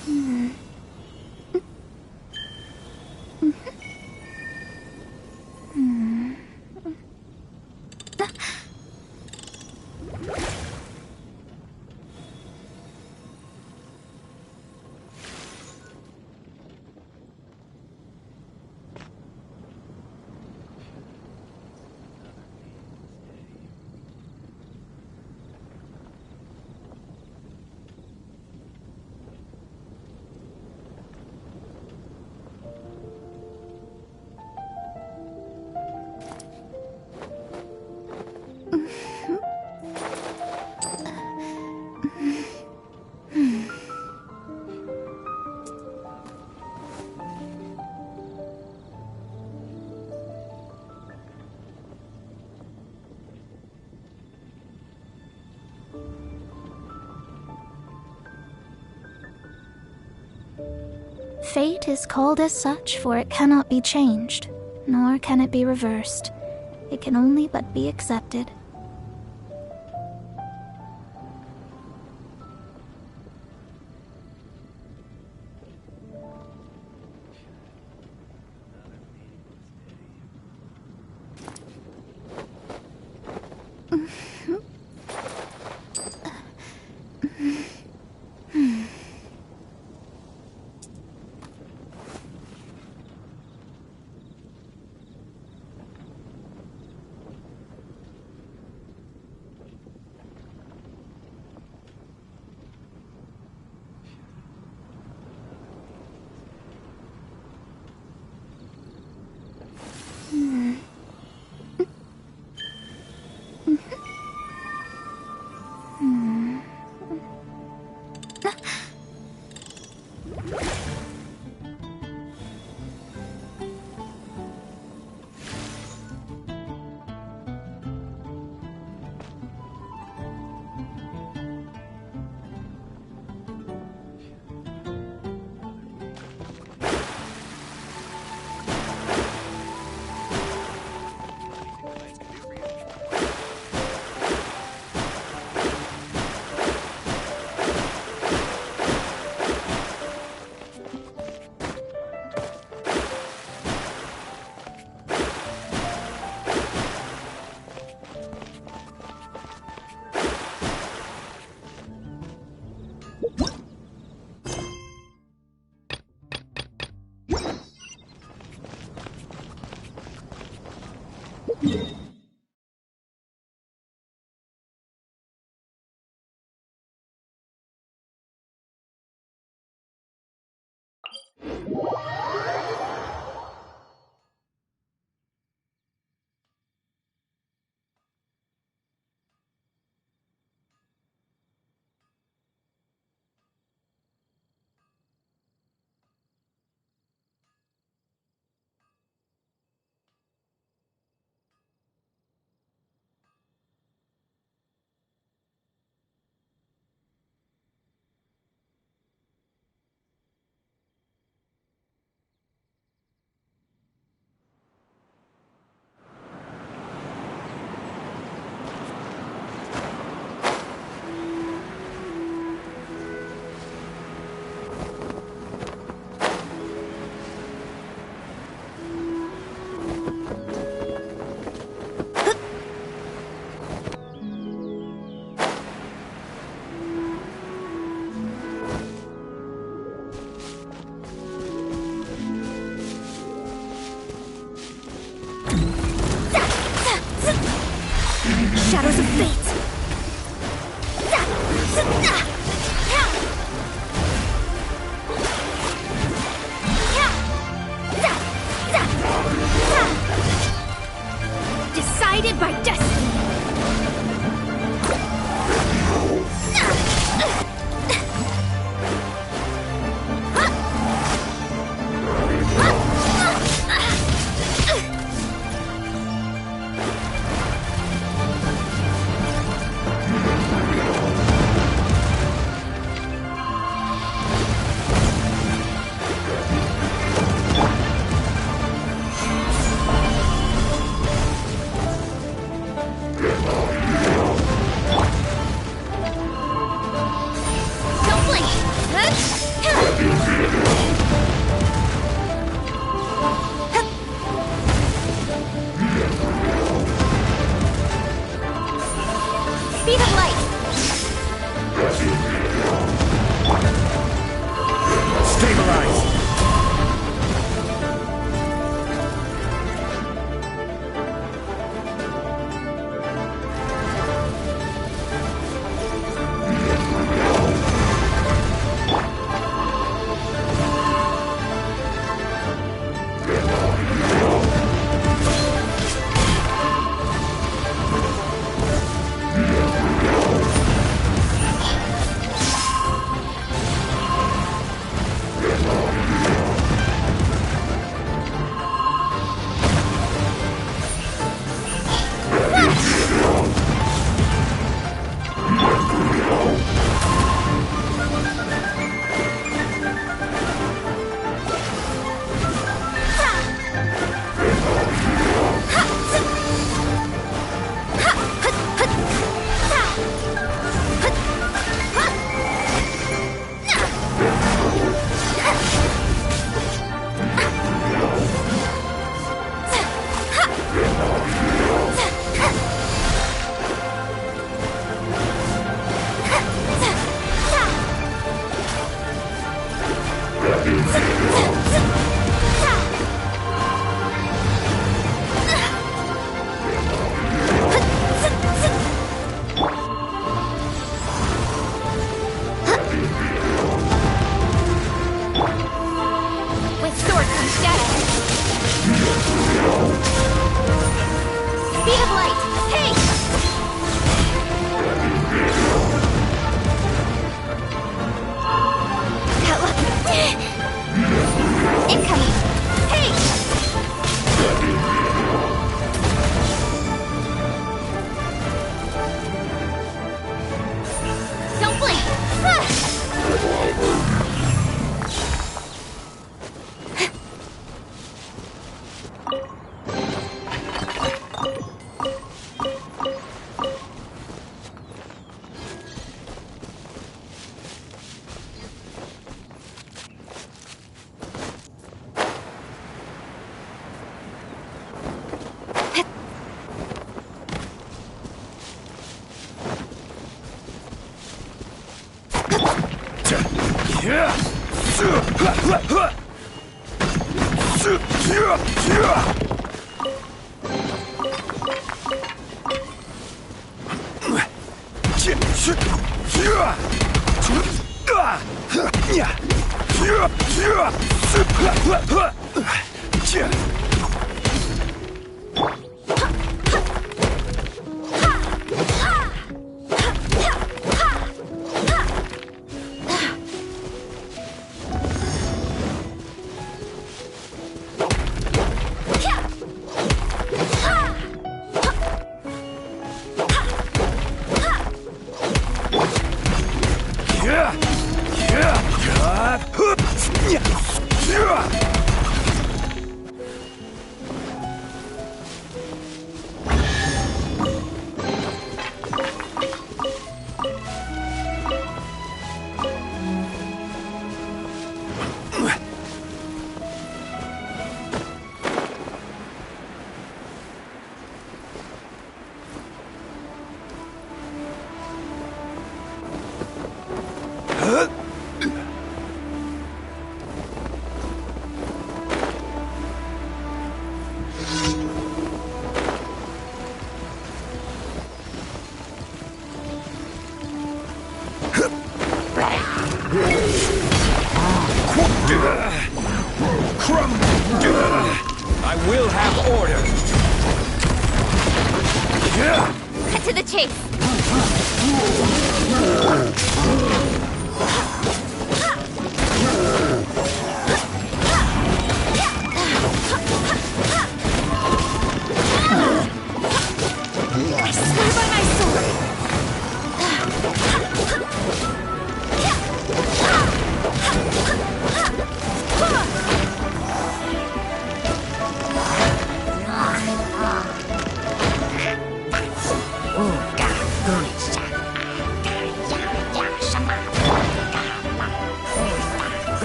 Hmm. Hmm. Fate is called as such, for it cannot be changed, nor can it be reversed. It can only but be accepted. I will have order. Cut to the chase. I swear by my sword.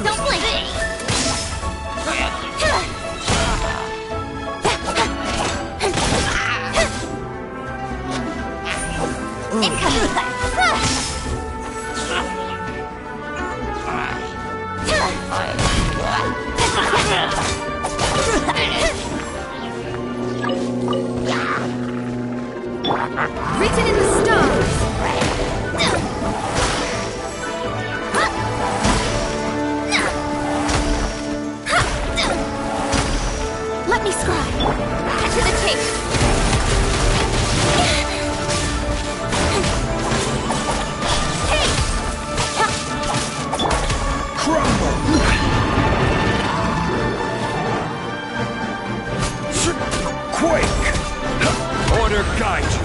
Don't blink. Written in the stars. Let me scribe. Cut to the chase. Hey! Crumble! Quake! Order guide you!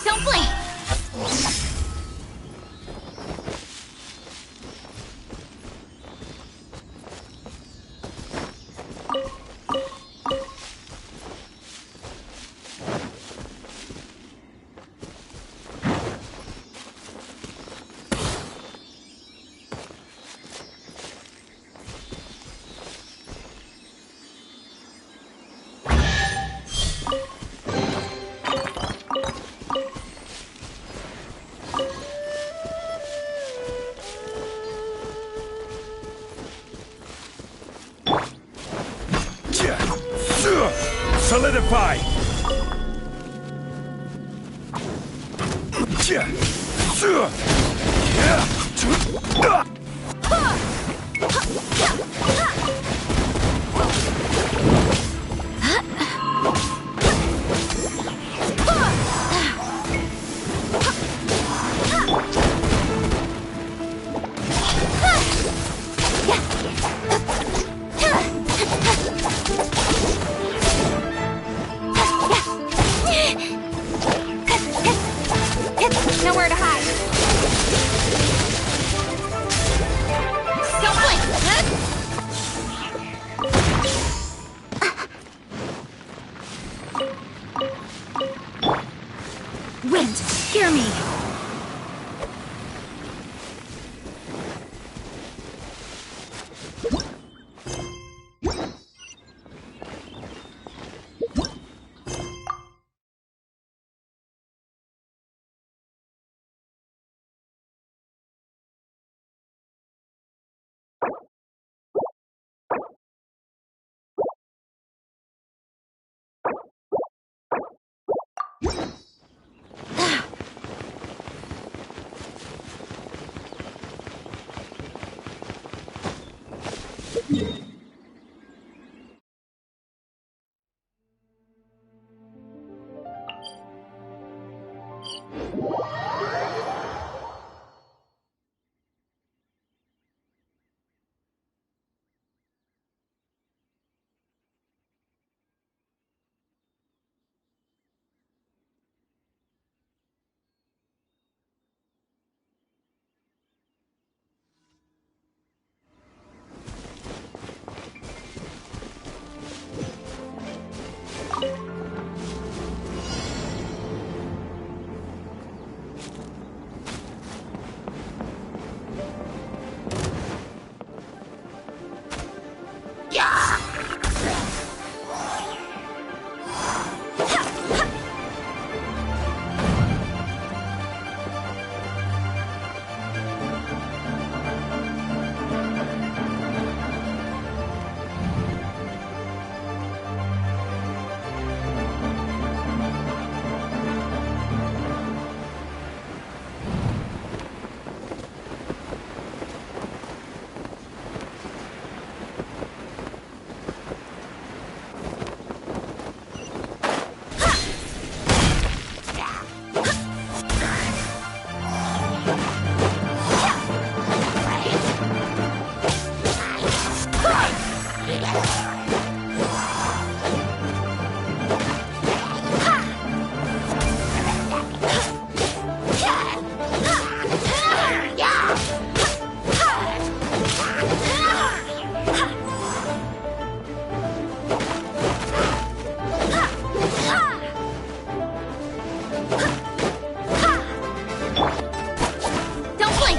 Don't blink. Solidify! Nowhere to hide. Don't blink. Don't blink!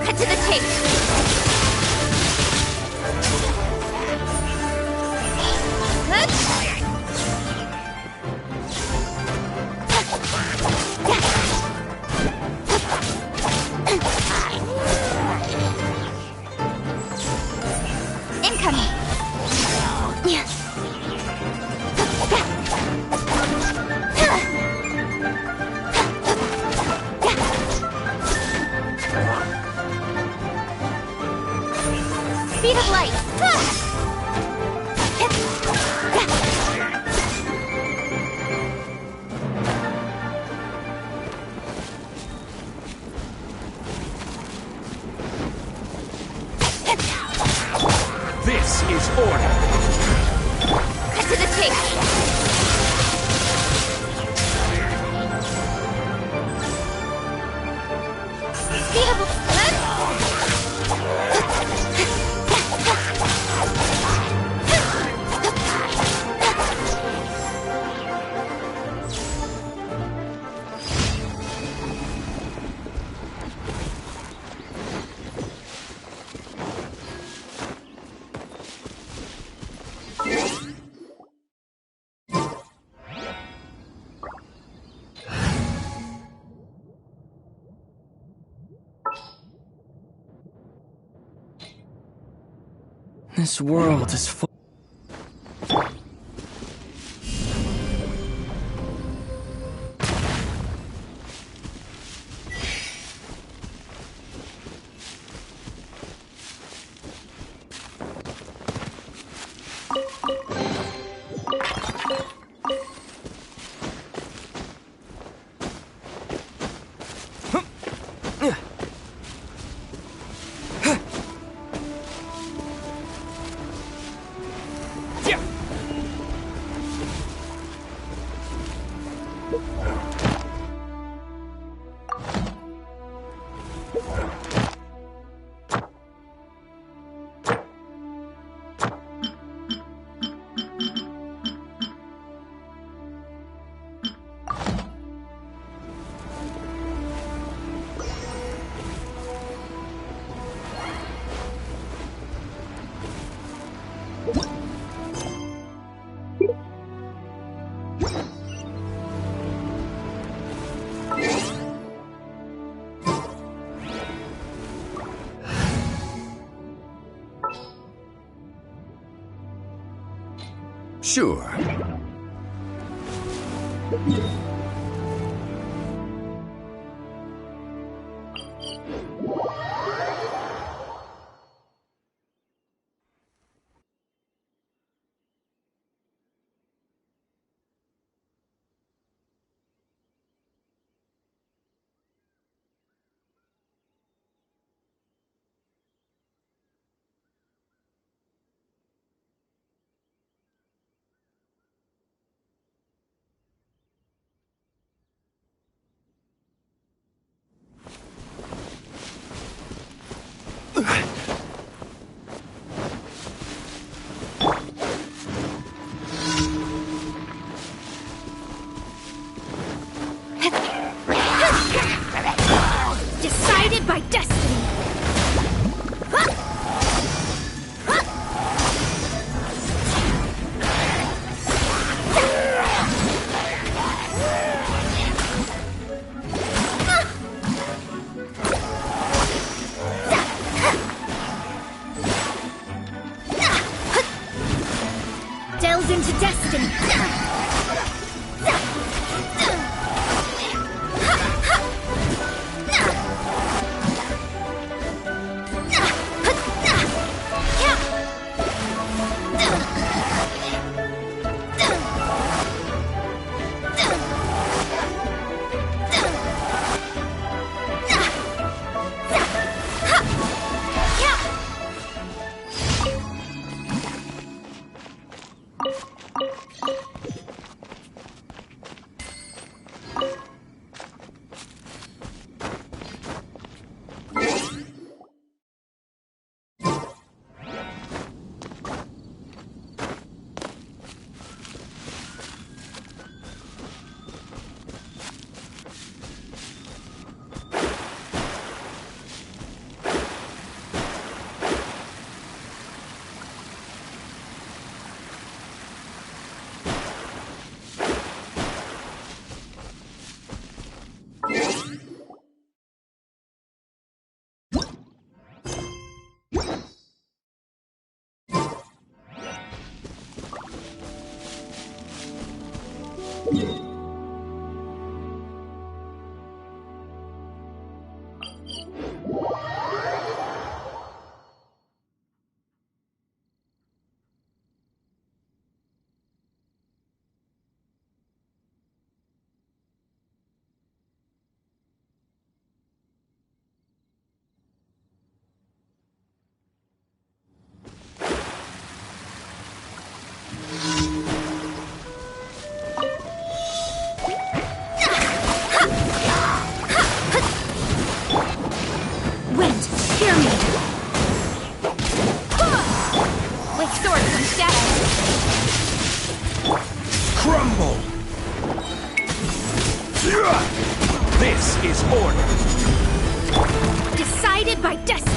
Cut to the chase! Incoming! Speed of light! This is order. Cut to the chase! Speed of This world is full. Sure. yourselves into destiny! Crumble! This is order! Decided by destiny!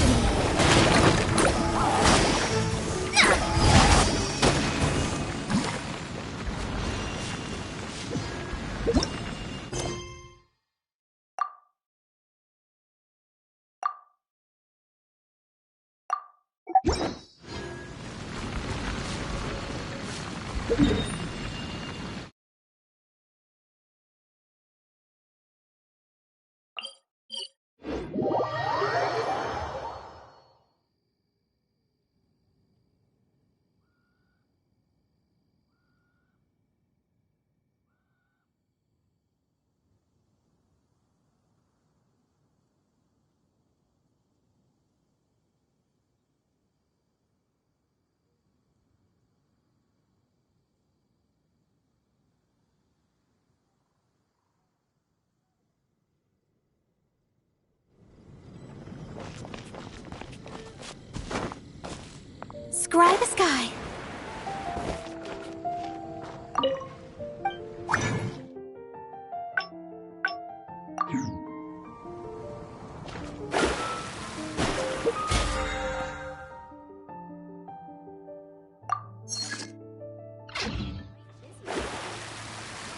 Scry the sky.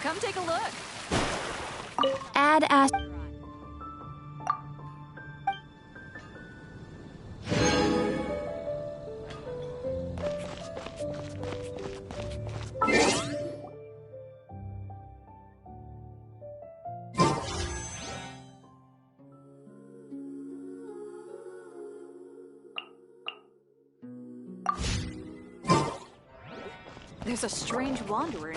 Come take a look. Add as. There's a strange wanderer.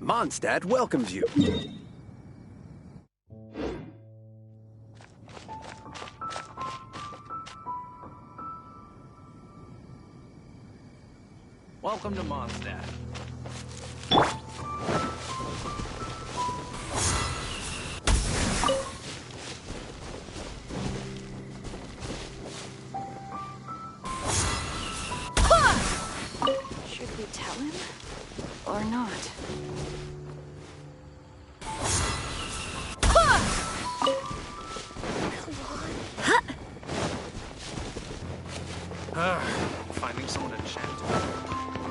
Mondstadt welcomes you. Welcome to Mondstadt. Should we tell him? Or not? Finding someone to chat to.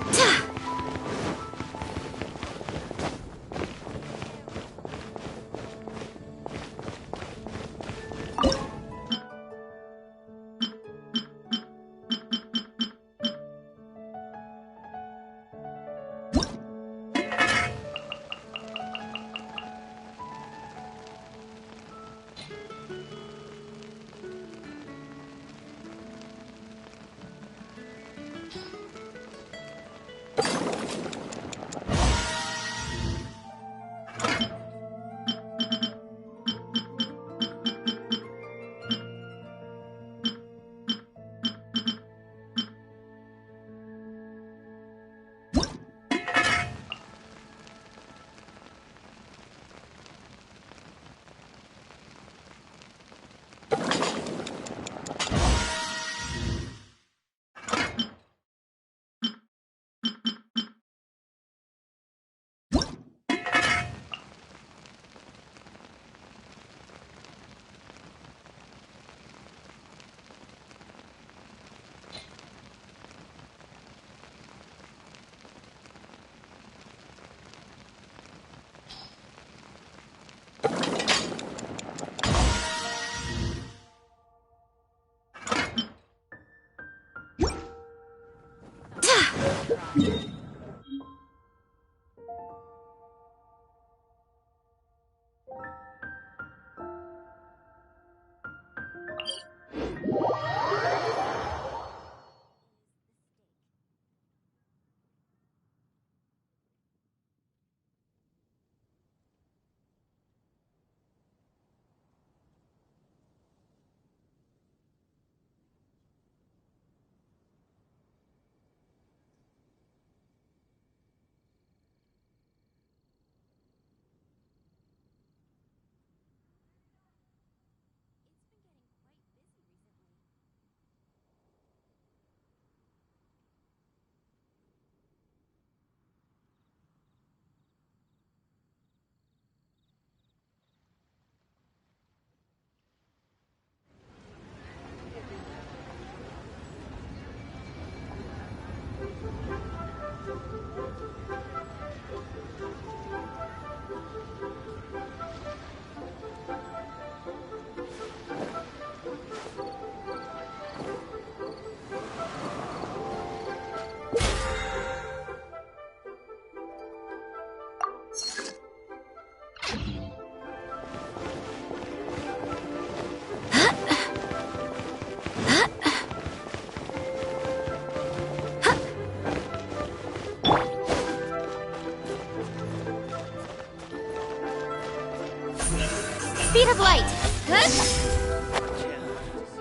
Speed of light! Huh?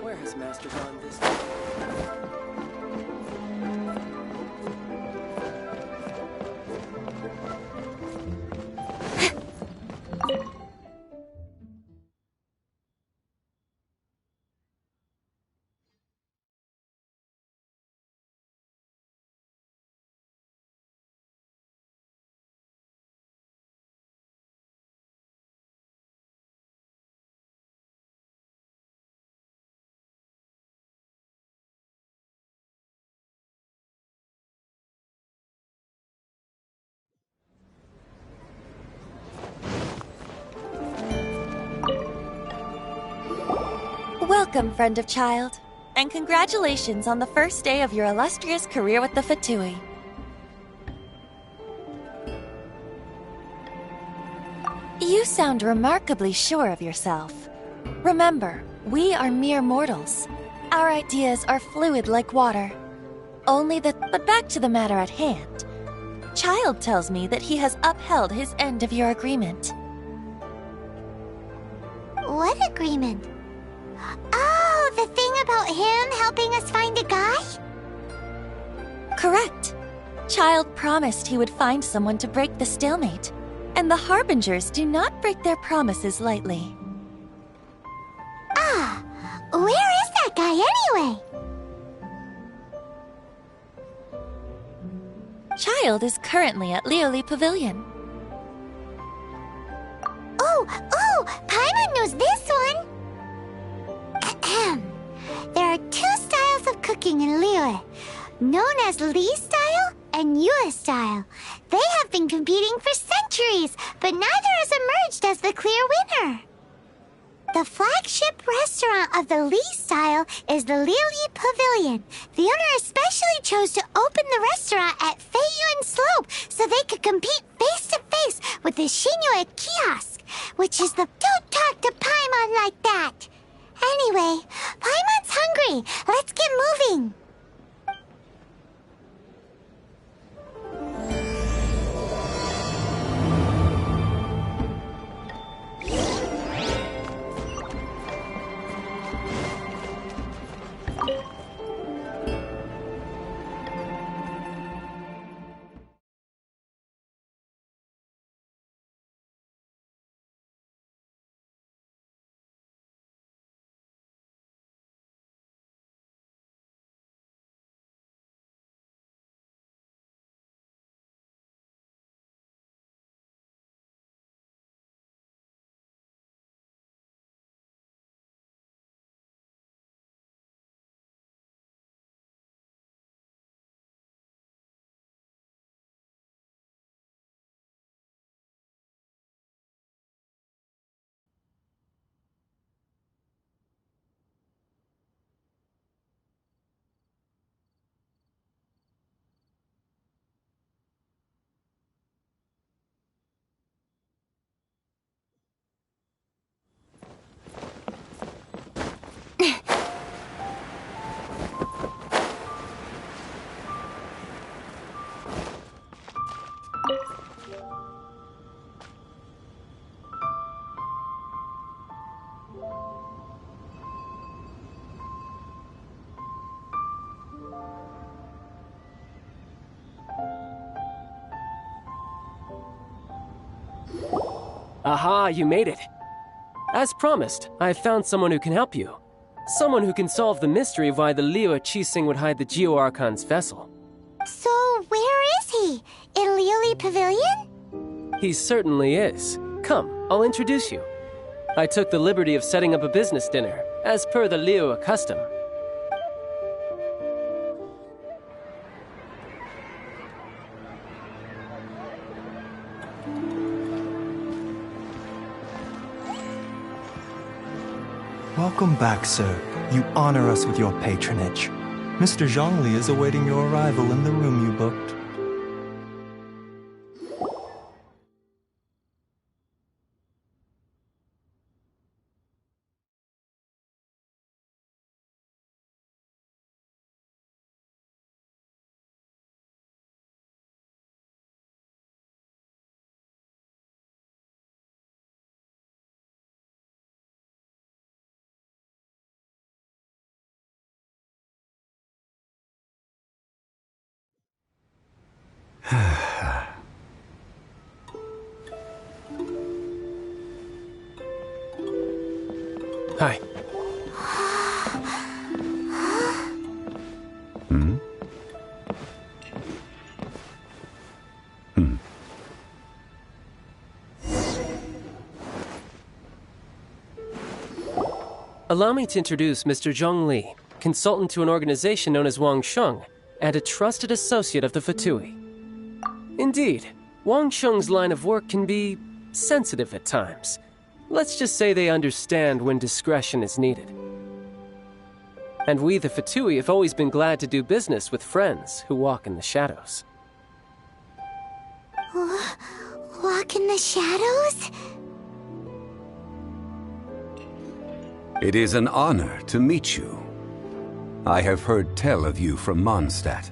Where has Master gone this time? Welcome, friend of child, and congratulations on the first day of your illustrious career with the Fatui. You sound remarkably sure of yourself. Remember, we are mere mortals. Our ideas are fluid like water. But back to the matter at hand. Child tells me that he has upheld his end of your agreement. What agreement? Oh, the thing about him helping us find a guy? Correct. Child promised he would find someone to break the stalemate, and the Harbingers do not break their promises lightly. Ah, where is that guy anyway? Child is currently at Lioli Pavilion. Oh, Paimon knows this one! There are two styles of cooking in Liyue, known as Li style and Yue style. They have been competing for centuries, but neither has emerged as the clear winner. The flagship restaurant of the Li style is the Lily Pavilion. The owner especially chose to open the restaurant at Feiyuan Slope so they could compete face to face with the Shinyue kiosk, which is the don't talk to Paimon like that. Anyway, Paimon's hungry. Let's get moving. Aha, you made it. As promised, I've found someone who can help you. Someone who can solve the mystery of why the Liu Qixing would hide the Geo Archon's vessel. So, where is he? In Lily Pavilion? He certainly is. Come, I'll introduce you. I took the liberty of setting up a business dinner, as per the Liu custom. Welcome back, sir. You honor us with your patronage. Mr. Zhongli is awaiting your arrival in the room you booked. Hi. Allow me to introduce Mr. Zhong Li, consultant to an organization known as Wang Sheng, and a trusted associate of the Fatui. Indeed, Wang Sheng's line of work can be sensitive at times. Let's just say they understand when discretion is needed. And we, the Fatui, have always been glad to do business with friends who walk in the shadows. Walk in the shadows? It is an honor to meet you. I have heard tell of you from Mondstadt.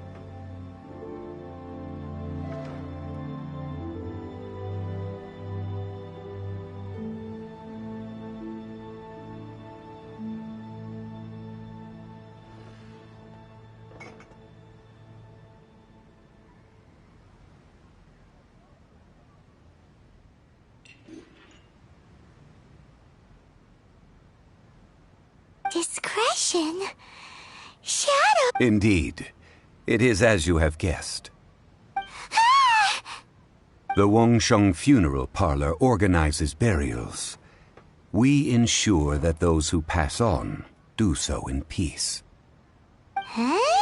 Discretion? Shadow? Indeed. It is as you have guessed. The Wangsheng Funeral Parlor organizes burials. We ensure that those who pass on do so in peace. Huh?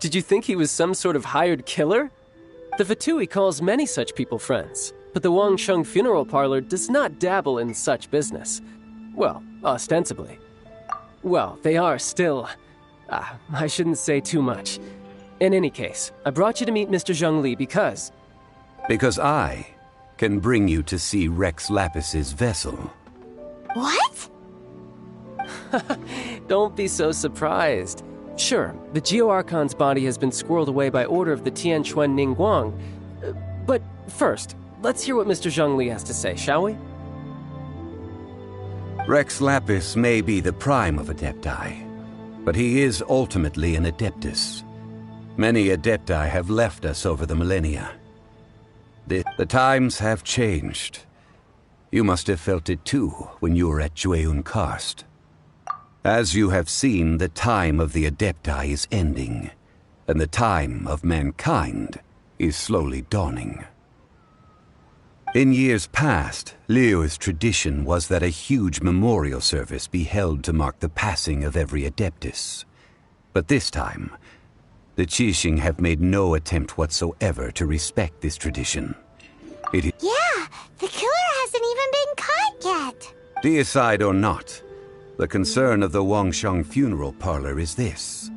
Did you think he was some sort of hired killer? The Fatui calls many such people friends, but the Wangsheng Funeral Parlor does not dabble in such business. Well, ostensibly. Well, they are still... I shouldn't say too much. In any case, I brought you to meet Mr. Zhongli because... Because I can bring you to see Rex Lapis's vessel. What? Don't be so surprised. Sure, the Geo-Archon's body has been squirreled away by order of the Tianquan Ningguang. But first, let's hear what Mr. Zhongli has to say, shall we? Rex Lapis may be the prime of Adepti, but he is ultimately an Adeptus. Many Adepti have left us over the millennia. The times have changed. You must have felt it too when you were at Jueyun Karst. As you have seen, the time of the Adepti is ending, and the time of mankind is slowly dawning. In years past, Liyue's tradition was that a huge memorial service be held to mark the passing of every Adeptus. But this time, the Qixing have made no attempt whatsoever to respect this tradition. Yeah, the killer hasn't even been caught yet. Deicide or not, the concern of the Wangsheng Funeral Parlor is this.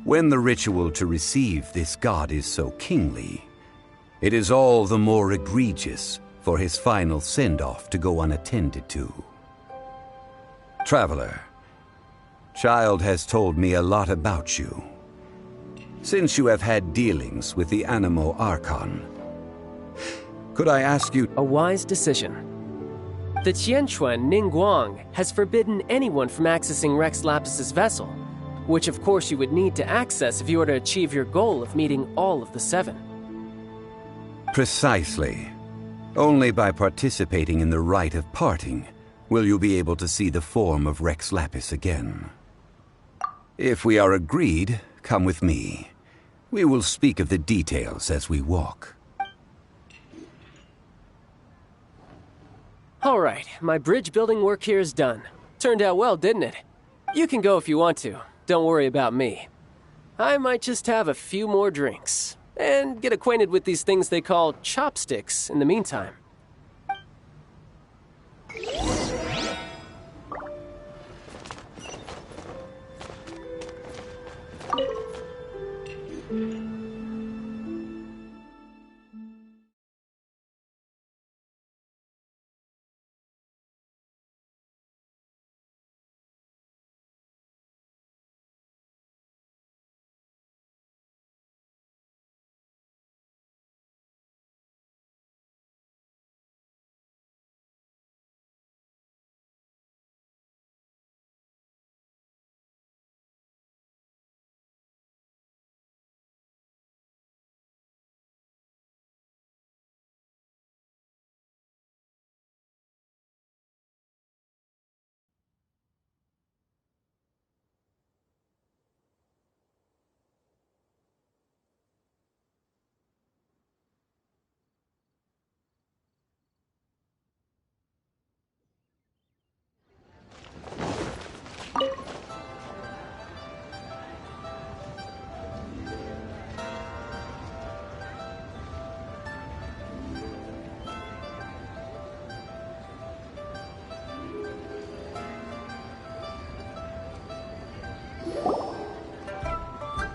When the ritual to receive this god is so kingly, it is all the more egregious for his final send-off to go unattended to. Traveler, Child has told me a lot about you. Since you have had dealings with the Animo Archon, could I ask you... A wise decision. The Tianquan Ningguang has forbidden anyone from accessing Rex Lapis's vessel, which of course you would need to access if you were to achieve your goal of meeting all of the seven. Precisely. Only by participating in the rite of parting will you be able to see the form of Rex Lapis again. If we are agreed, come with me. We will speak of the details as we walk. All right, my bridge building work here is done. Turned out well, didn't it? You can go if you want to. Don't worry about me. I might just have a few more drinks and get acquainted with these things they call chopsticks in the meantime.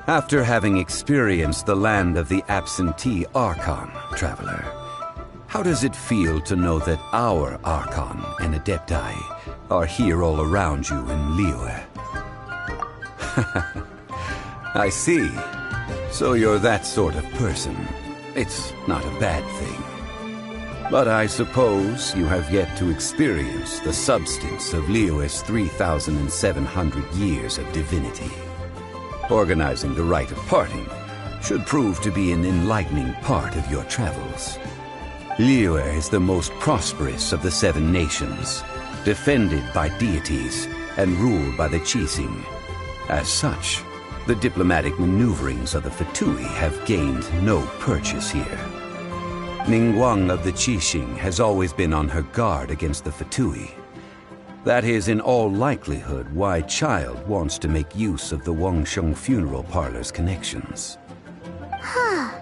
After having experienced the land of the absentee Archon, Traveler, how does it feel to know that our Archon and Adepti are here all around you in Liyue? I see. So you're that sort of person. It's not a bad thing. But I suppose you have yet to experience the substance of Liyue's 3,700 years of divinity. Organizing the rite of parting should prove to be an enlightening part of your travels. Liyue is the most prosperous of the seven nations, defended by deities and ruled by the Qixing. As such, the diplomatic maneuverings of the Fatui have gained no purchase here. Ningguang of the Qixing has always been on her guard against the Fatui. That is in all likelihood why Child wants to make use of the Wangsheng funeral parlor's connections. Huh.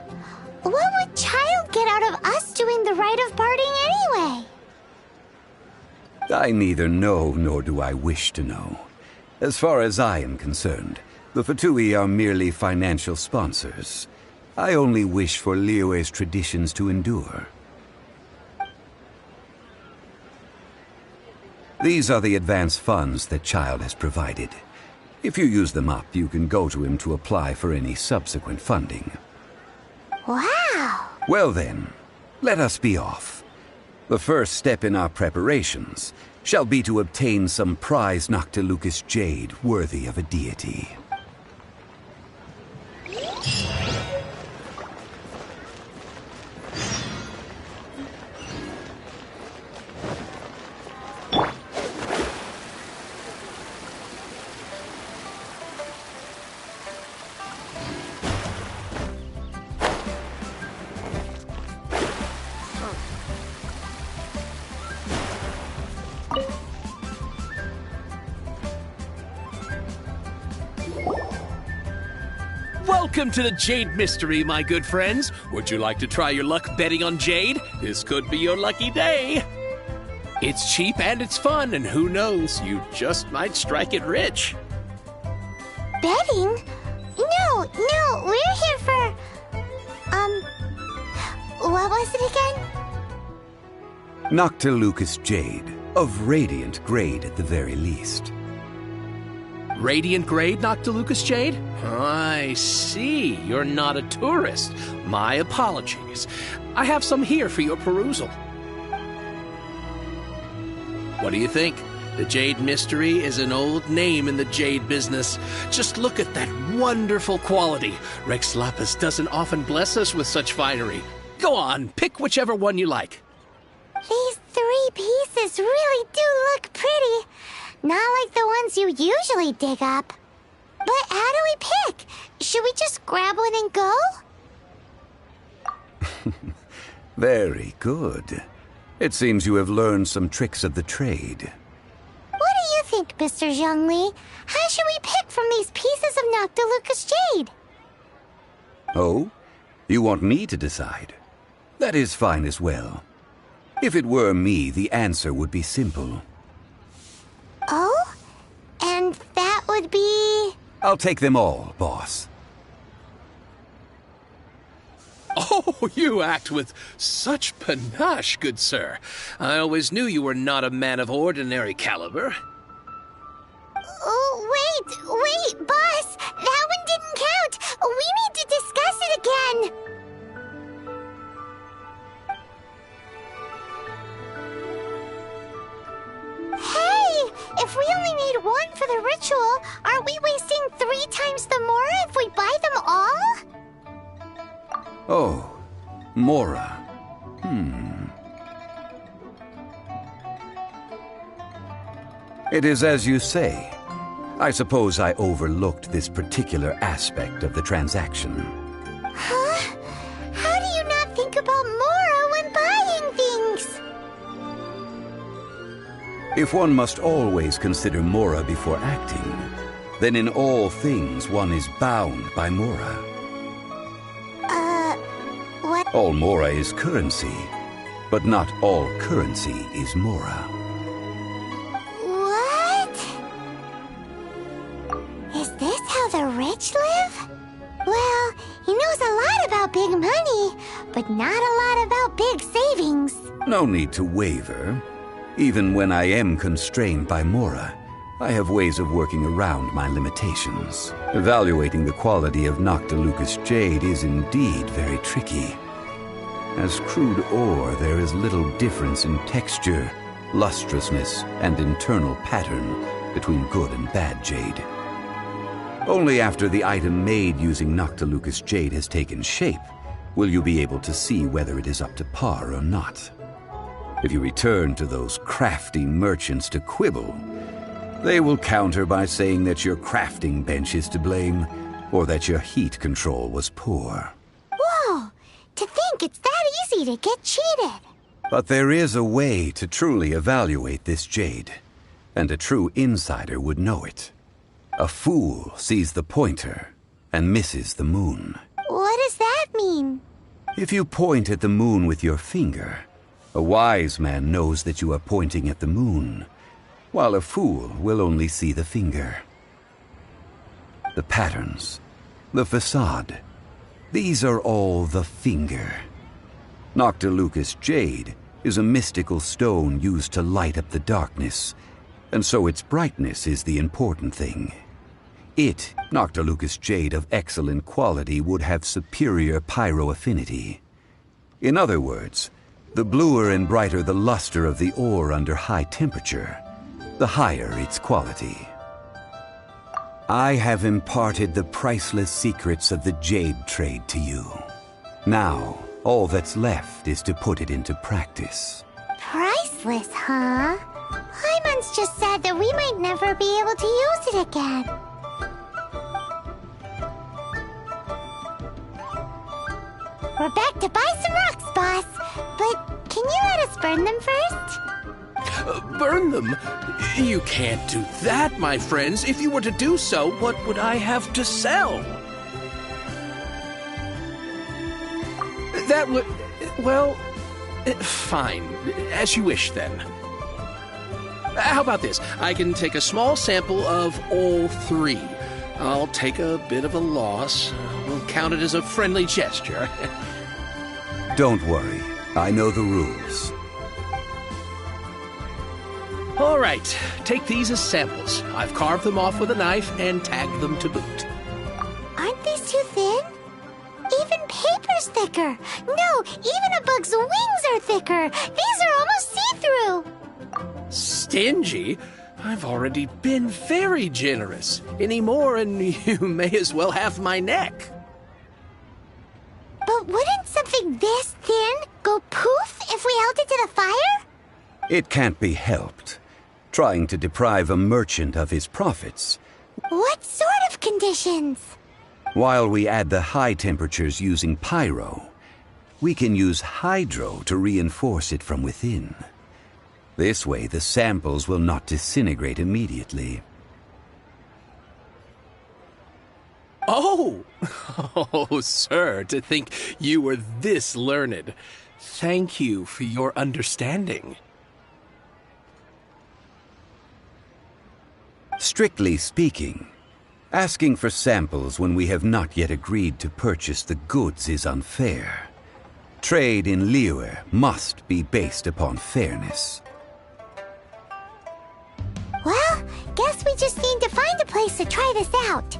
What would Child get out of us doing the rite of parting anyway? I neither know nor do I wish to know. As far as I am concerned, the Fatui are merely financial sponsors. I only wish for Liyue's traditions to endure. These are the advance funds that Child has provided. If you use them up, you can go to him to apply for any subsequent funding. Wow! Well then, let us be off. The first step in our preparations shall be to obtain some prized Noctilucous jade worthy of a deity. Welcome to the Jade Mystery, my good friends. Would you like to try your luck betting on Jade? This could be your lucky day. It's cheap and it's fun, and who knows, you just might strike it rich. Betting? No, we're here for... what was it again? Noctilucous jade, of radiant grade at the very least. Radiant grade Noctilucous jade? I see. You're not a tourist. My apologies. I have some here for your perusal. What do you think? The Jade Mystery is an old name in the jade business. Just look at that wonderful quality. Rex Lapis doesn't often bless us with such finery. Go on, pick whichever one you like. These 3 pieces really do look pretty. Not like the ones you usually dig up. But how do we pick? Should we just grab one and go? Very good. It seems you have learned some tricks of the trade. What do you think, Mr. Zhongli? How should we pick from these pieces of Noctilucous jade? Oh? You want me to decide? That is fine as well. If it were me, the answer would be simple. Oh? And that would be... I'll take them all, boss. Oh, you act with such panache, good sir. I always knew you were not a man of ordinary caliber. Oh, wait, boss! That one didn't count! We need to discuss it again! Hey! If we only need one for the ritual, aren't we wasting 3 times the Mora if we buy them all? Oh, Mora. It is as you say. I suppose I overlooked this particular aspect of the transaction. Huh? How do you not think about Mora when buying things? If one must always consider Mora before acting, then in all things one is bound by Mora. What? All Mora is currency, but not all currency is Mora. What? Is this how the rich live? Well, he knows a lot about big money, but not a lot about big savings. No need to waver. Even when I am constrained by Mora, I have ways of working around my limitations. Evaluating the quality of Noctilucous jade is indeed very tricky. As crude ore, there is little difference in texture, lustrousness, and internal pattern between good and bad jade. Only after the item made using Noctilucous jade has taken shape will you be able to see whether it is up to par or not. If you return to those crafty merchants to quibble, they will counter by saying that your crafting bench is to blame, or that your heat control was poor. Whoa! To think it's that easy to get cheated. But there is a way to truly evaluate this jade. and a true insider would know it. A fool sees the pointer and misses the moon. What does that mean? If you point at the moon with your finger, a wise man knows that you are pointing at the moon, while a fool will only see the finger. The patterns, the facade, these are all the finger. Noctilucous jade is a mystical stone used to light up the darkness, and so its brightness is the important thing. It, Noctilucous jade of excellent quality, would have superior pyro-affinity. In other words, the bluer and brighter the luster of the ore under high temperature, the higher its quality. I have imparted the priceless secrets of the jade trade to you. Now, all that's left is to put it into practice. Priceless, huh? Paimon's just sad that we might never be able to use it again. We're back to buy some rocks, boss. But can you let us burn them first? Burn them? You can't do that, my friends. If you were to do so, what would I have to sell? That would... well... fine. As you wish, then. How about this? I can take a small sample of all three. I'll take a bit of a loss. We'll count it as a friendly gesture. Don't worry. I know the rules. All right. Take these as samples. I've carved them off with a knife and tagged them to boot. Aren't these too thin? Even paper's thicker. No, even a bug's wings are thicker. These are almost see-through. Stingy? I've already been very generous. Any more and you may as well have my neck. But wouldn't something this thin go poof if we held it to the fire? It can't be helped. Trying to deprive a merchant of his profits. What sort of conditions? While we add the high temperatures using pyro, we can use hydro to reinforce it from within. This way, the samples will not disintegrate immediately. Oh! Oh, sir, to think you were this learned. Thank you for your understanding. Strictly speaking, asking for samples when we have not yet agreed to purchase the goods is unfair. Trade in Liyue must be based upon fairness. Well, guess we just need to find a place to try this out.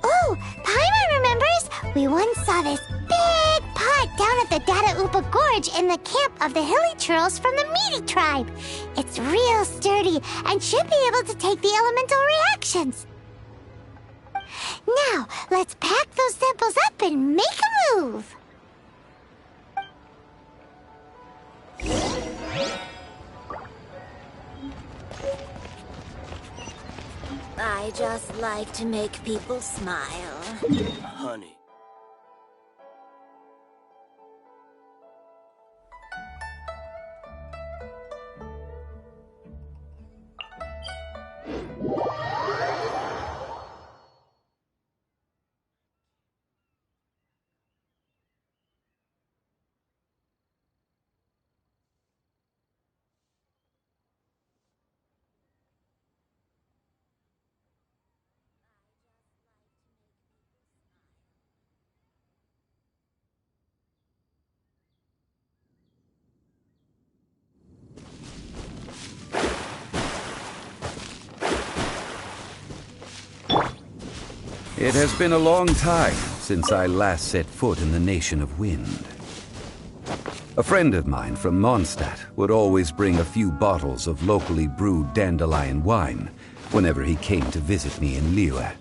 Oh, Paimon remembers! We once saw this big pot down at the Data Upa Gorge in the camp of the Hilly Churls from the Meaty tribe. It's real sturdy and should be able to take the elemental reactions. Now, let's pack those samples up and make a move. I just like to make people smile. Honey. It has been a long time since I last set foot in the Nation of Wind. A friend of mine from Mondstadt would always bring a few bottles of locally brewed dandelion wine whenever he came to visit me in Liyue.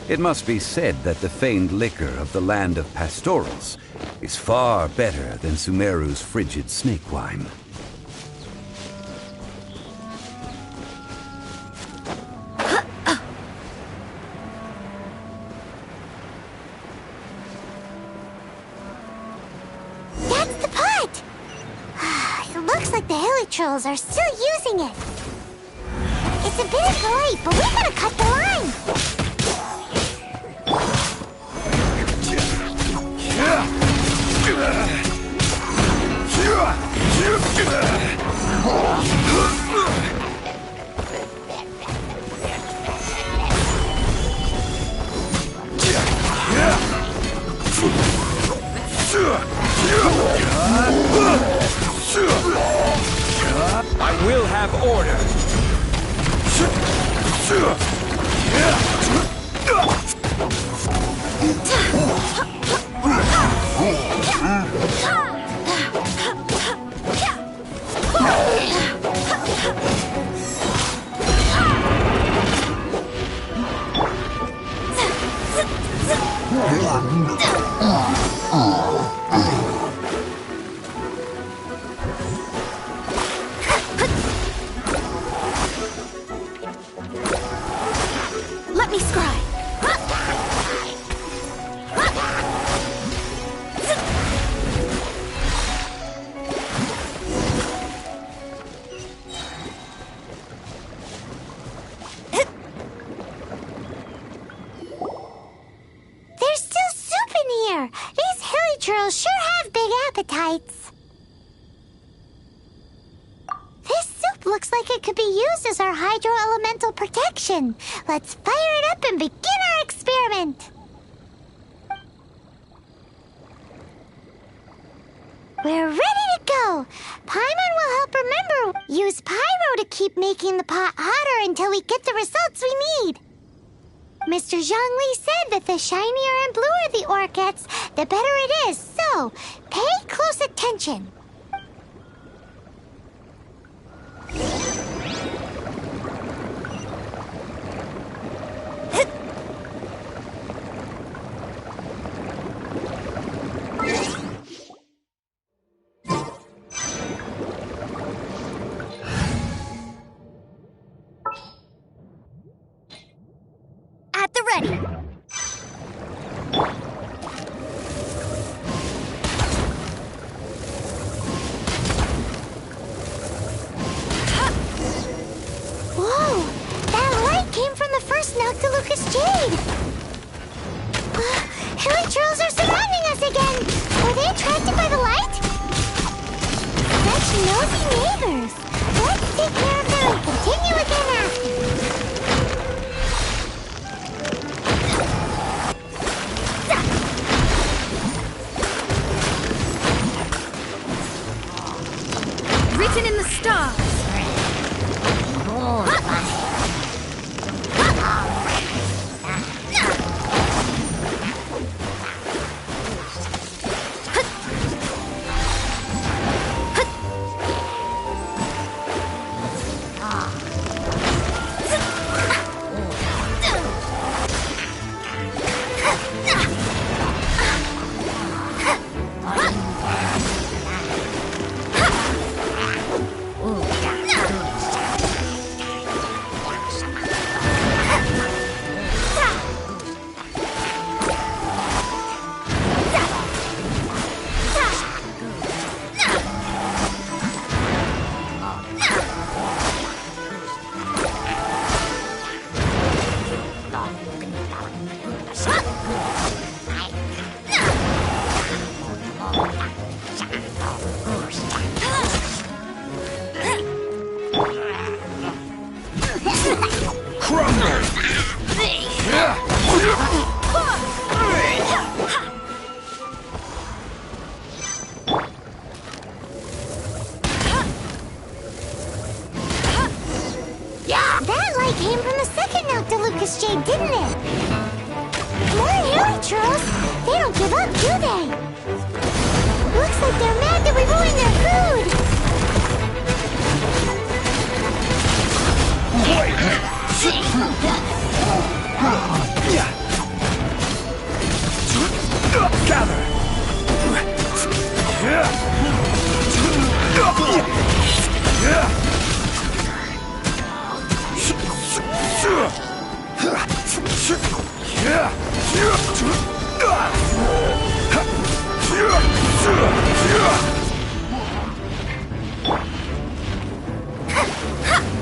It must be said that the famed liquor of the land of pastorals is far better than Sumeru's frigid snake wine. That's the pot! It looks like the Hilichurls are still using it. It's a bit late, but we gotta cut the line! I will have order. Let me scry. There's still soup in here! These Hilichurls sure have big appetites. This soup looks like it could be used as our hydro-elemental protection. Let's fire it up and begin our experiment. We're ready to go. Paimon will help remember. Use pyro to keep making the pot hotter until we get the results we need. Mr. Zhongli said that the shinier and bluer the ore gets, the better it is. So, pay close attention. At the ready. Whoa! That light came from the first Noctilucous Jade! Hilichurls are surrounding us again! Were they attracted by the light? Such nosy neighbors! Let's take care of them and continue again after. Written in the stars. That light came from the second Noctilucous Jade, didn't it? More Hilichurls! They don't give up, do they? Looks like they're mad that we ruined their food!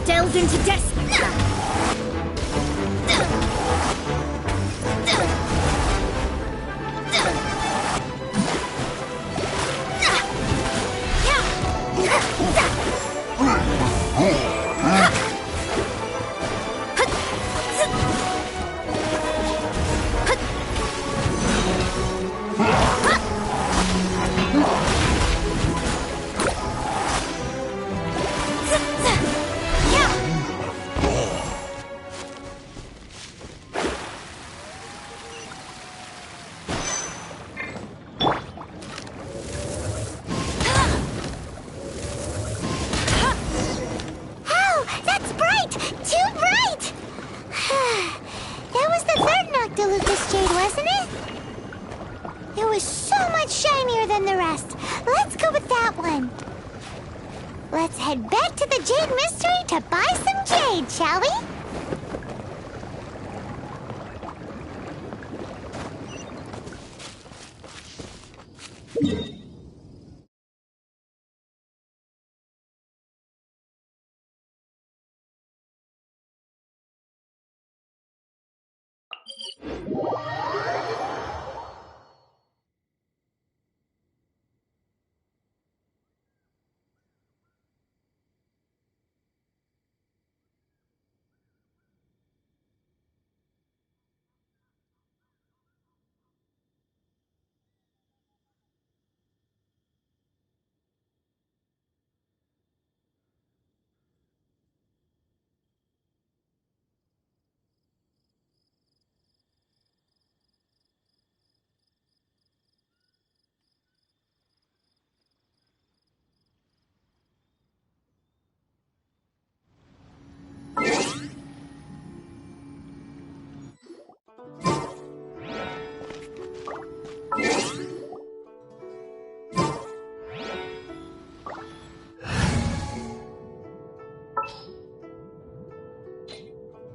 Delve into destiny. Let's head back to the Jade Mystery to buy some jade, shall we?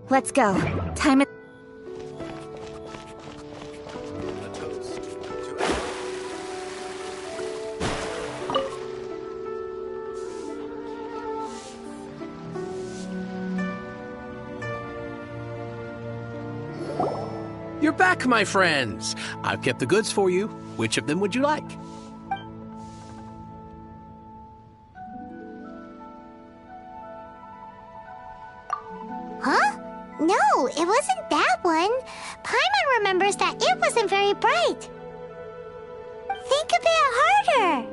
Let's go. Time it. You're back, my friends. I've kept the goods for you. Which of them would you like? Huh? No, it wasn't that one. Paimon remembers that it wasn't very bright. Think a bit harder.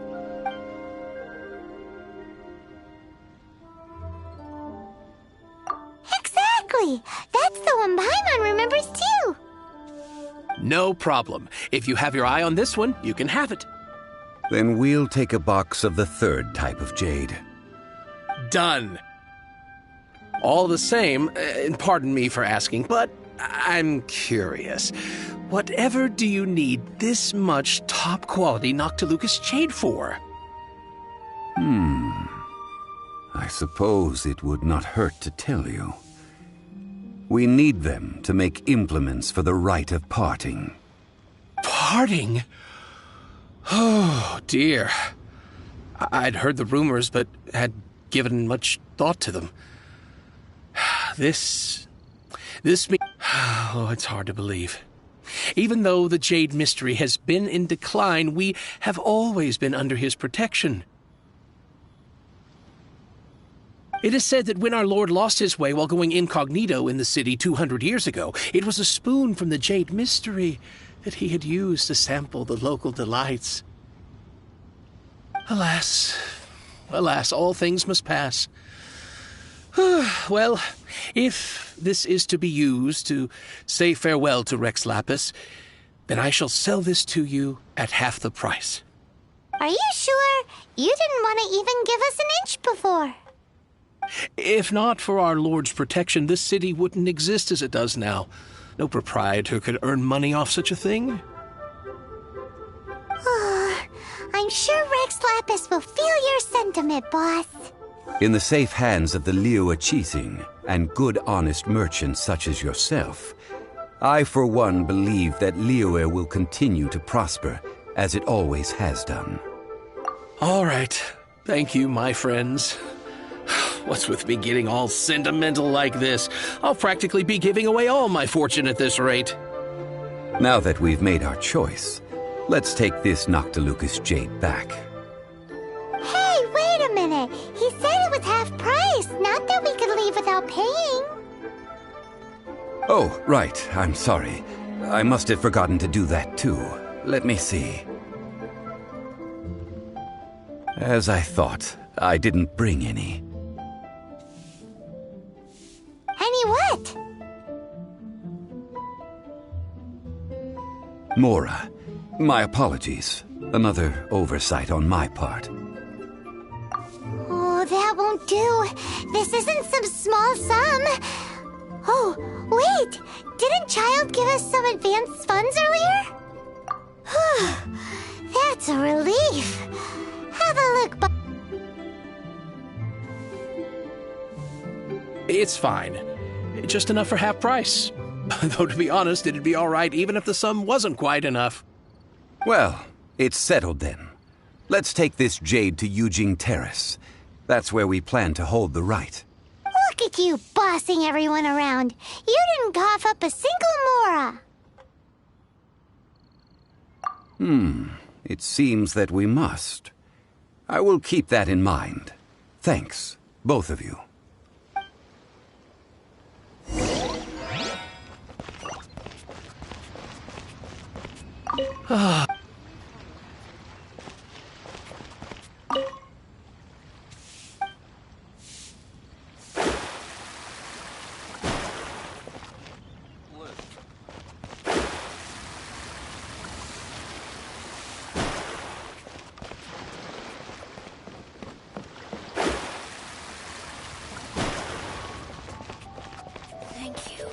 Exactly. That's the one Paimon remembers too. No problem. If you have your eye on this one, you can have it. Then we'll take a box of the third type of jade. Done. All the same, and pardon me for asking, but I'm curious. Whatever do you need this much top-quality Noctilucous jade for? I suppose it would not hurt to tell you. We need them to make implements for the rite of parting. Parting? Oh, dear. I'd heard the rumors, but had given much thought to them. This oh, it's hard to believe. Even though the Jade Mystery has been in decline, we have always been under his protection. It is said that when our Lord lost his way while going incognito in the city 200 years ago, it was a spoon from the Jade Mystery that he had used to sample the local delights. Alas, alas, all things must pass. Well, if this is to be used to say farewell to Rex Lapis, then I shall sell this to you at half the price. Are you sure? You didn't want to even give us an inch before. If not for our Lord's protection, this city wouldn't exist as it does now. No proprietor could earn money off such a thing. I I'm sure Rex Lapis will feel your sentiment, boss. In the safe hands of the Liu Chising and good honest merchants such as yourself, I for one believe that Liyue will continue to prosper as it always has done. All right. Thank you, my friends. What's with me getting all sentimental like this? I'll practically be giving away all my fortune at this rate. Now that we've made our choice, let's take this Noctilucous jade back. Hey, wait a minute. He said it was half price, not that we could leave without paying. Oh, right. I'm sorry. I must have forgotten to do that too. Let me see. As I thought, I didn't bring any. Any what? Mora, my apologies. Another oversight on my part. Oh, that won't do. This isn't some small sum. Oh, wait! Didn't Child give us some advanced funds earlier? That's a relief. Have a look, It's fine. Just enough for half price. Though, to be honest, it'd be all right even if the sum wasn't quite enough. Well, it's settled then. Let's take this jade to Yujing Terrace. That's where we plan to hold the rite. Look at you bossing everyone around. You didn't cough up a single Mora. It seems that we must. I will keep that in mind. Thanks, both of you. Thank you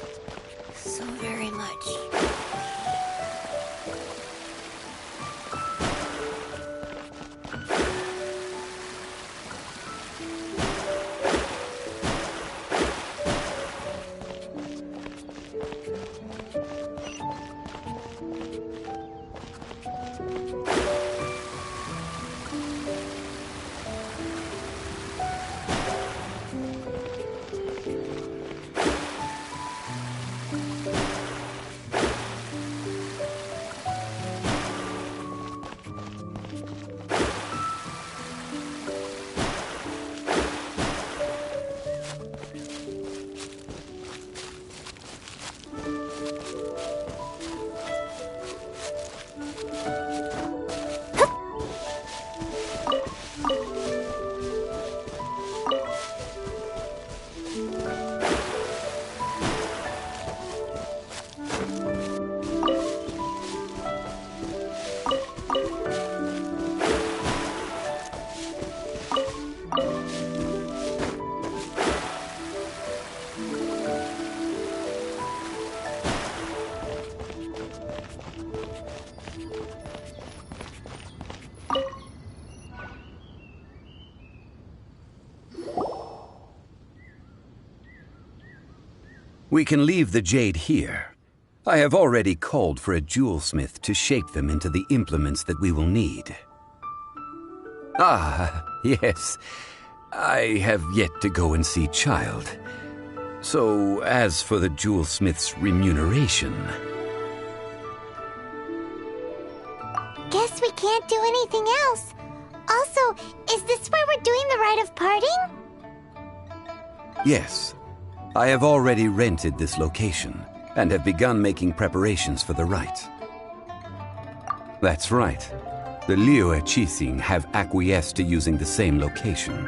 so very much. We can leave the jade here. I have already called for a jewelsmith to shape them into the implements that we will need. Ah, yes. I have yet to go and see Child. So, as for the jewelsmith's remuneration... Guess we can't do anything else. Also, is this where we're doing the rite of parting? Yes. I have already rented this location and have begun making preparations for the rite. That's right. The Liu Chising have acquiesced to using the same location.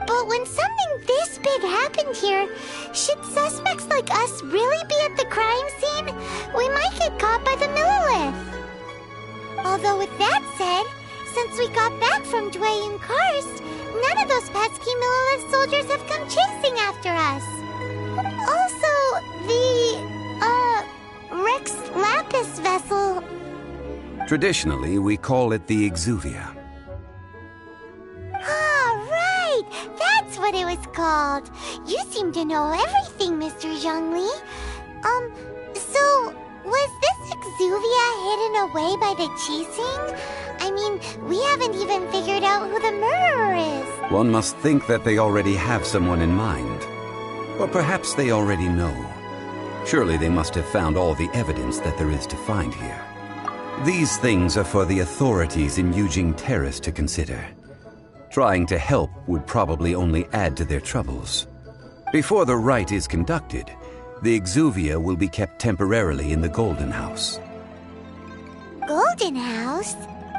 But when something this big happened here, should suspects like us really be at the crime scene? We might get caught by the Millilith. Although with that said, since we got back from Dwayne Karst, none of those pesky Millilith soldiers have come chasing after us. Also, the, Rex Lapis vessel Traditionally, we call it the Exuvia. Ah, right! That's what it was called. You seem to know everything, Mr. Zhongli. So, was this Exuvia hidden away by the Qixing? I mean, we haven't even figured out who the murderer is. One must think that they already have someone in mind. Or perhaps they already know. Surely they must have found all the evidence that there is to find here. These things are for the authorities in Yujing Terrace to consider. Trying to help would probably only add to their troubles. Before the rite is conducted, the Exuvia will be kept temporarily in the Golden House. Golden House?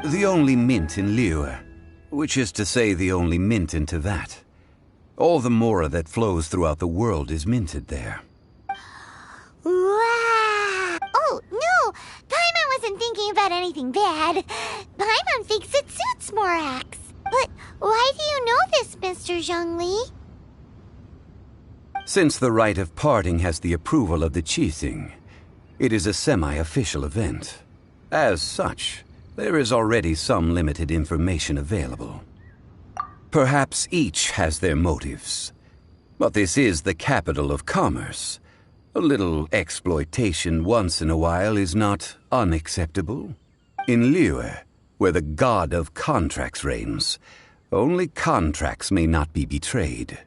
The only mint in Liyue, which is to say the only mint in Teyvat. All the mora that flows throughout the world is minted there. Wow! Oh, no! Paimon wasn't thinking about anything bad. Paimon thinks it suits Morax. But why do you know this, Mr. Zhongli? Since the rite of parting has the approval of the Qixing, it is a semi-official event. As such, there is already some limited information available. Perhaps each has their motives. But this is the capital of commerce. A little exploitation once in a while is not unacceptable. In Liyue, where the god of contracts reigns, only contracts may not be betrayed.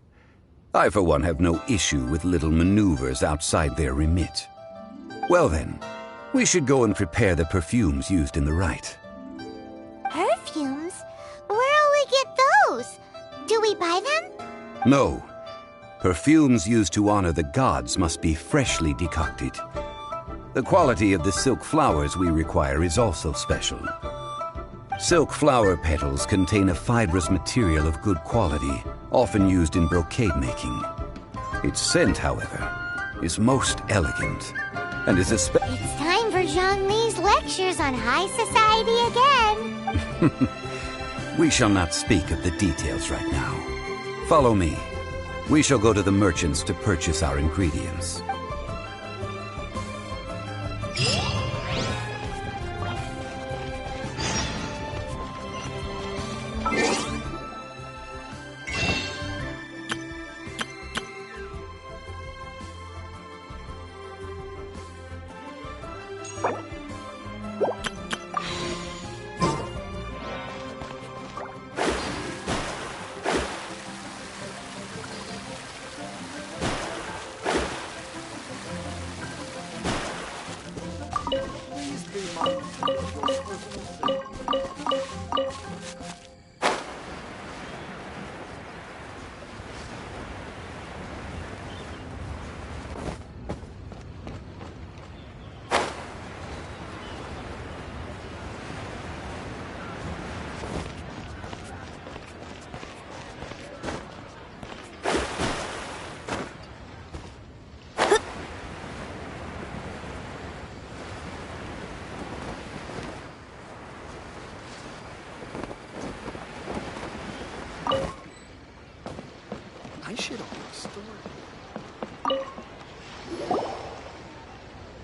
I, for one, have no issue with little maneuvers outside their remit. Well then, we should go and prepare the perfumes used in the rite. Perfumes? Where'll we get those? Do we buy them? No. Perfumes used to honor the gods must be freshly decocted. The quality of the silk flowers we require is also special. Silk flower petals contain a fibrous material of good quality, often used in brocade making. Its scent, however, is most elegant, and is It's time for Zhongli's lectures on high society again. We shall not speak of the details right now. Follow me. We shall go to the merchants to purchase our ingredients.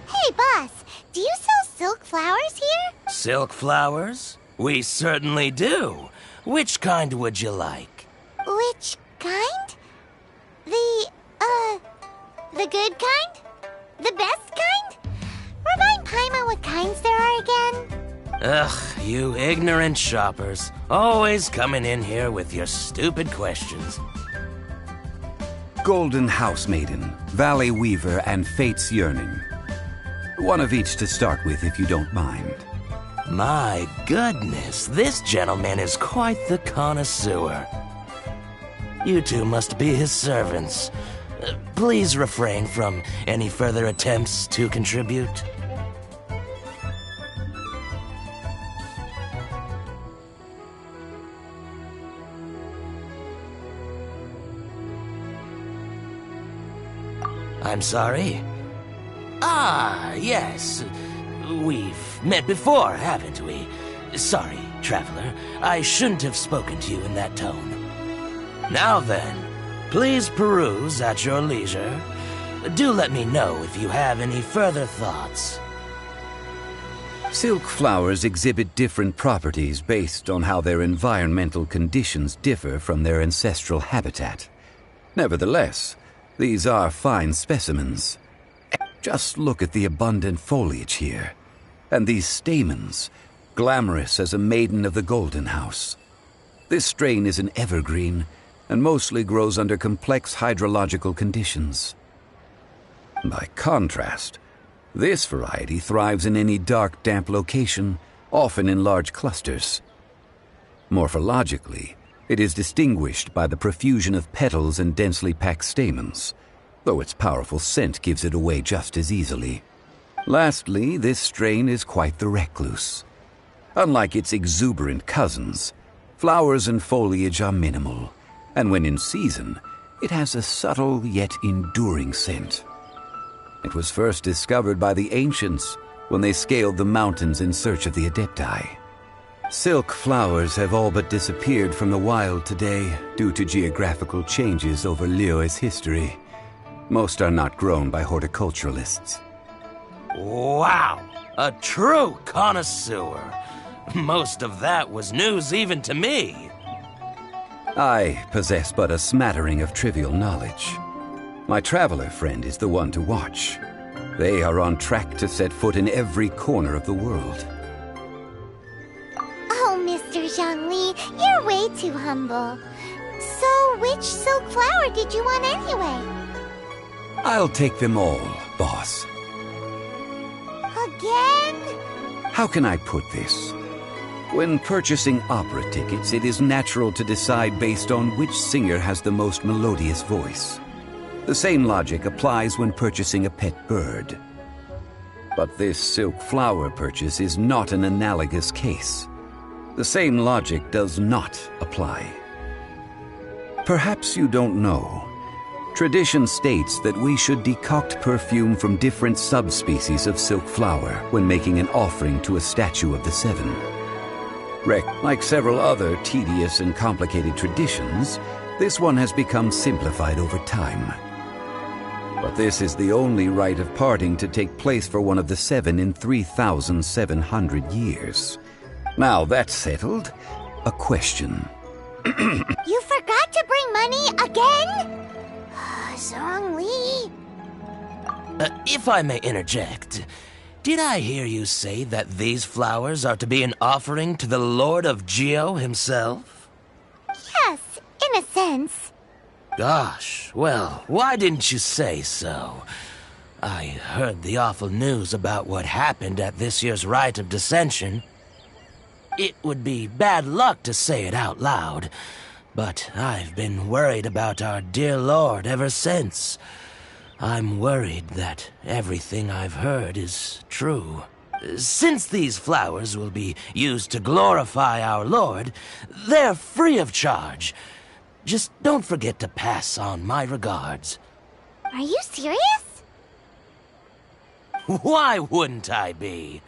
Hey, boss, do you sell silk flowers here? Silk flowers? We certainly do. Which kind would you like? Which kind? The good kind? The best kind? Remind Paimon what kinds there are again. Ugh, you ignorant shoppers. Always coming in here with your stupid questions. Golden House Maiden, Valley Weaver, and Fate's Yearning. One of each to start with, if you don't mind. My goodness, this gentleman is quite the connoisseur. You two must be his servants. Please refrain from any further attempts to contribute. I'm sorry? Ah, yes. We've met before, haven't we? Sorry, traveler. I shouldn't have spoken to you in that tone. Now then, please peruse at your leisure. Do let me know if you have any further thoughts. Silk flowers exhibit different properties based on how their environmental conditions differ from their ancestral habitat. Nevertheless, these are fine specimens. Just look at the abundant foliage here, and these stamens, glamorous as a maiden of the Golden House. This strain is an evergreen, and mostly grows under complex hydrological conditions. By contrast, this variety thrives in any dark, damp location, often in large clusters. Morphologically, it is distinguished by the profusion of petals and densely packed stamens, though its powerful scent gives it away just as easily. Lastly, this strain is quite the recluse. Unlike its exuberant cousins, flowers and foliage are minimal, and when in season, it has a subtle yet enduring scent. It was first discovered by the ancients when they scaled the mountains in search of the Adepti. Silk flowers have all but disappeared from the wild today due to geographical changes over Liyue's history. Most are not grown by horticulturalists. Wow! A true connoisseur! Most of that was news even to me. I possess but a smattering of trivial knowledge. My traveler friend is the one to watch. They are on track to set foot in every corner of the world. Oh, Mr. Zhongli, you're way too humble. So, which silk flower did you want anyway? I'll take them all, boss. Again? How can I put this? When purchasing opera tickets, it is natural to decide based on which singer has the most melodious voice. The same logic applies when purchasing a pet bird. But this silk flower purchase is not an analogous case. The same logic does not apply. Perhaps you don't know. Tradition states that we should decoct perfume from different subspecies of silk flower when making an offering to a statue of the Seven. Like several other tedious and complicated traditions, this one has become simplified over time. But this is the only rite of parting to take place for one of the Seven in 3,700 years. Now that's settled, a question. You forgot to bring money again? Zhongli. If I may interject, did I hear you say that these flowers are to be an offering to the Lord of Geo himself? Yes, in a sense. Gosh, well, why didn't you say so? I heard the awful news about what happened at this year's Rite of Dissension. It would be bad luck to say it out loud, but I've been worried about our dear Lord ever since. I'm worried that everything I've heard is true. Since these flowers will be used to glorify our Lord, they're free of charge. Just don't forget to pass on my regards. Are you serious? Why wouldn't I be?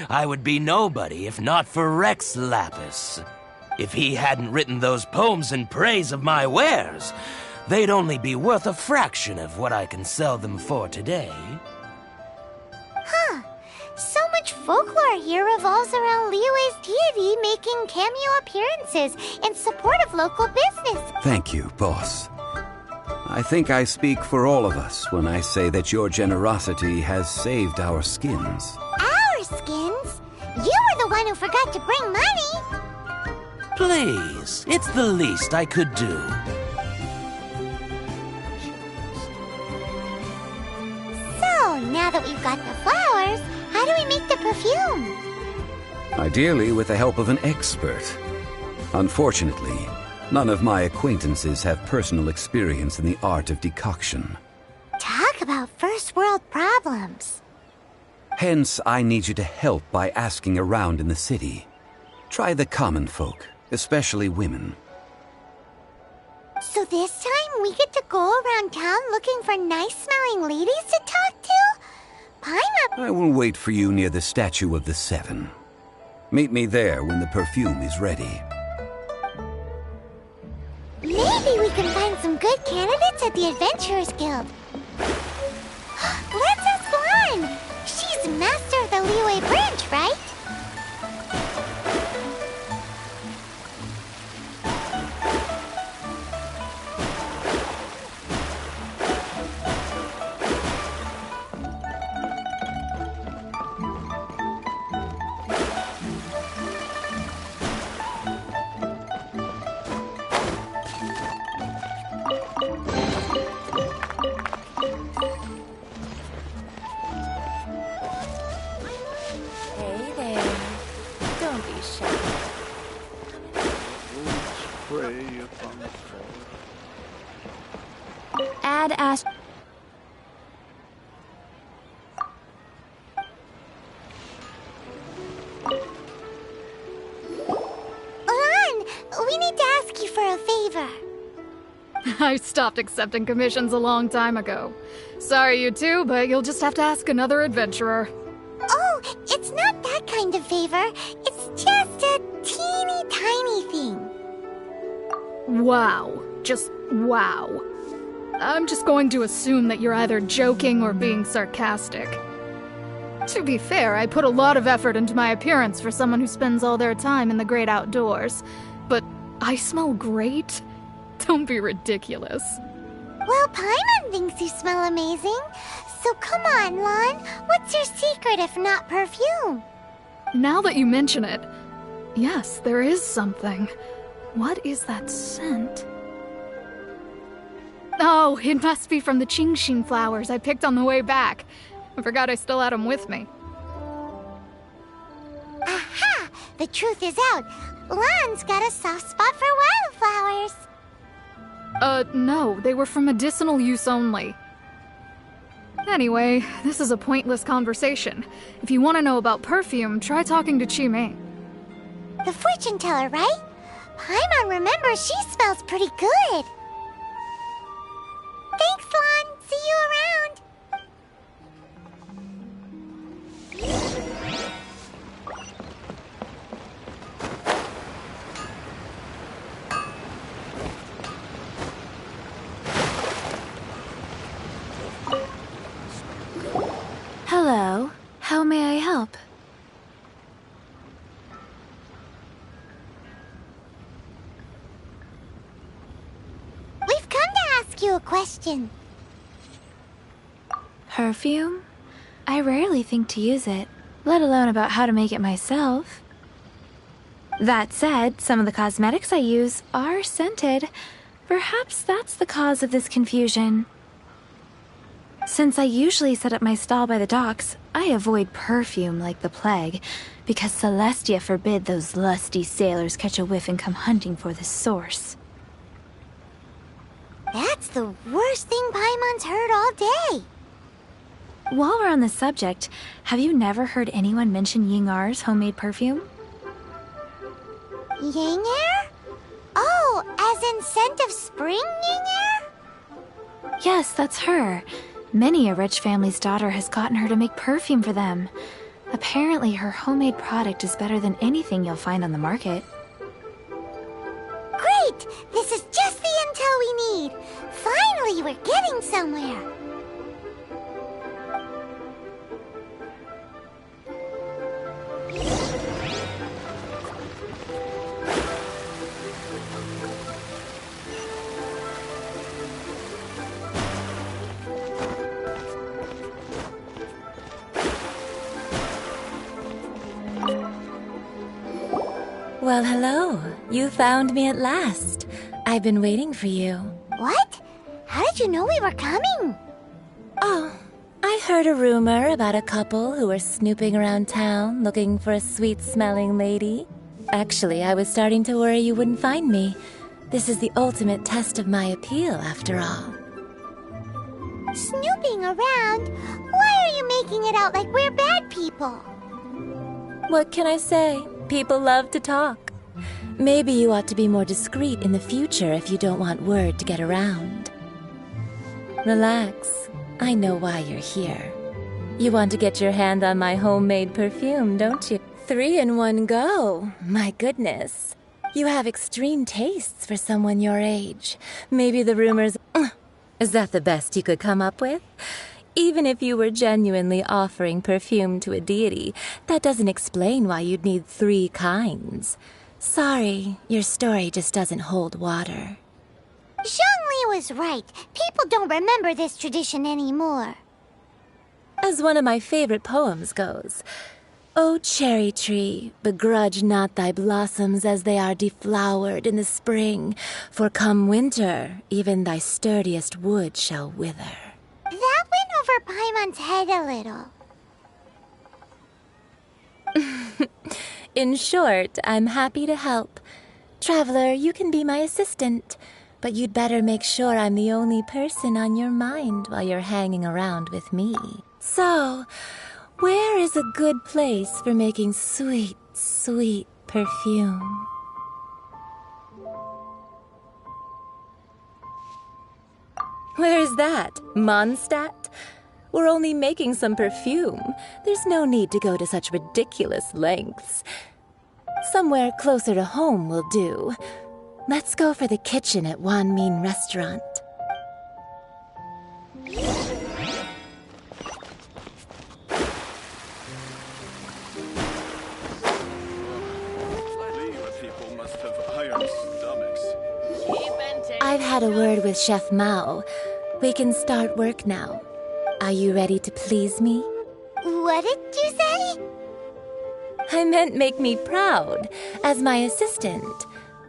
I would be nobody if not for Rex Lapis. If he hadn't written those poems in praise of my wares, they'd only be worth a fraction of what I can sell them for today. Huh. So much folklore here revolves around Liyue's deity making cameo appearances in support of local business. Thank you, boss. I think I speak for all of us when I say that your generosity has saved our skins. Our skins? You were the one who forgot to bring money. Please, it's the least I could do. So, now that we've got the flowers, how do we make the perfume? Ideally with the help of an expert. Unfortunately, none of my acquaintances have personal experience in the art of decoction. Talk about first world problems. Hence, I need you to help by asking around in the city. Try the common folk, especially women. So this time we get to go around town looking for nice-smelling ladies to talk to? Pineapple. I will wait for you near the statue of the Seven. Meet me there when the perfume is ready. Maybe we can find some good candidates at the Adventurers Guild. Let's ask Lauren. She's master of the Liyue branch, safe, right? Hey there. Don't be shy. Add Ash. Lan, we need to ask you for a favor. I stopped accepting commissions a long time ago. Sorry, you two, but you'll just have to ask another adventurer. Oh, it's not that kind of favor. It's just a teeny tiny thing. Wow. Just wow. I'm just going to assume that you're either joking or being sarcastic. To be fair, I put a lot of effort into my appearance for someone who spends all their time in the great outdoors. But I smell great? Don't be ridiculous. Well, Paimon thinks you smell amazing. So come on, Lan. What's your secret if not perfume? Now that you mention it, yes, there is something. What is that scent? Oh, it must be from the Genshin flowers I picked on the way back. I forgot I still had them with me. Aha! The truth is out. Lan's got a soft spot for wildflowers. No, they were for medicinal use only. Anyway, this is a pointless conversation. If you want to know about perfume, try talking to Chi-Ming. The fortune teller, right? Paimon remembers she smells pretty good. Thanks, Lan. See you around. Hello. How may I help? We've come to ask you a question. Perfume? I rarely think to use it, let alone about how to make it myself. That said, some of the cosmetics I use are scented. Perhaps that's the cause of this confusion. Since I usually set up my stall by the docks, I avoid perfume like the plague, because Celestia forbid those lusty sailors catch a whiff and come hunting for the source. That's the worst thing Paimon's heard all day. While we're on the subject, have you never heard anyone mention Yingar's homemade perfume? Ying air? Oh, as in scent of spring Ying air? Yes, that's her. Many a rich family's daughter has gotten her to make perfume for them. Apparently, her homemade product is better than anything you'll find on the market. Great! This is just the intel we need. Finally, we're getting somewhere. Well, hello. You found me at last. I've been waiting for you. What? How did you know we were coming? Oh, I heard a rumor about a couple who were snooping around town looking for a sweet-smelling lady. Actually, I was starting to worry you wouldn't find me. This is the ultimate test of my appeal, after all. Snooping around? Why are you making it out like we're bad people? What can I say? People love to talk. Maybe you ought to be more discreet in the future if you don't want word to get around. Relax. I know why you're here. You want to get your hand on my homemade perfume, don't you? 3 in one go. My goodness. You have extreme tastes for someone your age. Maybe the rumors... Is that the best you could come up with? Even if you were genuinely offering perfume to a deity, that doesn't explain why you'd need 3 kinds. Sorry, your story just doesn't hold water. Zhongli was right. People don't remember this tradition anymore. As one of my favorite poems goes, "O cherry tree, begrudge not thy blossoms as they are deflowered in the spring, for come winter, even thy sturdiest wood shall wither." That went over Paimon's head a little. In short, I'm happy to help. Traveler, you can be my assistant, but you'd better make sure I'm the only person on your mind while you're hanging around with me. So, where is a good place for making sweet, sweet perfume? Where's that? Mondstadt? We're only making some perfume. There's no need to go to such ridiculous lengths. Somewhere closer to home will do. Let's go for the kitchen at Wan Min Restaurant. People must have iron stomachs. I've had a word with Chef Mao. We can start work now. Are you ready to please me? What did you say? I meant make me proud, as my assistant.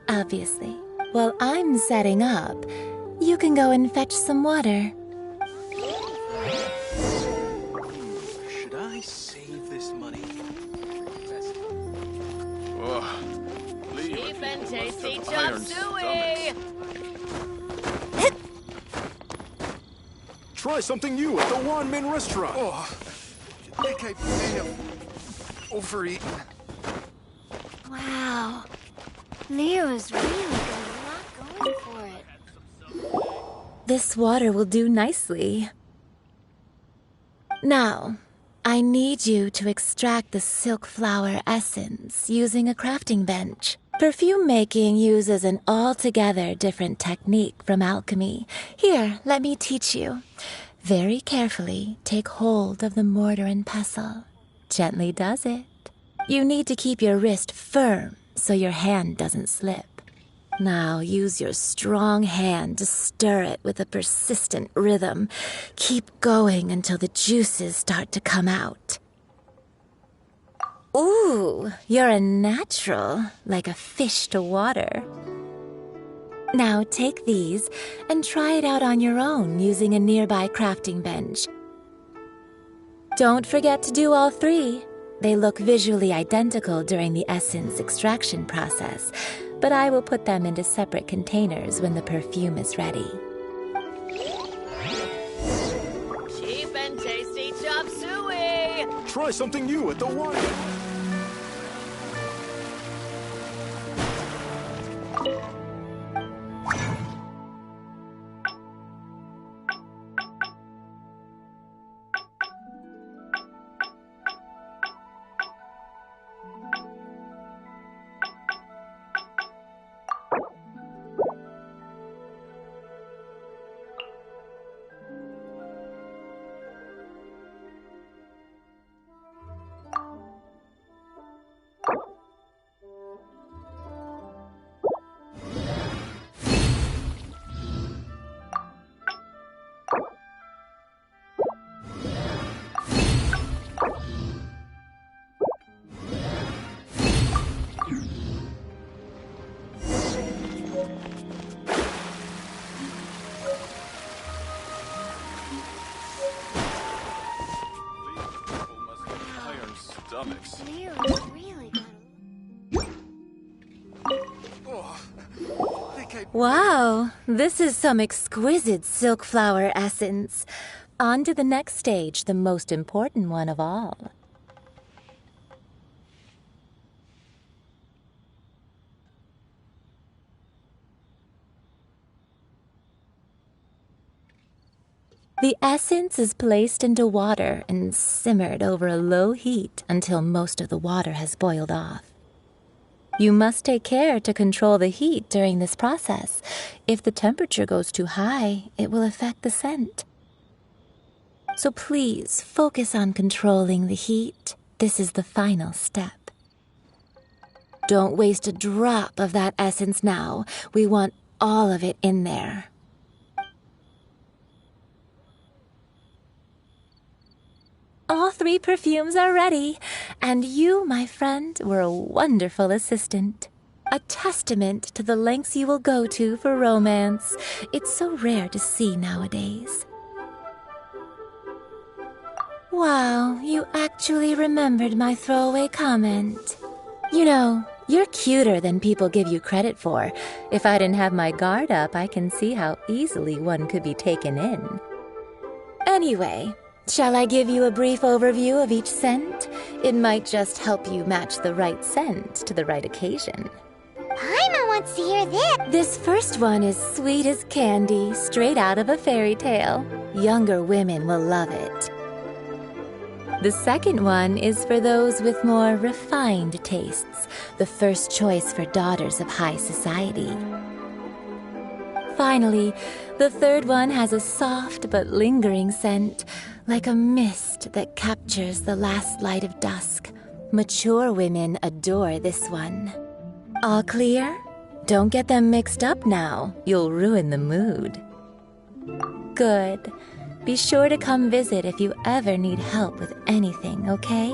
Obviously. While I'm setting up, you can go and fetch some water. Should I save this money? Cheap and tasty chop suey! Try something new at the Wan Min Restaurant. Oh, I think I may have overeaten. Wow. Leo's really got a lot going for it. This water will do nicely. Now, I need you to extract the silk flower essence using a crafting bench. Perfume making uses an altogether different technique from alchemy. Here, let me teach you. Very carefully, take hold of the mortar and pestle. Gently does it. You need to keep your wrist firm so your hand doesn't slip. Now use your strong hand to stir it with a persistent rhythm. Keep going until the juices start to come out. Ooh, you're a natural, like a fish to water. Now take these and try it out on your own using a nearby crafting bench. Don't forget to do all 3. They look visually identical during the essence extraction process, but I will put them into separate containers when the perfume is ready. Cheap and tasty chop suey! Try something new at the Wan Min. Wow, this is some exquisite silk flower essence. On to the next stage, the most important one of all. The essence is placed into water and simmered over a low heat until most of the water has boiled off. You must take care to control the heat during this process. If the temperature goes too high, it will affect the scent. So please, focus on controlling the heat. This is the final step. Don't waste a drop of that essence now. We want all of it in there. All 3 perfumes are ready, and you, my friend, were a wonderful assistant. A testament to the lengths you will go to for romance. It's so rare to see nowadays. Wow, you actually remembered my throwaway comment. You know, you're cuter than people give you credit for. If I didn't have my guard up, I can see how easily one could be taken in. Anyway, shall I give you a brief overview of each scent? It might just help you match the right scent to the right occasion. Paimon wants to hear this. This first one is sweet as candy, straight out of a fairy tale. Younger women will love it. The second one is for those with more refined tastes, the first choice for daughters of high society. Finally, the third one has a soft but lingering scent, like a mist that captures the last light of dusk. Mature women adore this one. All clear? Don't get them mixed up now. You'll ruin the mood. Good. Be sure to come visit if you ever need help with anything, okay?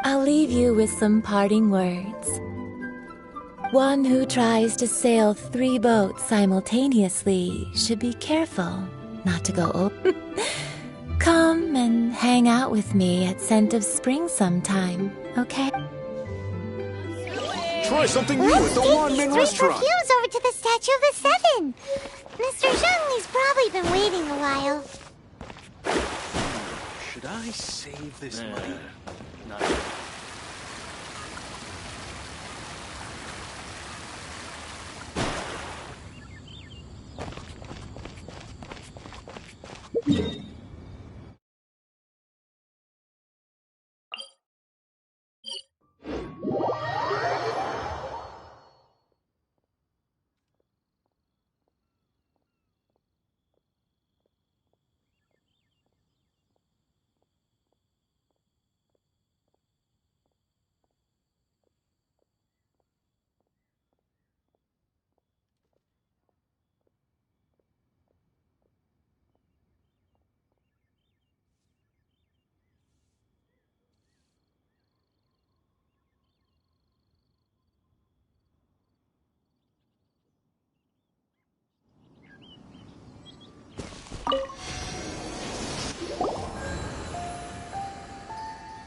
I'll leave you with some parting words. One who tries to sail 3 boats simultaneously should be careful not to go over. Come and hang out with me at Scent of Spring sometime, okay? Try something new at the Wanmin restaurant. Let's take these 3 perfumes over to the Statue of the Seven. Mr. Zhongli's probably been waiting a while. Should I save this money? Not.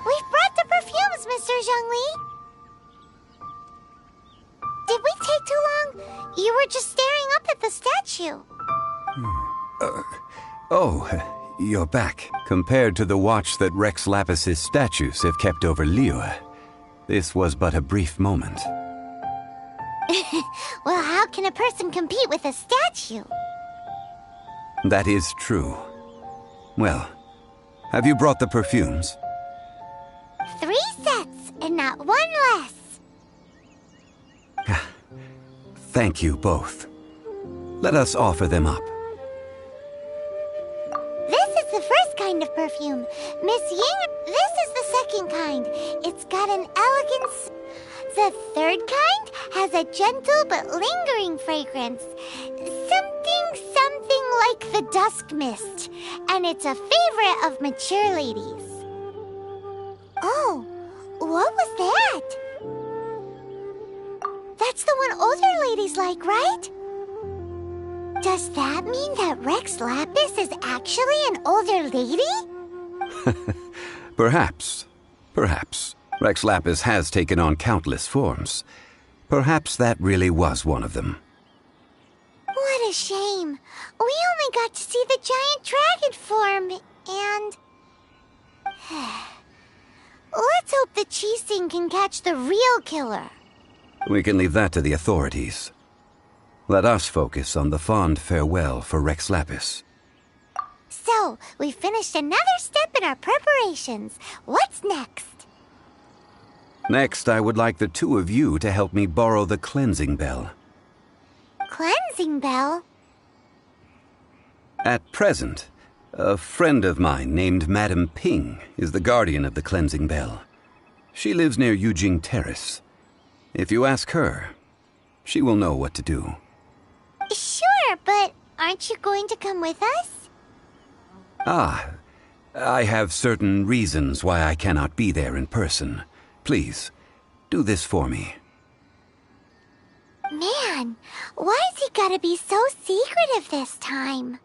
We've brought the perfumes, Mr. Zhongli. Did we take too long? You were just staring up at the statue. Oh, you're back. Compared to the watch that Rex Lapis's statues have kept over Liyue, this was but a brief moment. Well, how can a person compete with a statue? That is true. Well, have you brought the perfumes? 3 sets, and not 1 less. Thank you both. Let us offer them up. This is the first kind of perfume. Miss Ying, this is the second kind. It's got an elegance. The third kind has a gentle but lingering fragrance. Something like the dusk mist. And it's a favorite of mature ladies. Oh, what was that? That's the one older ladies like, right? Does that mean that Rex Lapis is actually an older lady? Perhaps. Perhaps. Rex Lapis has taken on countless forms. Perhaps that really was one of them. What a shame. We only got to see the giant dragon form, and... Let's hope the Qixing can catch the real killer. We can leave that to the authorities. Let us focus on the fond farewell for Rex Lapis. So, we finished another step in our preparations. What's next? Next, I would like the 2 of you to help me borrow the cleansing bell. Cleansing bell? At present, A friend of mine named Madame Ping is the guardian of the cleansing bell. She lives near Yujing Terrace. If you ask her, she will know what to do. Sure, but aren't you going to come with us? Ah, I have certain reasons why I cannot be there in person. Please, do this for me. Man, why's he gotta be so secretive this time?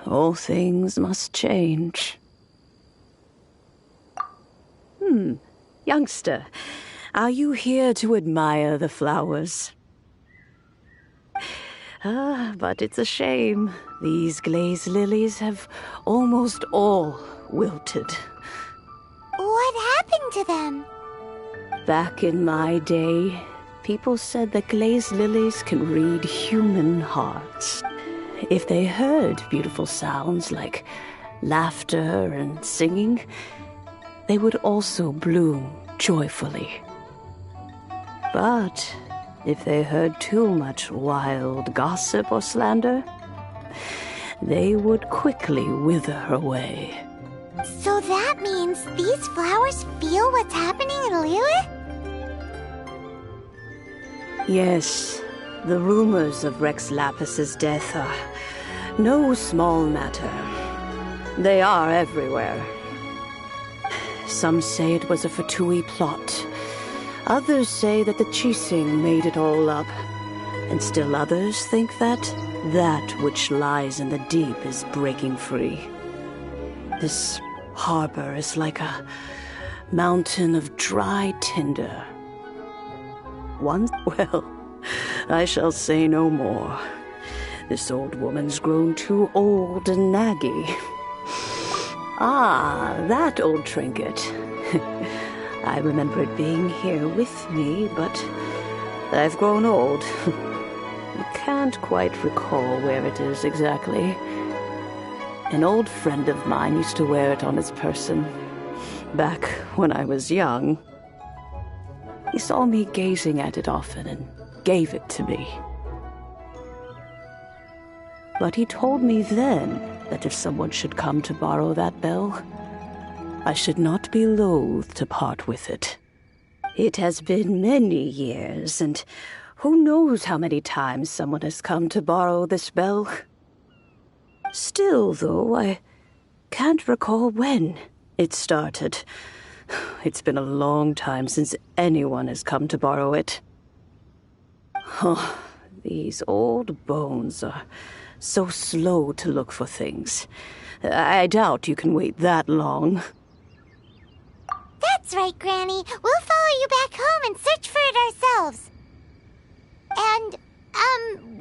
All things must change. Youngster, are you here to admire the flowers? But it's a shame. These glazed lilies have almost all wilted. What happened to them? Back in my day, people said that glazed lilies can read human hearts. If they heard beautiful sounds like laughter and singing, they would also bloom joyfully. But if they heard too much wild gossip or slander, they would quickly wither away. So that means these flowers feel what's happening in Lilith? Yes, the rumors of Rex Lapis's death are no small matter. They are everywhere. Some say it was a Fatui plot. Others say that the Chising made it all up. And still others think that which lies in the deep is breaking free. This harbor is like a mountain of dry tinder. Once, well, I shall say no more. This old woman's grown too old and naggy. Ah, that old trinket. I remember it being here with me, but I've grown old. I can't quite recall where it is exactly. An old friend of mine used to wear it on his person, back when I was young. He saw me gazing at it often and gave it to me. But he told me then that if someone should come to borrow that bell, I should not be loath to part with it. It has been many years, and who knows how many times someone has come to borrow this bell. Still, though, I can't recall when it started. It's been a long time since anyone has come to borrow it. Oh, these old bones are so slow to look for things. I doubt you can wait that long. That's right, Granny. We'll follow you back home and search for it ourselves. And,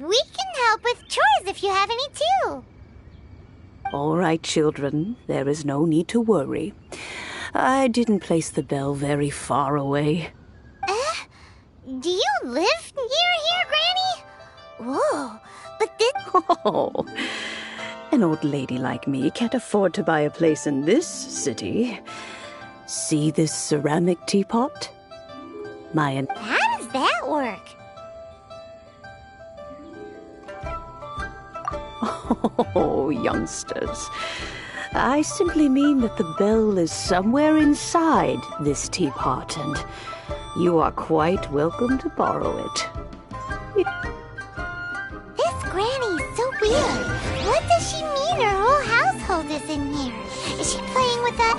we can help with chores if you have any too. All right, children. There is no need to worry. I didn't place the bell very far away. Do you live near here, Granny? Whoa, but this... Oh, an old lady like me can't afford to buy a place in this city. See this ceramic teapot? How does that work? Oh, youngsters. I simply mean that the bell is somewhere inside this teapot, and you are quite welcome to borrow it. This Granny is so weird. What does she mean her whole household is in here? Is she playing with that?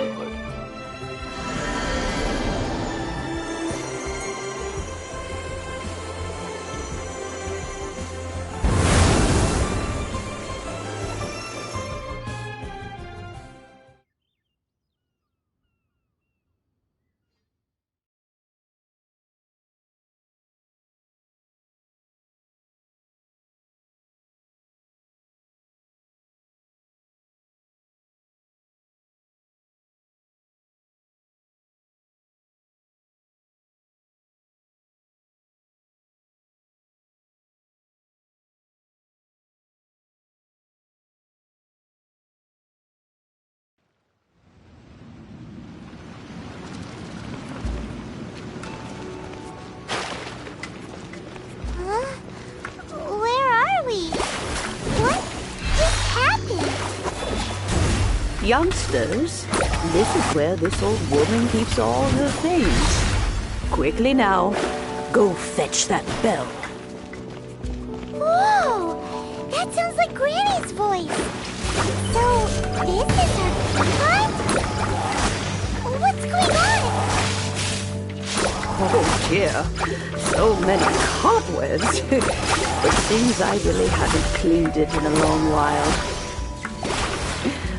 Youngsters, this is where this old woman keeps all her things. Quickly now, go fetch that bell. Whoa! That sounds like Granny's voice. So, this is her teapot? What's going on? Oh dear, so many cobwebs. It seems I really haven't cleaned it in a long while.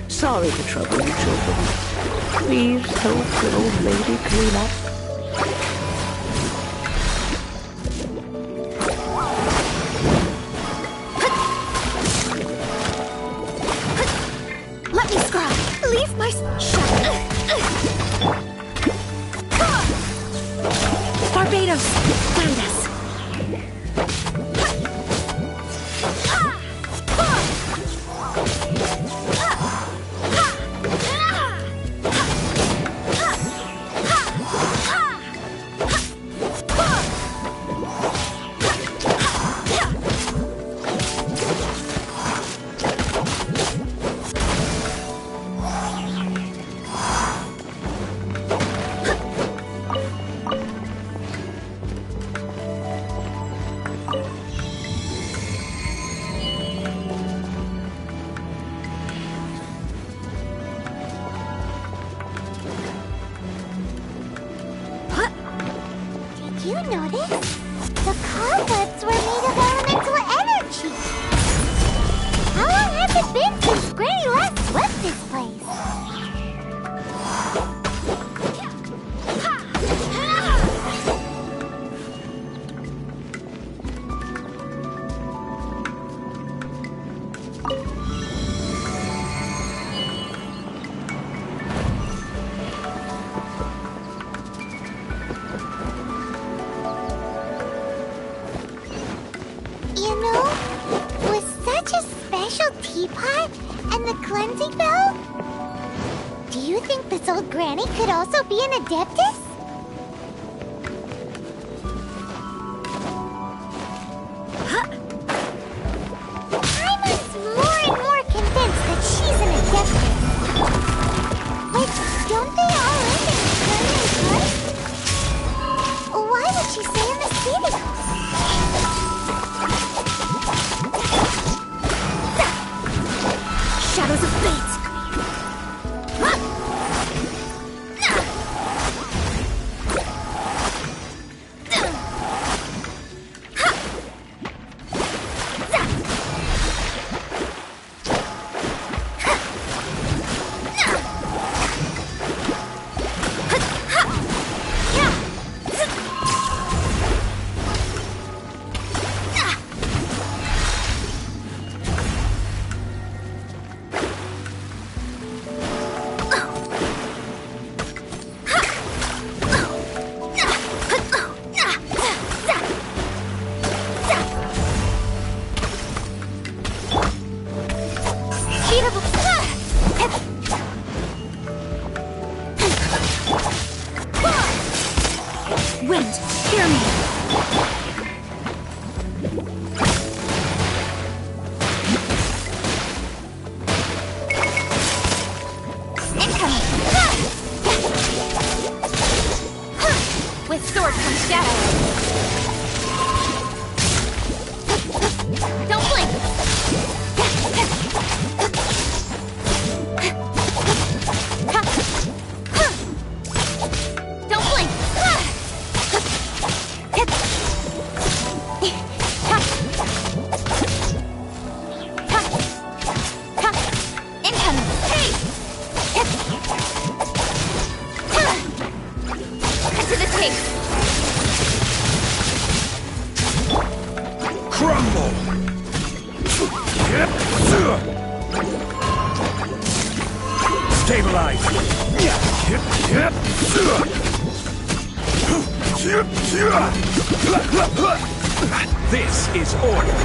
Sorry to trouble you, children. Please help an old lady clean up. Let me scrub. Leave my... Barbados, guide us. Did you notice? The cobwebs were made of elemental energy. How long has it been since Granny last swept this place? teapot and the cleansing bell? Do you think this old granny could also be an adeptus? I'm more and more convinced that she's an adeptus. Like, don't they all end in permanent curse? Why would she stay in the city? Shadows of fate! Wind, hear me! Incoming! With sword comes shadow. Don't blink! Don't blink! Incoming! Hey! Cut to the chase! Crumble! Stabilize! This is order!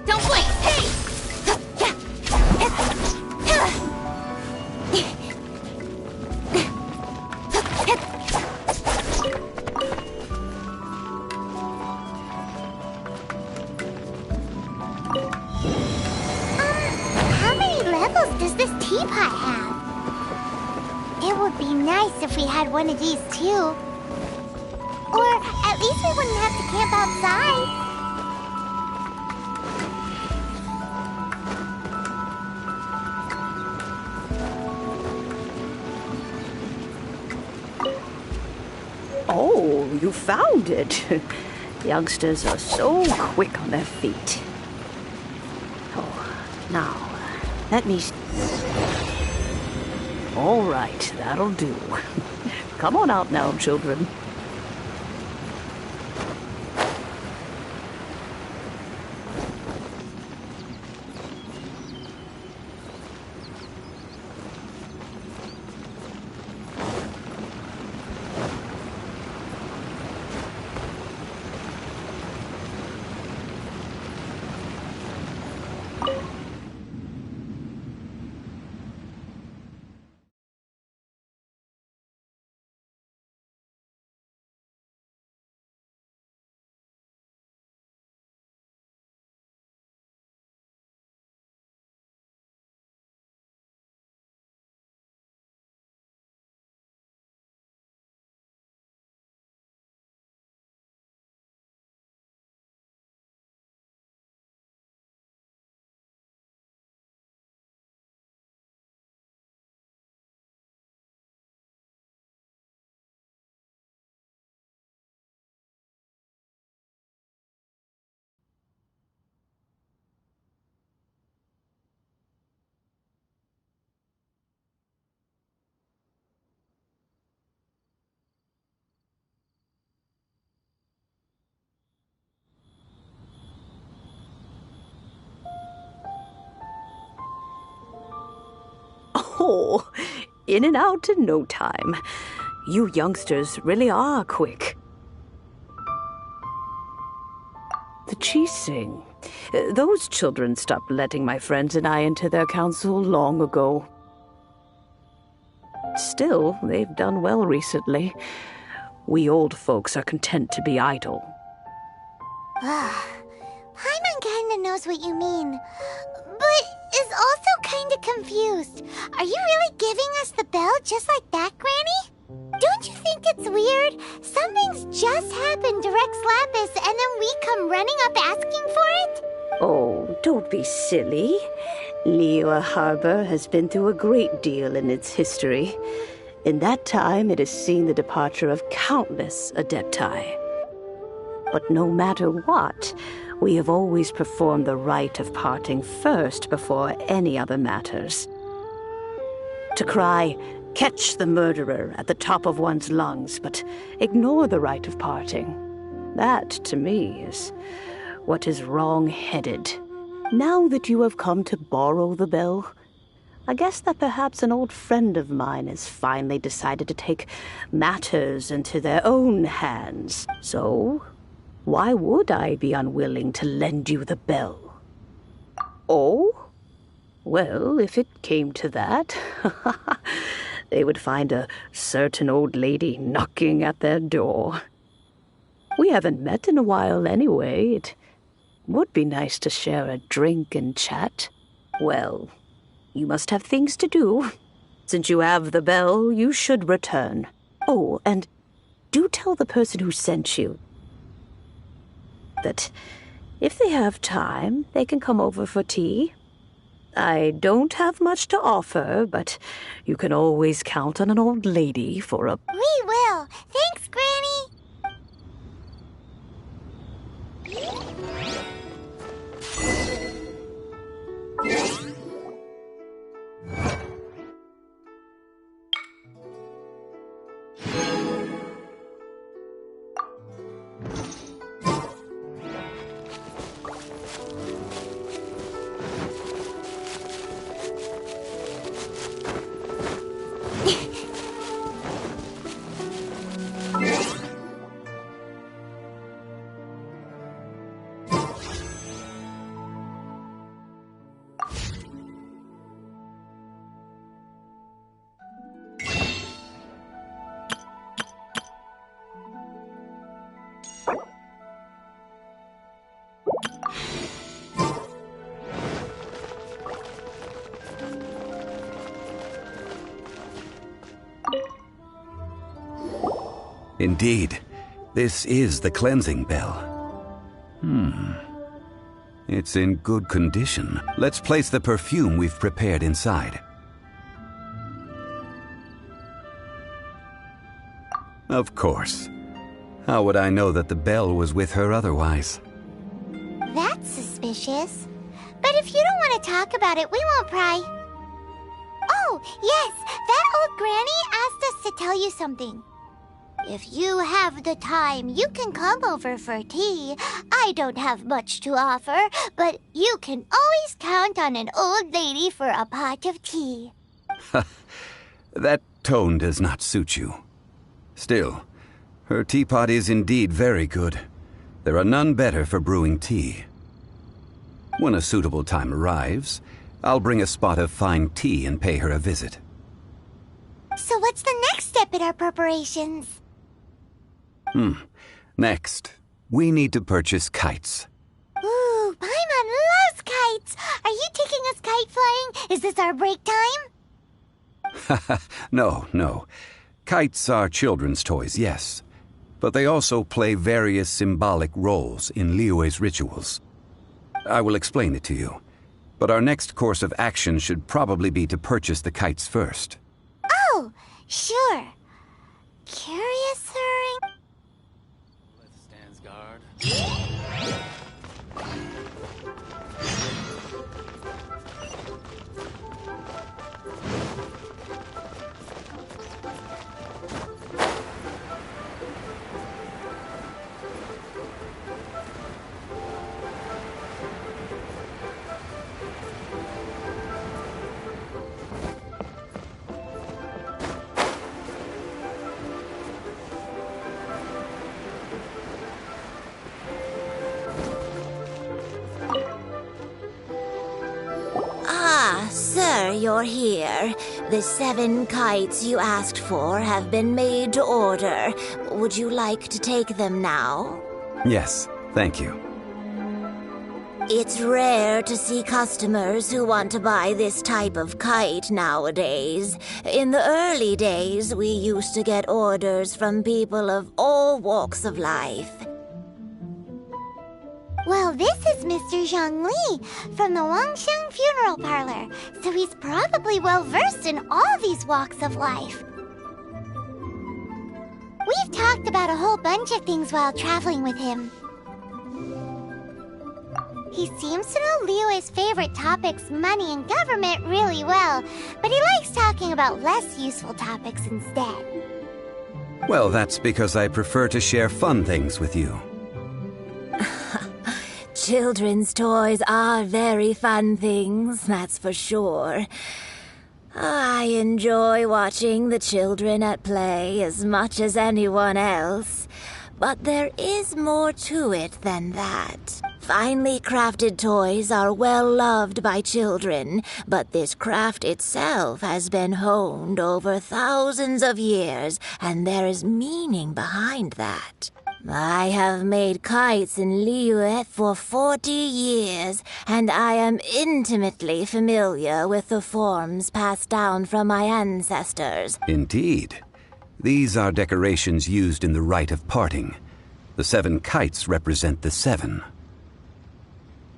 Don't blink! Hey! How many levels does this teapot have? It would be nice if we had one of these too. Or at least we wouldn't have to camp outside. Oh, you found it. Youngsters are so quick on their feet. Oh, now, let me... All right, that'll do. Come on out now, children. Ho! In and out in no time. You youngsters really are quick. The Chising. Those children stopped letting my friends and I into their council long ago. Still, they've done well recently. We old folks are content to be idle. Paimon kinda knows what you mean, but is also kinda confused. Are you really giving us the bell just like that, Granny? Don't you think it's weird? Something's just happened to Rex Lapis and then we come running up asking for it? Oh, don't be silly. Liyue Harbor has been through a great deal in its history. In that time, it has seen the departure of countless Adepti. But no matter what, we have always performed the rite of parting first before any other matters. To cry, "Catch the murderer," at the top of one's lungs, but ignore the rite of parting. That, to me, is what is wrong-headed. Now that you have come to borrow the bell, I guess that perhaps an old friend of mine has finally decided to take matters into their own hands. So, why would I be unwilling to lend you the bell? Oh? Well, if it came to that, they would find a certain old lady knocking at their door. We haven't met in a while anyway. It would be nice to share a drink and chat. Well, you must have things to do. Since you have the bell, you should return. Oh, and do tell the person who sent you that if they have time, they can come over for tea. I don't have much to offer, but you can always count on an old lady for a... We will. Thanks, Granny. Indeed, this is the cleansing bell. It's in good condition. Let's place the perfume we've prepared inside. Of course. How would I know that the bell was with her otherwise? That's suspicious. But if you don't want to talk about it, we won't pry. Oh, yes, that old granny asked us to tell you something. If you have the time, you can come over for tea. I don't have much to offer, but you can always count on an old lady for a pot of tea. That tone does not suit you. Still, her teapot is indeed very good. There are none better for brewing tea. When a suitable time arrives, I'll bring a spot of fine tea and pay her a visit. So what's the next step in our preparations? Next, we need to purchase kites. Ooh, Paimon loves kites! Are you taking us kite flying? Is this our break time? No. Kites are children's toys, yes. But they also play various symbolic roles in Liyue's rituals. I will explain it to you. But our next course of action should probably be to purchase the kites first. Oh, sure. Curiouser. Stands guard. you're here. The 7 kites you asked for have been made to order. Would you like to take them now? Yes, thank you. It's rare to see customers who want to buy this type of kite nowadays. In the early days, we used to get orders from people of all walks of life. Well, this is Mr. Zhongli from the Wangsheng Funeral Parlor, so he's probably well-versed in all these walks of life. We've talked about a whole bunch of things while traveling with him. He seems to know Liyue's favorite topics, money and government, really well, but he likes talking about less useful topics instead. Well, that's because I prefer to share fun things with you. Children's toys are very fun things, that's for sure. I enjoy watching the children at play as much as anyone else. But there is more to it than that. Finely crafted toys are well loved by children, but this craft itself has been honed over thousands of years, and there is meaning behind that. I have made kites in Liyue for 40 years, and I am intimately familiar with the forms passed down from my ancestors. Indeed. These are decorations used in the rite of parting. The 7 kites represent the 7.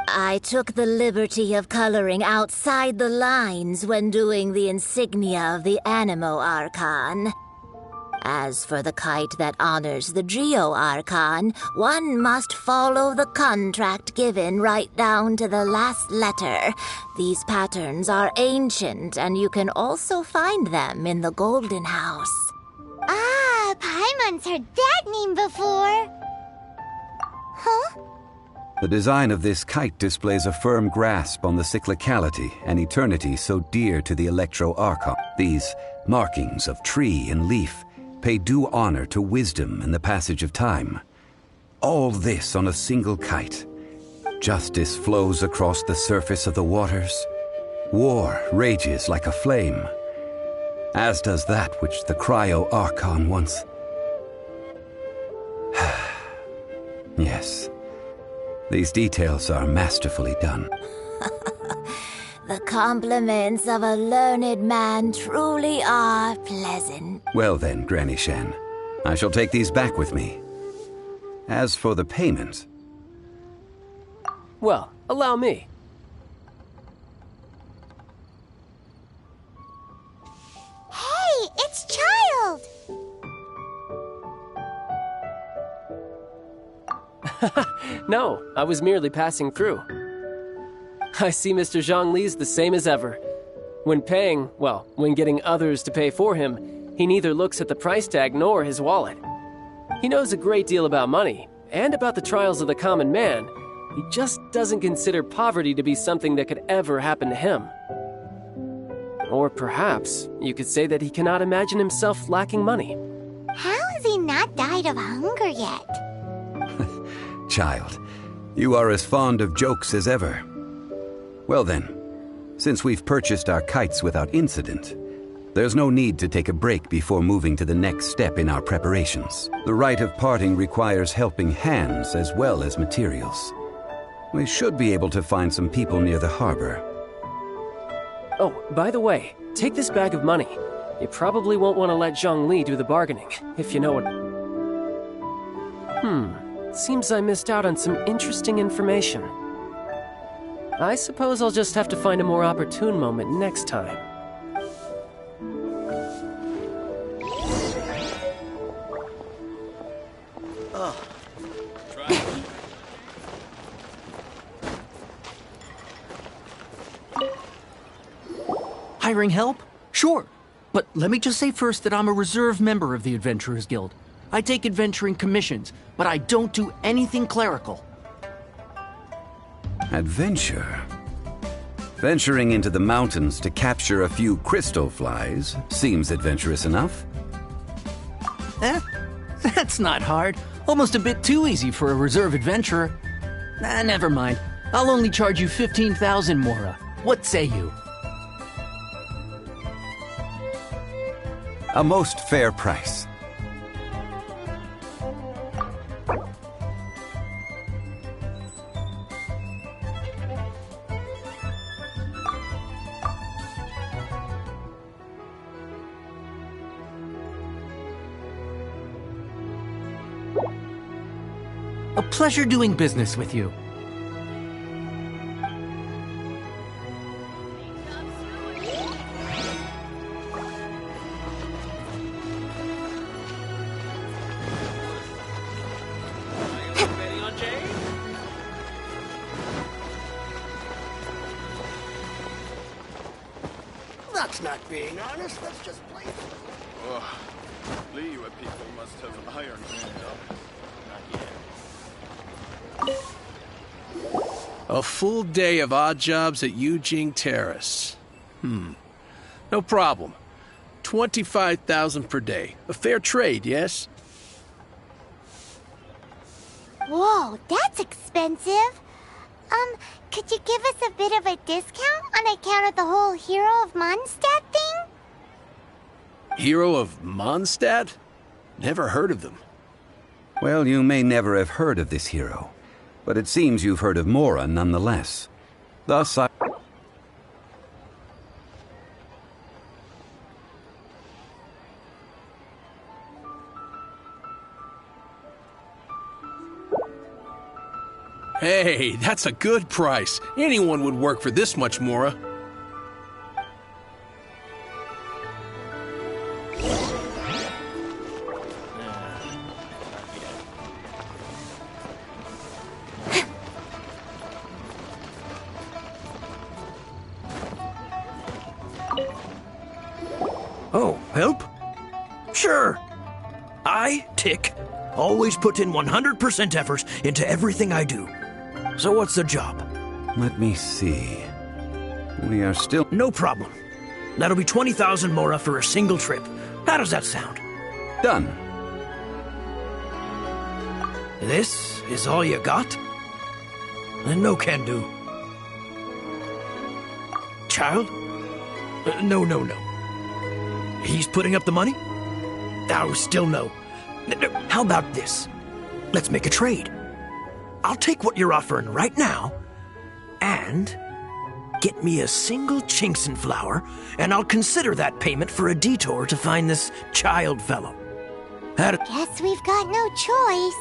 I took the liberty of coloring outside the lines when doing the insignia of the Animo Archon. As for the kite that honors the Geo Archon, one must follow the contract given right down to the last letter. These patterns are ancient, and you can also find them in the Golden House. Ah, Paimon's heard that name before. Huh? The design of this kite displays a firm grasp on the cyclicality and eternity so dear to the Electro Archon. These markings of tree and leaf pay due honor to wisdom and the passage of time. All this on a single kite. Justice flows across the surface of the waters. War rages like a flame, as does that which the Cryo Archon once... Yes. These details are masterfully done. The compliments of a learned man truly are pleasant. Well then, Granny Shan, I shall take these back with me. As for the payment... Well, allow me. Hey, it's Child! No, I was merely passing through. I see Mr. Zhongli's the same as ever. When paying, well, when getting others to pay for him, he neither looks at the price tag nor his wallet. He knows a great deal about money, and about the trials of the common man. He just doesn't consider poverty to be something that could ever happen to him. Or perhaps you could say that he cannot imagine himself lacking money. How has he not died of hunger yet? Child, you are as fond of jokes as ever. Well then, since we've purchased our kites without incident, there's no need to take a break before moving to the next step in our preparations. The rite of parting requires helping hands as well as materials. We should be able to find some people near the harbor. Oh, by the way, take this bag of money. You probably won't want to let Zhongli do the bargaining, if you know what... Seems I missed out on some interesting information. I suppose I'll just have to find a more opportune moment next time. Hiring help? Sure. But let me just say first that I'm a reserve member of the Adventurers Guild. I take adventuring commissions, but I don't do anything clerical. Adventure? Venturing into the mountains to capture a few crystal flies seems adventurous enough. That's not hard. Almost a bit too easy for a reserve adventurer. Never mind. I'll only charge you 15,000 Mora. What say you? A most fair price. A pleasure doing business with you. That's not being honest, that's just plain. Oh, Liyue people must have iron mail. Not yet. A full day of odd jobs at Yujing Terrace. No problem. 25,000 per day. A fair trade, yes? Whoa, that's expensive. Could you give us a bit of a discount on account of the whole Hero of Mondstadt thing? Hero of Mondstadt? Never heard of them. Well, you may never have heard of this hero, but it seems you've heard of Mora nonetheless. Thus, I... Hey, that's a good price. Anyone would work for this much, Mora. Oh, help? Sure. I, Tick, always put in 100% effort into everything I do. So what's the job? Let me see. We are still... No problem. That'll be 20,000 Mora for a single trip. How does that sound? Done. This is all you got? Then no can do. Child? No. He's putting up the money? Oh, still no. How about this? Let's make a trade. I'll take what you're offering right now, and get me a single Chinkson flower, and I'll consider that payment for a detour to find this child fellow. Guess we've got no choice.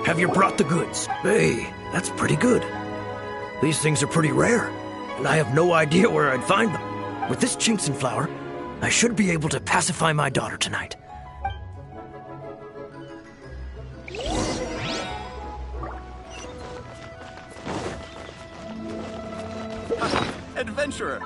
Have you brought the goods? Hey, that's pretty good. These things are pretty rare, and I have no idea where I'd find them. With this Chinkson flower, I should be able to pacify my daughter tonight. Adventurer!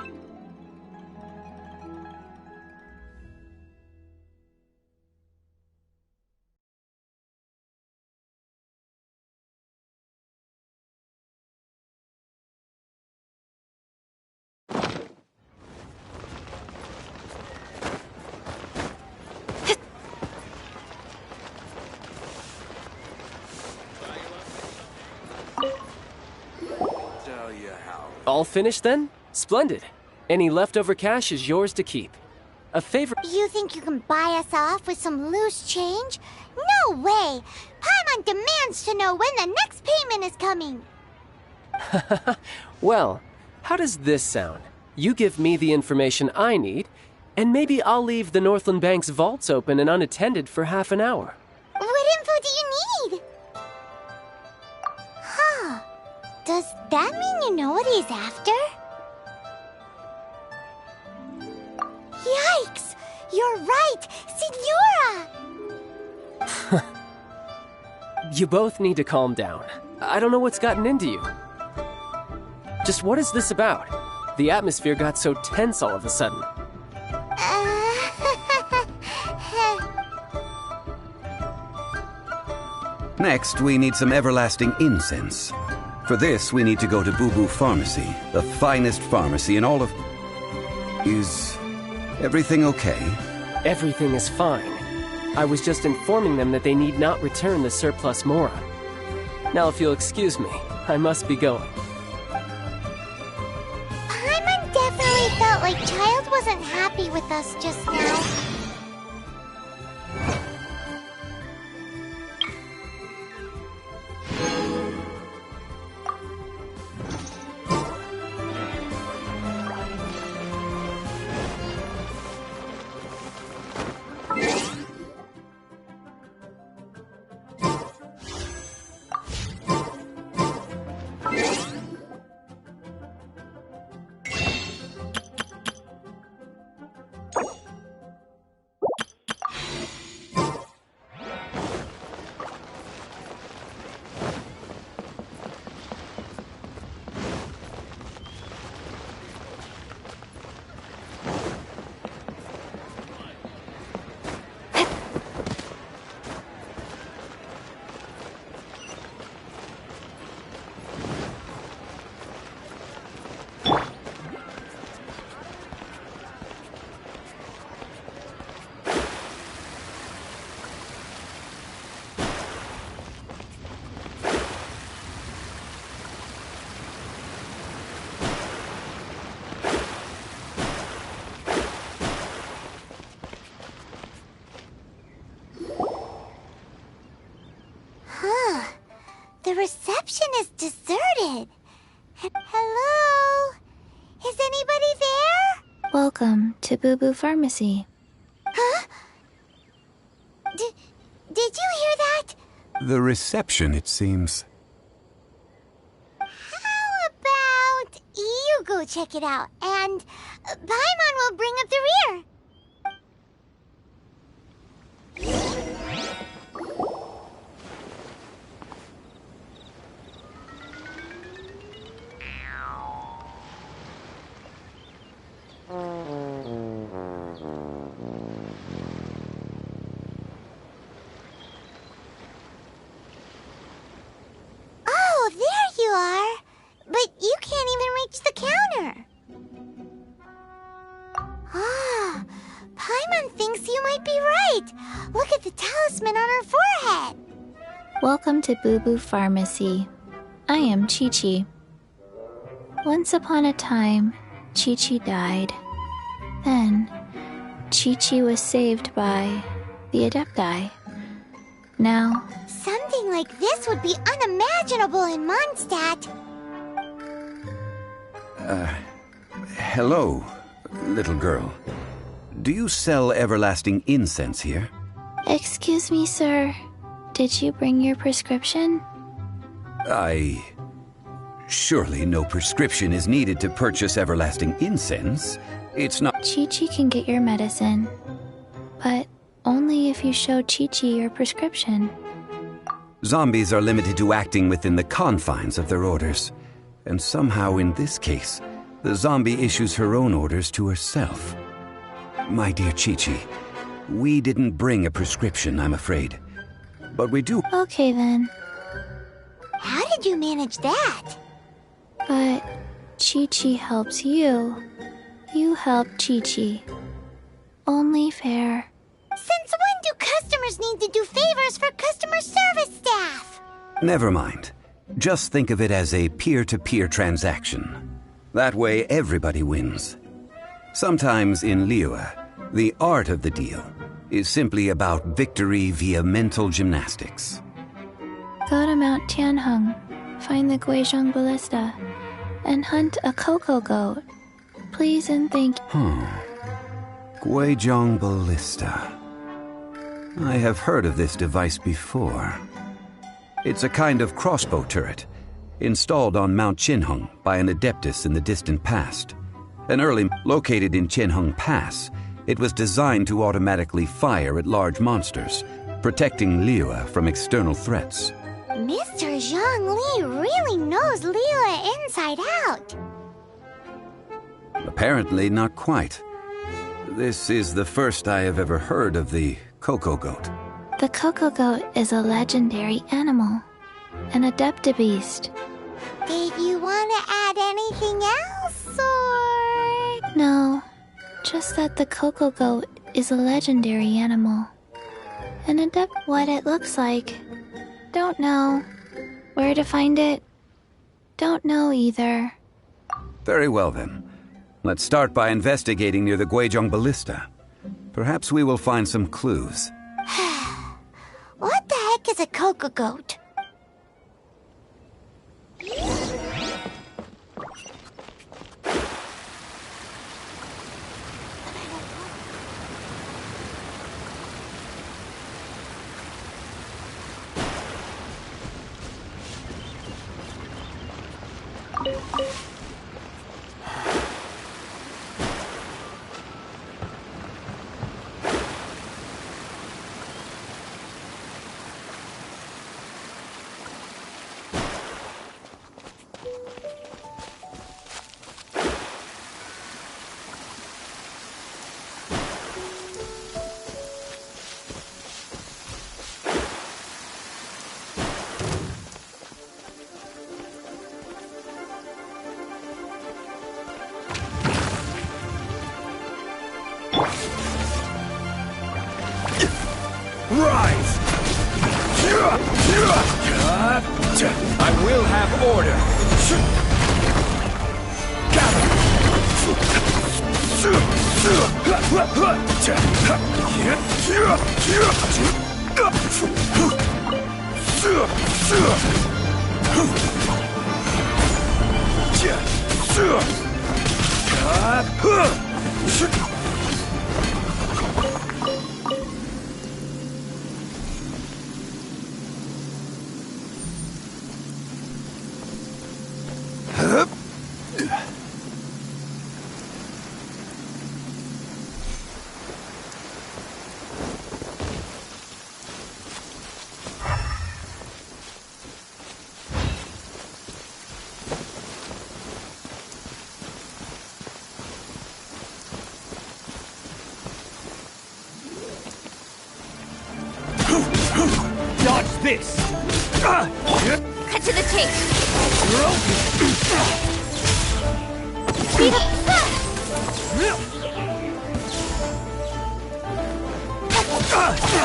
All finished then? Splendid. Any leftover cash is yours to keep. A favor... You think you can buy us off with some loose change? No way! Paimon demands to know when the next payment is coming! Well, how does this sound? You give me the information I need, and maybe I'll leave the Northland Bank's vaults open and unattended for half an hour. What info do you need? Huh. Does that mean you know what he's after? Yikes! You're right! Signora! You both need to calm down. I don't know what's gotten into you. Just what is this about? The atmosphere got so tense all of a sudden. Next, we need some everlasting incense. For this, we need to go to Boo Boo Pharmacy, the finest pharmacy in all of... Is everything okay? Everything is fine. I was just informing them that they need not return the surplus Mora. Now if you'll excuse me, I must be going. Paimon definitely felt like Child wasn't happy with us just now. The reception is deserted. Hello? Is anybody there? Welcome to Boo Boo Pharmacy. Huh? Did you hear that? The reception, it seems. How about you go check it out, and Paimon will bring up the rear. Oh, there you are. But you can't even reach the counter. Ah, Paimon thinks you might be right. Look at the talisman on her forehead. Welcome to Boo Boo Pharmacy. I am Chi-Chi. Once upon a time, Chi-Chi died. Then, Chi-Chi was saved by the Adepti. Now, Something like this would be unimaginable in Mondstadt. Hello, little girl. Do you sell everlasting incense here? excuse me, sir. Did you bring your prescription? Surely no prescription is needed to purchase everlasting incense. It's not... Chi-Chi can get your medicine, but only if you show Chi-Chi your prescription. Zombies are limited to acting within the confines of their orders. And somehow in this case, the zombie issues her own orders to herself. My dear Chi-Chi, we didn't bring a prescription, I'm afraid. But we do... Okay then. How did you manage that? But Chi-Chi helps you. You help Chi-Chi. Only fair. Since when do customers need to do favors for customer service staff? Never mind. Just think of it as a peer-to-peer transaction. That way everybody wins. Sometimes in Liyue, the art of the deal is simply about victory via mental gymnastics. Go to Mount Tianheng, find the Guizhong Ballista, and hunt a cocoa goat. Please and thank you. Guizhong Ballista. I have heard of this device before. It's a kind of crossbow turret, installed on Mount Qinheng by an adeptus in the distant past. Located in Qinheng Pass, it was designed to automatically fire at large monsters, protecting Liyue from external threats. Mr. Zhongli really knows Liyue inside out. Apparently not quite. This is the first I have ever heard of the cocoa goat. The cocoa goat is a legendary animal, an adeptabeast. Did you want to add anything else, or...? No, just that the cocoa goat is a legendary animal. An adept, what it looks like, don't know. Where to find it? Don't know either. Very well then. Let's start by investigating near the Guizhong Ballista. Perhaps we will find some clues. What the heck is a cocoa goat? Rise! I will have order. Dodge this! Cut to the chase! Speed up! I'm out.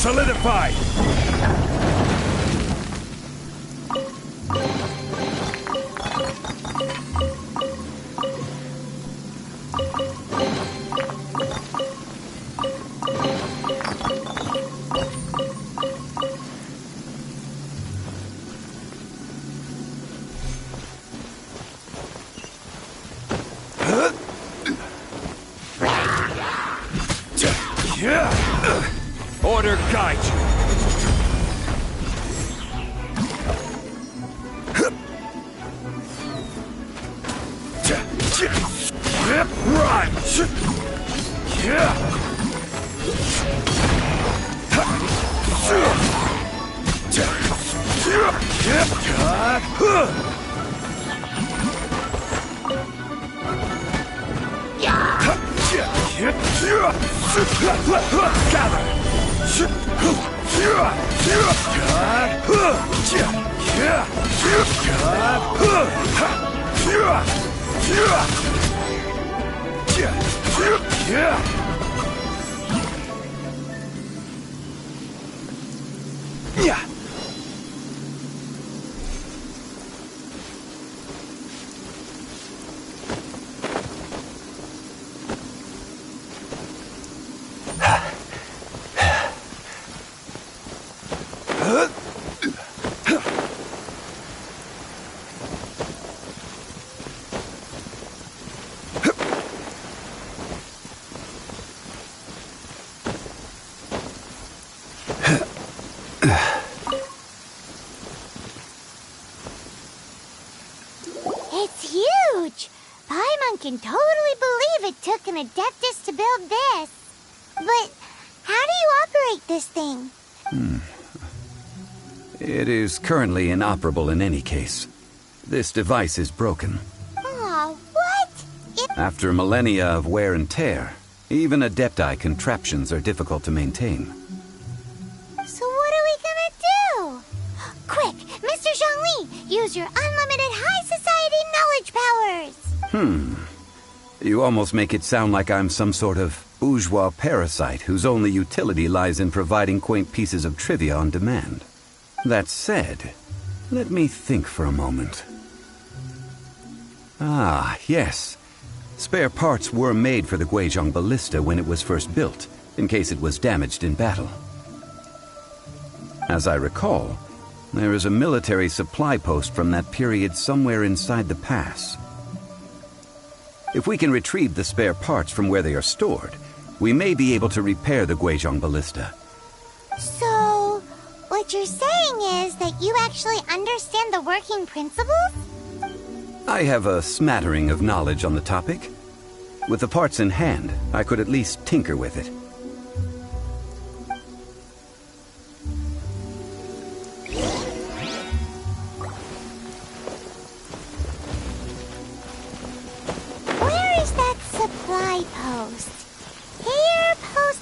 Solidified! Order guide you. Run! Gather! It's huge! Paimon can totally believe it took an Adeptus to build this. But how do you operate this thing? It is currently inoperable in any case. This device is broken. Aw, what? After millennia of wear and tear, even Adepti contraptions are difficult to maintain. So what are we gonna do? Quick, Mr. Zhongli, use your unlimited high society knowledge powers! You almost make it sound like I'm some sort of bourgeois parasite whose only utility lies in providing quaint pieces of trivia on demand. That said, let me think for a moment. Ah, yes. Spare parts were made for the Guizhong Ballista when it was first built, in case it was damaged in battle. As I recall, there is a military supply post from that period somewhere inside the pass. If we can retrieve the spare parts from where they are stored, we may be able to repair the Guizhong Ballista. So, what you're saying is that you actually understand the working principles? I have a smattering of knowledge on the topic. With the parts in hand, I could at least tinker with it. Where is that supply post? Here, post...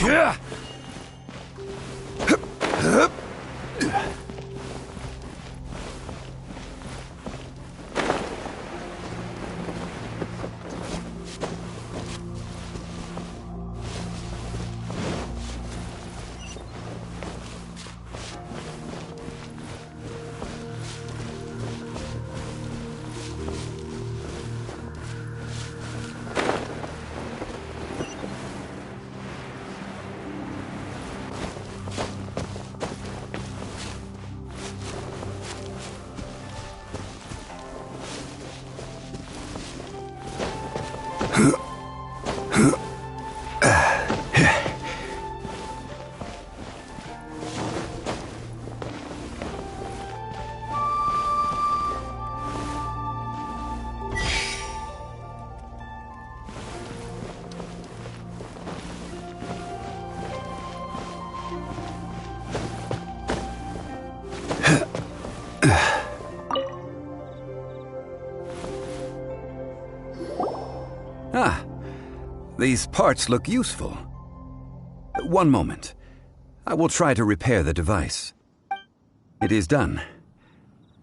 Yeah! Ah, these parts look useful. One moment. I will try to repair the device. It is done.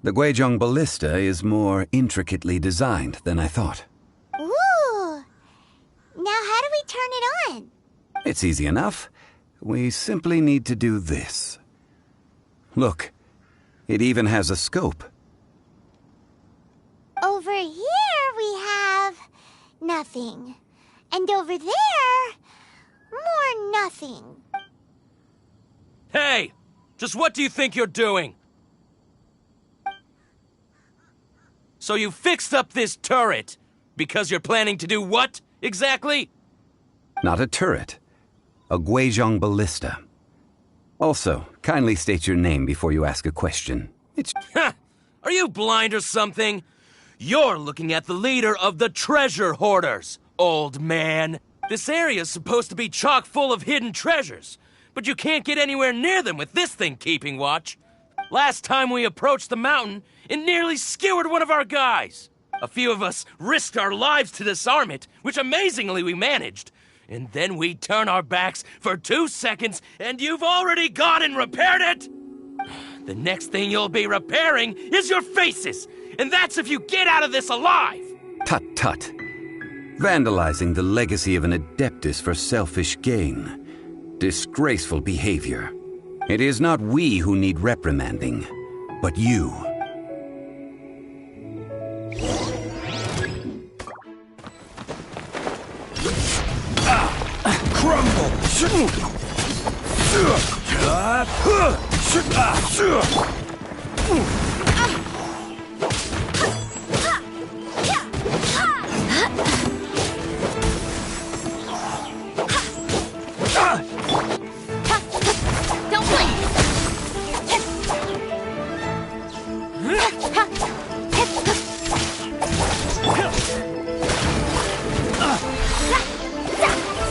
The Guizhong Ballista is more intricately designed than I thought. Ooh! Now how do we turn it on? It's easy enough. We simply need to do this. Look, it even has a scope. Over here we have... nothing. And over there... more nothing. Hey! Just what do you think you're doing? So you fixed up this turret because you're planning to do what, exactly? Not a turret. A Guizhong Ballista. Also, kindly state your name before you ask a question. It's... Are you blind or something? You're looking at the leader of the treasure hoarders, old man. This area's supposed to be chock full of hidden treasures, but you can't get anywhere near them with this thing keeping watch. Last time we approached the mountain, it nearly skewered one of our guys. A few of us risked our lives to disarm it, which amazingly we managed. And then we turn our backs for 2 seconds, and you've already gone and repaired it! The next thing you'll be repairing is your faces, and that's if you get out of this alive! Tut tut. Vandalizing the legacy of an Adeptus for selfish gain. Disgraceful behavior. It is not we who need reprimanding, but you. Crumble! Don't blink!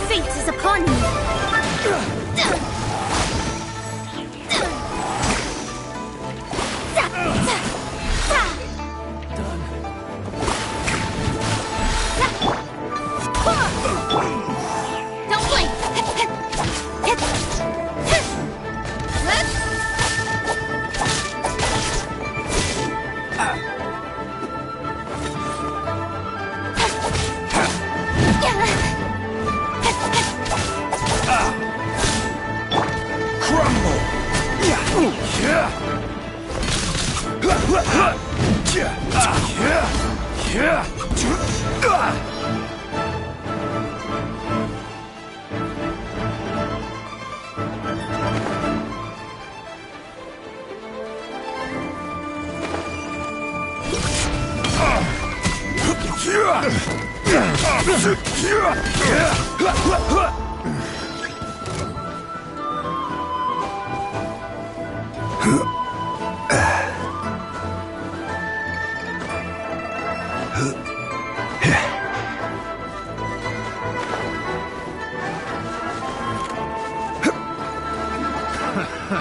Fate is upon me! Don't blink! Crumble!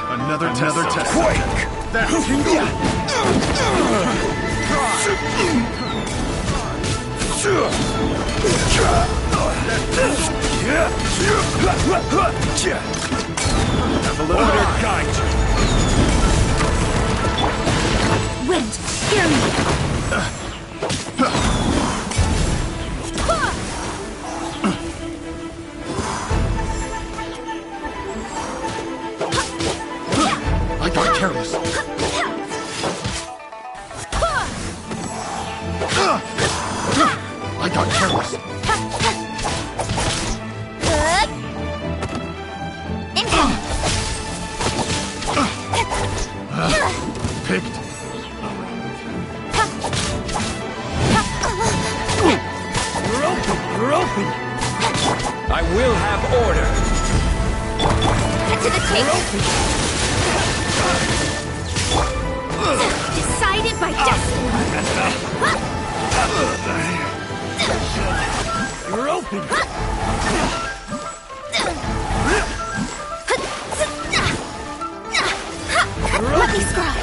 Another test. Quake! That's Have a little order guide you. Wind, hear me! I got careless. I got careless. Picked. You're open! I will have order! Cut to the chase! Decided by destiny! You're open! Let me scry!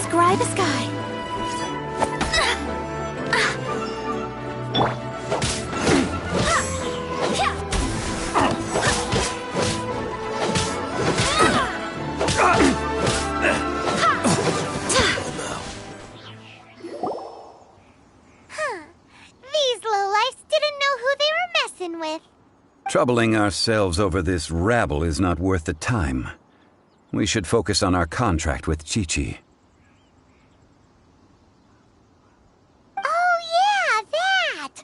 Scry the sky! Troubling ourselves over this rabble is not worth the time. We should focus on our contract with Chi-Chi. Oh, yeah, that!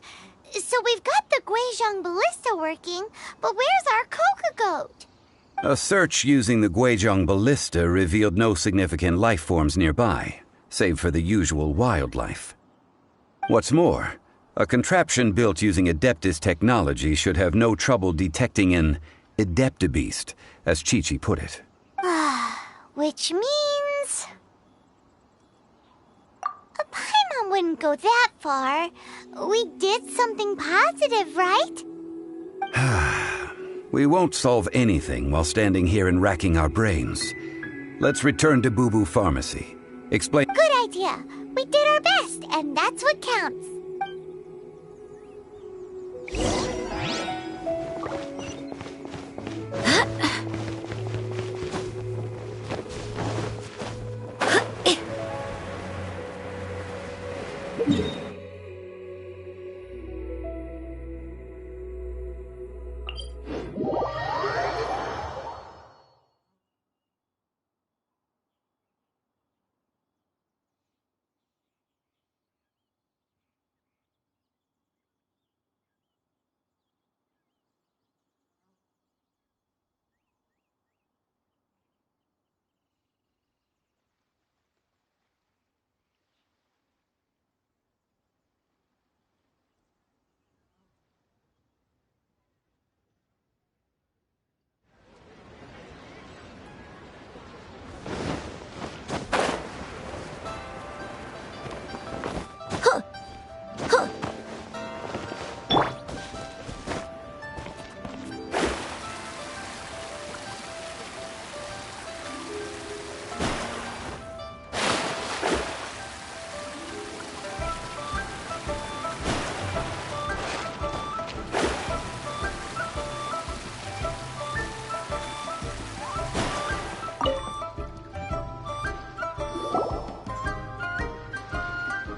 So we've got the Guizhong ballista working, but where's our Coca Goat? A search using the Guizhong ballista revealed no significant life forms nearby, save for the usual wildlife. What's more, a contraption built using Adeptus technology should have no trouble detecting an Adeptabeast, as Chi-Chi put it. Which means... Paimon wouldn't go that far. We did something positive, right? We won't solve anything while standing here and racking our brains. Let's return to Boo Boo Pharmacy. Explain... Good idea. We did our best, and that's what counts.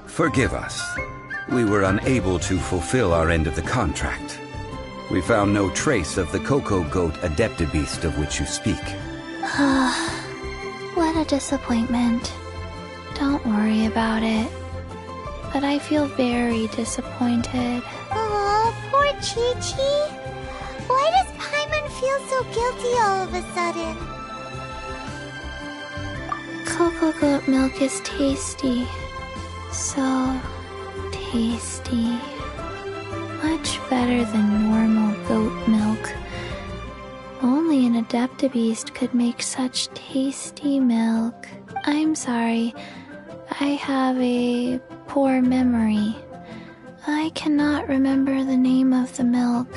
Forgive us. We were unable to fulfill our end of the contract. We found no trace of the Cocoa Goat Adeptabeast of which you speak. What a disappointment. Don't worry about it. But I feel very disappointed. Oh, poor Chi-Chi. Why does Paimon feel so guilty all of a sudden? Cocoa goat milk is tasty. So tasty. Much better than normal goat milk. Only an Adeptabeast could make such tasty milk. I'm sorry. I have a poor memory. I cannot remember the name of the milk.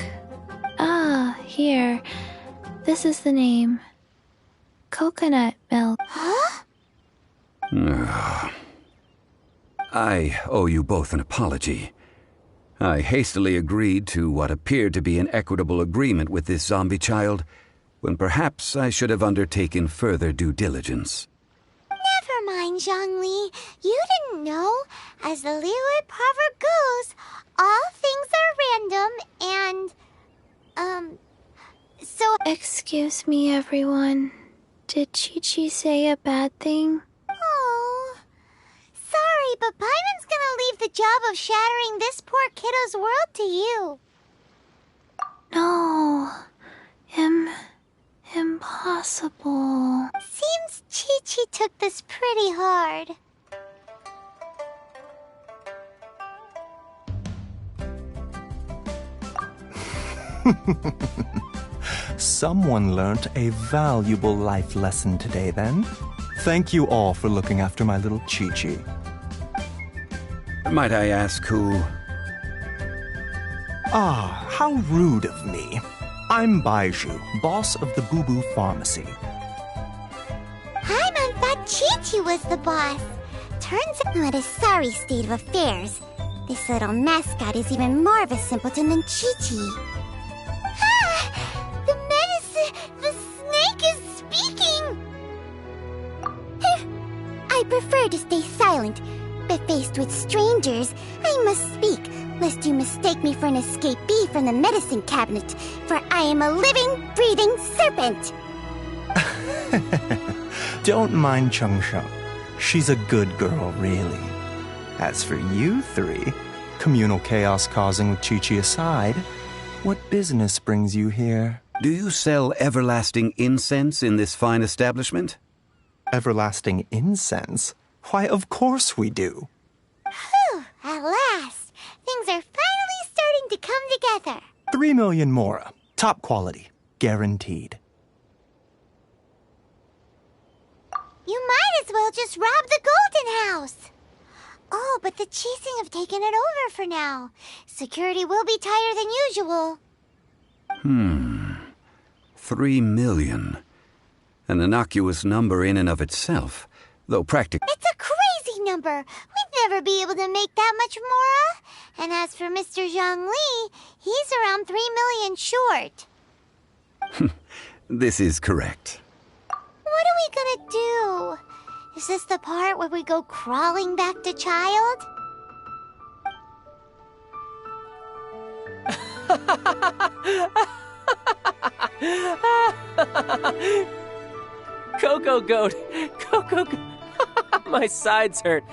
Ah, here. This is the name. Coconut milk. Huh? I owe you both an apology. I hastily agreed to what appeared to be an equitable agreement with this zombie child, when perhaps I should have undertaken further due diligence. Never mind, Zhongli. You didn't know. As the Liyue proverb goes, all things are random and, so... Excuse me, everyone. Did Chi-Chi say a bad thing? Oh, sorry, but Paimon's gonna leave the job of shattering this poor kiddo's world to you. No. Impossible. Seems Chi-Chi took this pretty hard. Someone learnt a valuable life lesson today, then. Thank you all for looking after my little Chi-Chi. Might I ask who... Ah, how rude of me. I'm Baiju, boss of the Boo Boo Pharmacy. Paimon thought Chi-Chi was the boss. Turns out, what a sorry state of affairs. This little mascot is even more of a simpleton than Chi-Chi. The snake is speaking! I prefer to stay silent, but faced with strangers, I must speak, lest you mistake me for an escapee from the medicine cabinet, for I am a living, breathing serpent! Don't mind Chung-Sheng. She's a good girl, really. As for you three, communal chaos causing with Chi-Chi aside, what business brings you here? Do you sell everlasting incense in this fine establishment? Everlasting incense? Why, of course we do. Whew, at last! Things are finally starting to come together. 3 million mora. Top quality. Guaranteed. You might as well just rob the Golden House. Oh, but the Chasing have taken it over for now. Security will be tighter than usual. 3 million. An innocuous number in and of itself, though practically. It's a crazy number. We'd never be able to make that much, Mora. And as for Mr. Zhongli, he's around 3 million short. This is correct. What are we gonna do? Is this the part where we go crawling back to Child? Coco Goat! Coco Goat! My sides hurt.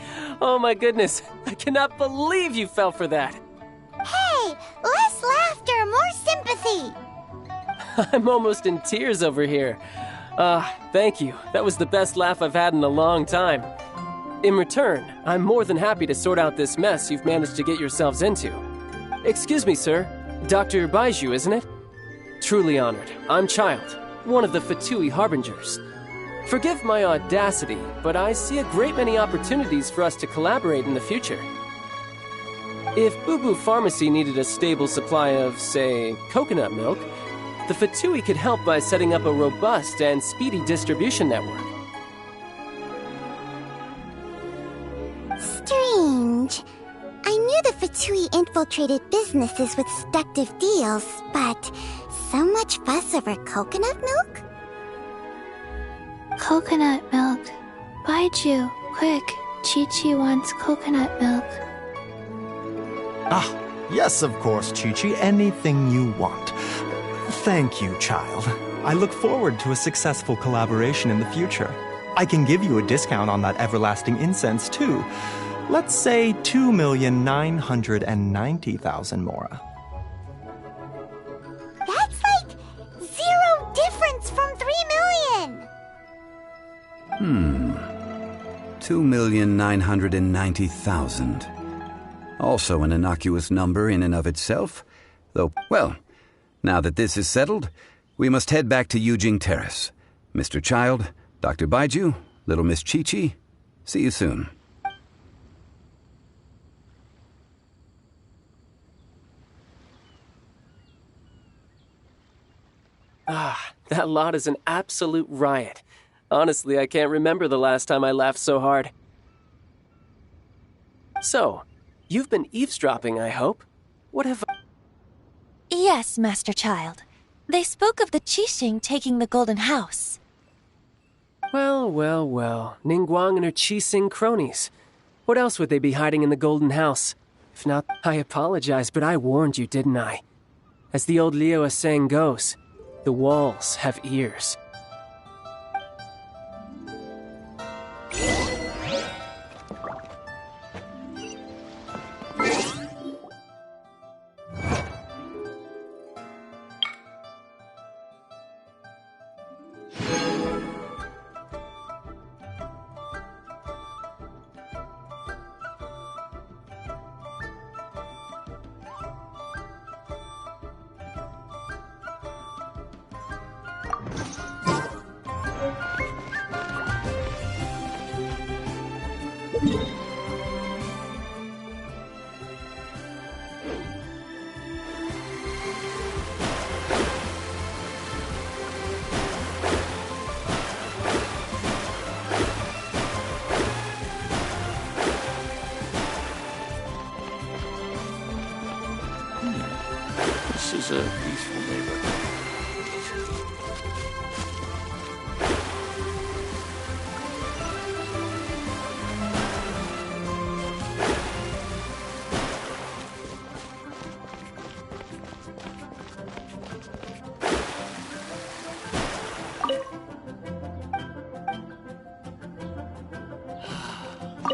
Oh my goodness. I cannot believe you fell for that. Hey, less laughter, more sympathy. I'm almost in tears over here. Thank you. That was the best laugh I've had in a long time. In return, I'm more than happy to sort out this mess you've managed to get yourselves into. Excuse me, sir. Dr. Baiju, isn't it? Truly honored. I'm Child, one of the Fatui Harbingers. Forgive my audacity, but I see a great many opportunities for us to collaborate in the future. If Boo Boo Pharmacy needed a stable supply of, say, coconut milk, the Fatui could help by setting up a robust and speedy distribution network. Strange. I knew the Fatui infiltrated businesses with seductive deals, but so much fuss over coconut milk? Coconut milk. Baiju, quick. Chi-Chi wants coconut milk. Ah, yes, of course, Chi-Chi. Anything you want. Thank you, Child. I look forward to a successful collaboration in the future. I can give you a discount on that everlasting incense, too. Let's say 2,990,000 Mora. That's like 0 difference from 3 million! 2,990,000. Also an innocuous number in and of itself, though, well, now that this is settled, we must head back to Yujing Terrace. Mr. Child, Dr. Baiju, Little Miss Chi-Chi, see you soon. That lot is an absolute riot. Honestly, I can't remember the last time I laughed so hard. So, you've been eavesdropping, I hope? What have... Yes, Master Child. They spoke of the Qixing taking the Golden House. Well, well, well. Ningguang and her Qixing cronies. What else would they be hiding in the Golden House? If not, I apologize, but I warned you, didn't I? As the old Liu saying goes, the walls have ears. This is a peaceful neighborhood.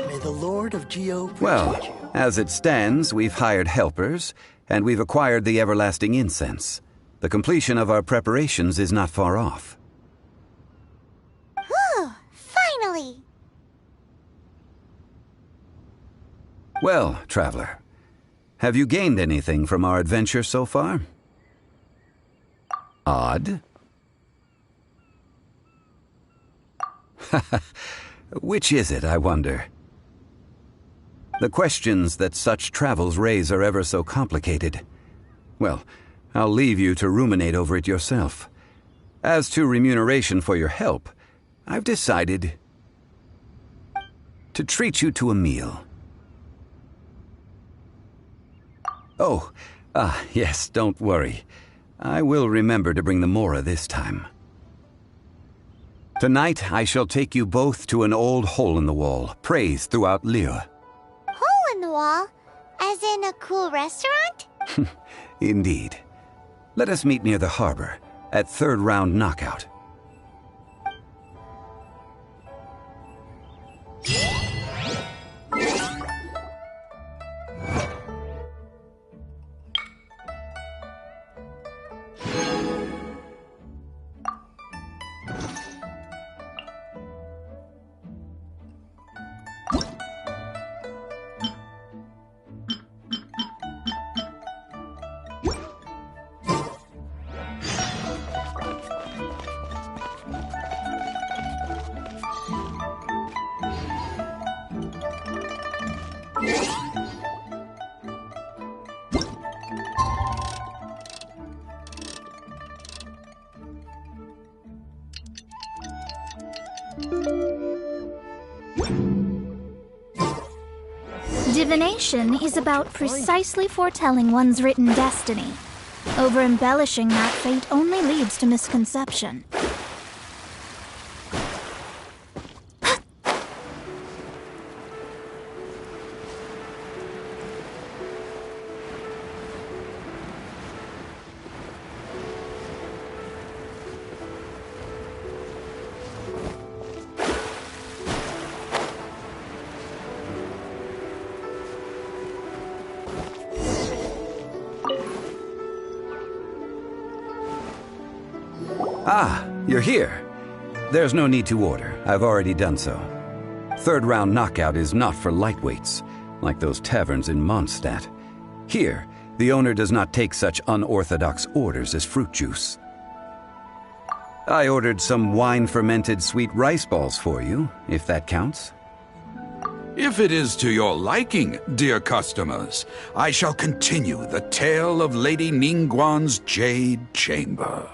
May the Lord of Geo protect Well, you. as it stands, we've hired helpers, and we've acquired the everlasting incense. The completion of our preparations is not far off. Whew, finally! Well, traveler, have you gained anything from our adventure so far? Odd? Which is it, I wonder? The questions that such travels raise are ever so complicated. Well, I'll leave you to ruminate over it yourself. As to remuneration for your help, I've decided to treat you to a meal. Oh, yes, don't worry. I will remember to bring the Mora this time. Tonight, I shall take you both to an old hole-in-the-wall, praised throughout Liyue. Hole in the wall? As in a cool restaurant? Indeed. Let us meet near the harbor, at third round knockout. Divination is about precisely foretelling one's written destiny. Over-embellishing that fate only leads to misconception. Ah, you're here. There's no need to order. I've already done so. Third round knockout is not for lightweights, like those taverns in Mondstadt. Here, the owner does not take such unorthodox orders as fruit juice. I ordered some wine-fermented sweet rice balls for you, if that counts. If it is to your liking, dear customers, I shall continue the tale of Lady Ningguang's Jade Chamber.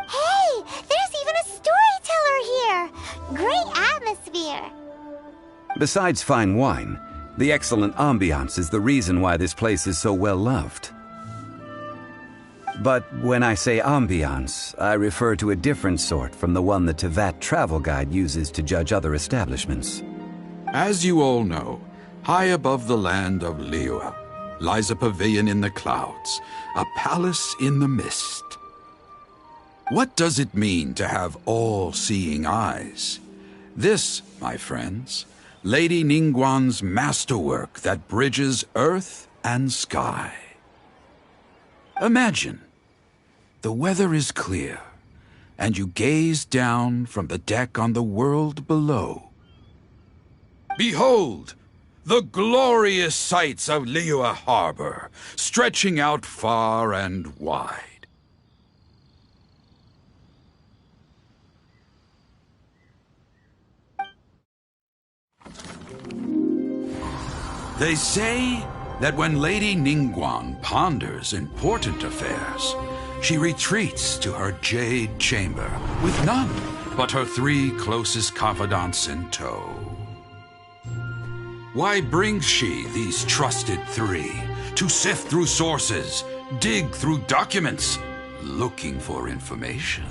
Hey, there's even a storyteller here! Great atmosphere! Besides fine wine, the excellent ambiance is the reason why this place is so well loved. But when I say ambiance, I refer to a different sort from the one the Tevat travel guide uses to judge other establishments. As you all know, high above the land of Liyue lies a pavilion in the clouds, a palace in the mist. What does it mean to have all-seeing eyes? This, my friends, Lady Ningguang's masterwork that bridges earth and sky. Imagine, the weather is clear, and you gaze down from the deck on the world below. Behold, the glorious sights of Liyue Harbor, stretching out far and wide. They say that when Lady Ningguang ponders important affairs, she retreats to her jade chamber with none but her 3 closest confidants in tow. Why brings she these trusted 3 to sift through sources, dig through documents, looking for information?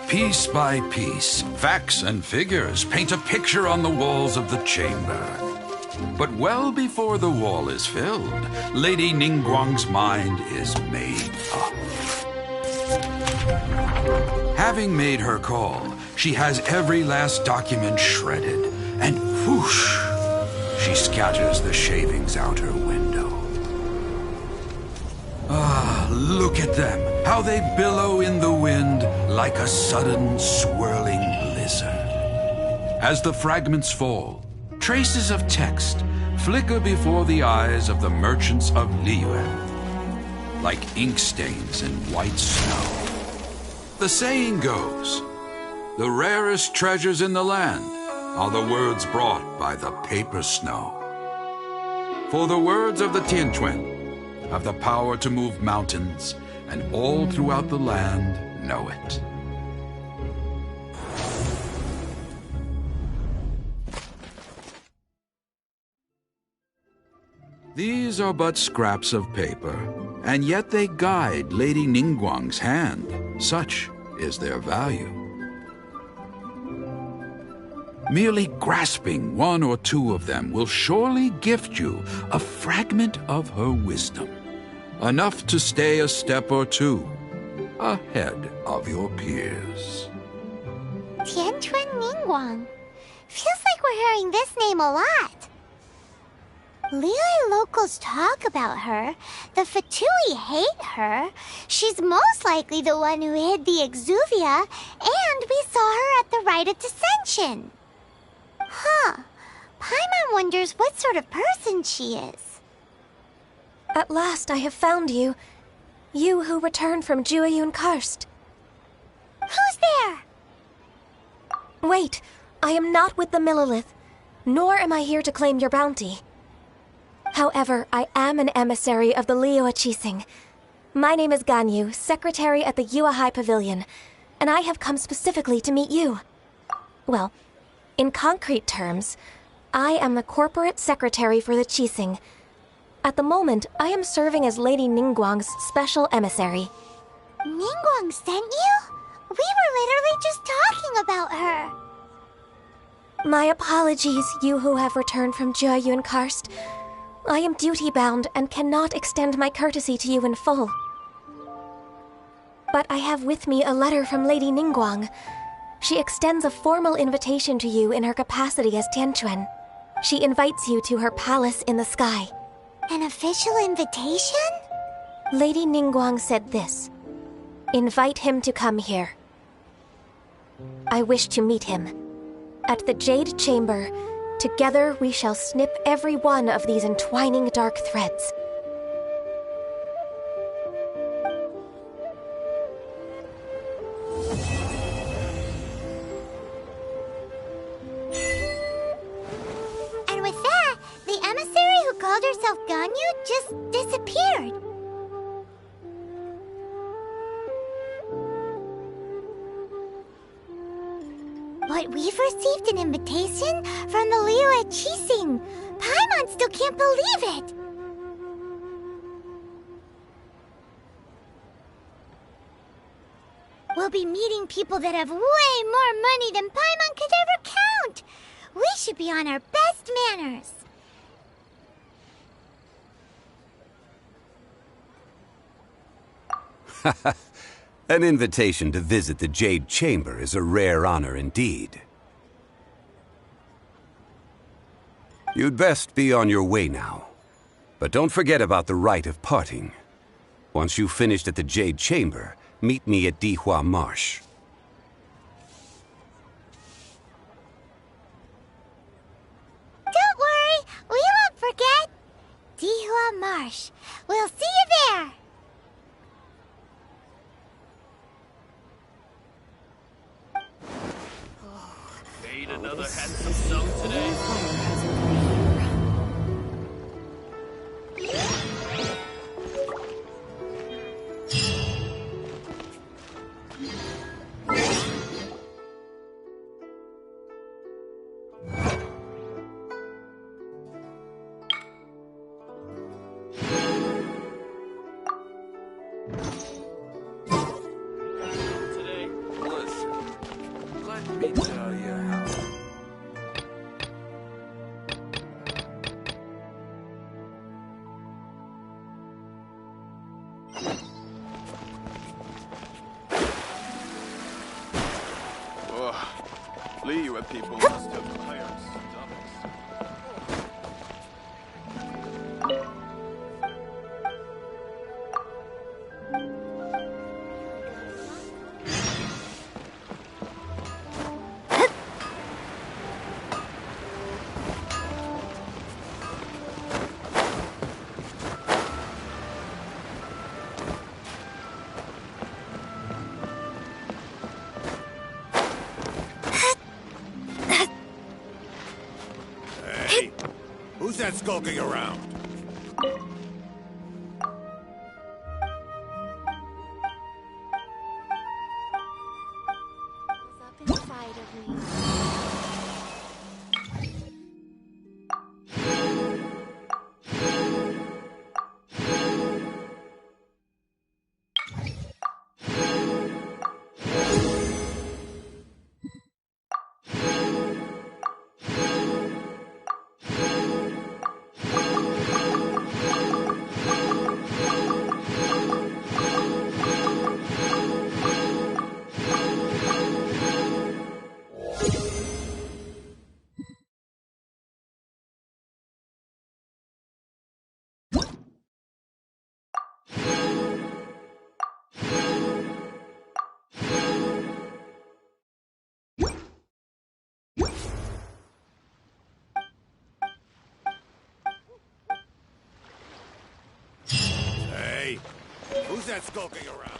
Piece by piece, facts and figures paint a picture on the walls of the chamber. But well before the wall is filled, Lady Ningguang's mind is made up. Having made her call, she has every last document shredded, and whoosh, she scatters the shavings out her window. Ah, look at them, how they billow in the wind like a sudden swirling blizzard. As the fragments fall, traces of text flicker before the eyes of the merchants of Liyue. like ink stains in white snow. The saying goes, the rarest treasures in the land are the words brought by the paper snow. For the words of the Tianquan have the power to move mountains, and all throughout the land know it. These are but scraps of paper, and yet they guide Lady Ningguang's hand. Such is their value. Merely grasping one or two of them will surely gift you a fragment of her wisdom, enough to stay a step or two ahead of your peers. Tianquan Ningguang. Feels like we're hearing this name a lot. Liyue locals talk about her. The Fatui hate her. She's most likely the one who hid the exuvia, and we saw her at the rite of dissension. Huh. Paimon wonders what sort of person she is. At last I have found you. You who returned from Jueyun Karst. Who's there? Wait, I am not with the Millelith, nor am I here to claim your bounty. However, I am an emissary of the Liyue Qixing. My name is Ganyu, secretary at the Yuehai Pavilion, and I have come specifically to meet you. Well, in concrete terms, I am the corporate secretary for the Qixing. At the moment, I am serving as Lady Ningguang's special emissary. Ningguang sent you? We were literally just talking about her. My apologies, you who have returned from Jueyun Karst. I am duty-bound and cannot extend my courtesy to you in full. But I have with me a letter from Lady Ningguang. She extends a formal invitation to you in her capacity as Tianquan. She invites you to her palace in the sky. An official invitation? Lady Ningguang said this. Invite him to come here. I wish to meet him. At the Jade Chamber, together we shall snip every one of these entwining dark threads. And with that, the emissary who called herself Ganyu just disappeared. But we've received an invitation from the Liyue Qixing. Paimon still can't believe it. We'll be meeting people that have way more money than Paimon could ever count. We should be on our best manners. An invitation to visit the Jade Chamber is a rare honor indeed. You'd best be on your way now. But don't forget about the rite of parting. Once you've finished at the Jade Chamber, meet me at Dihua Marsh. Don't worry, we won't forget. Dihua Marsh. We'll see you there. Made another handsome snow today. Today, listen. Let me tell you how. Liyue people must have iron stomachs. Who's that skulking around? Inside of me. Hey, who's that skulking around?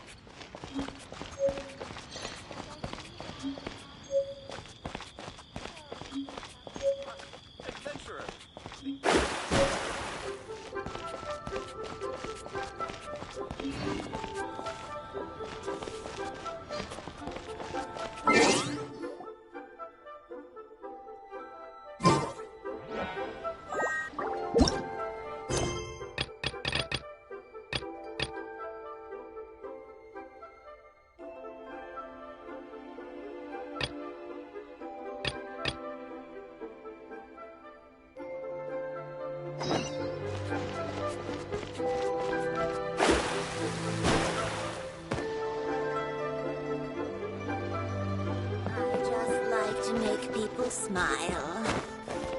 People smile.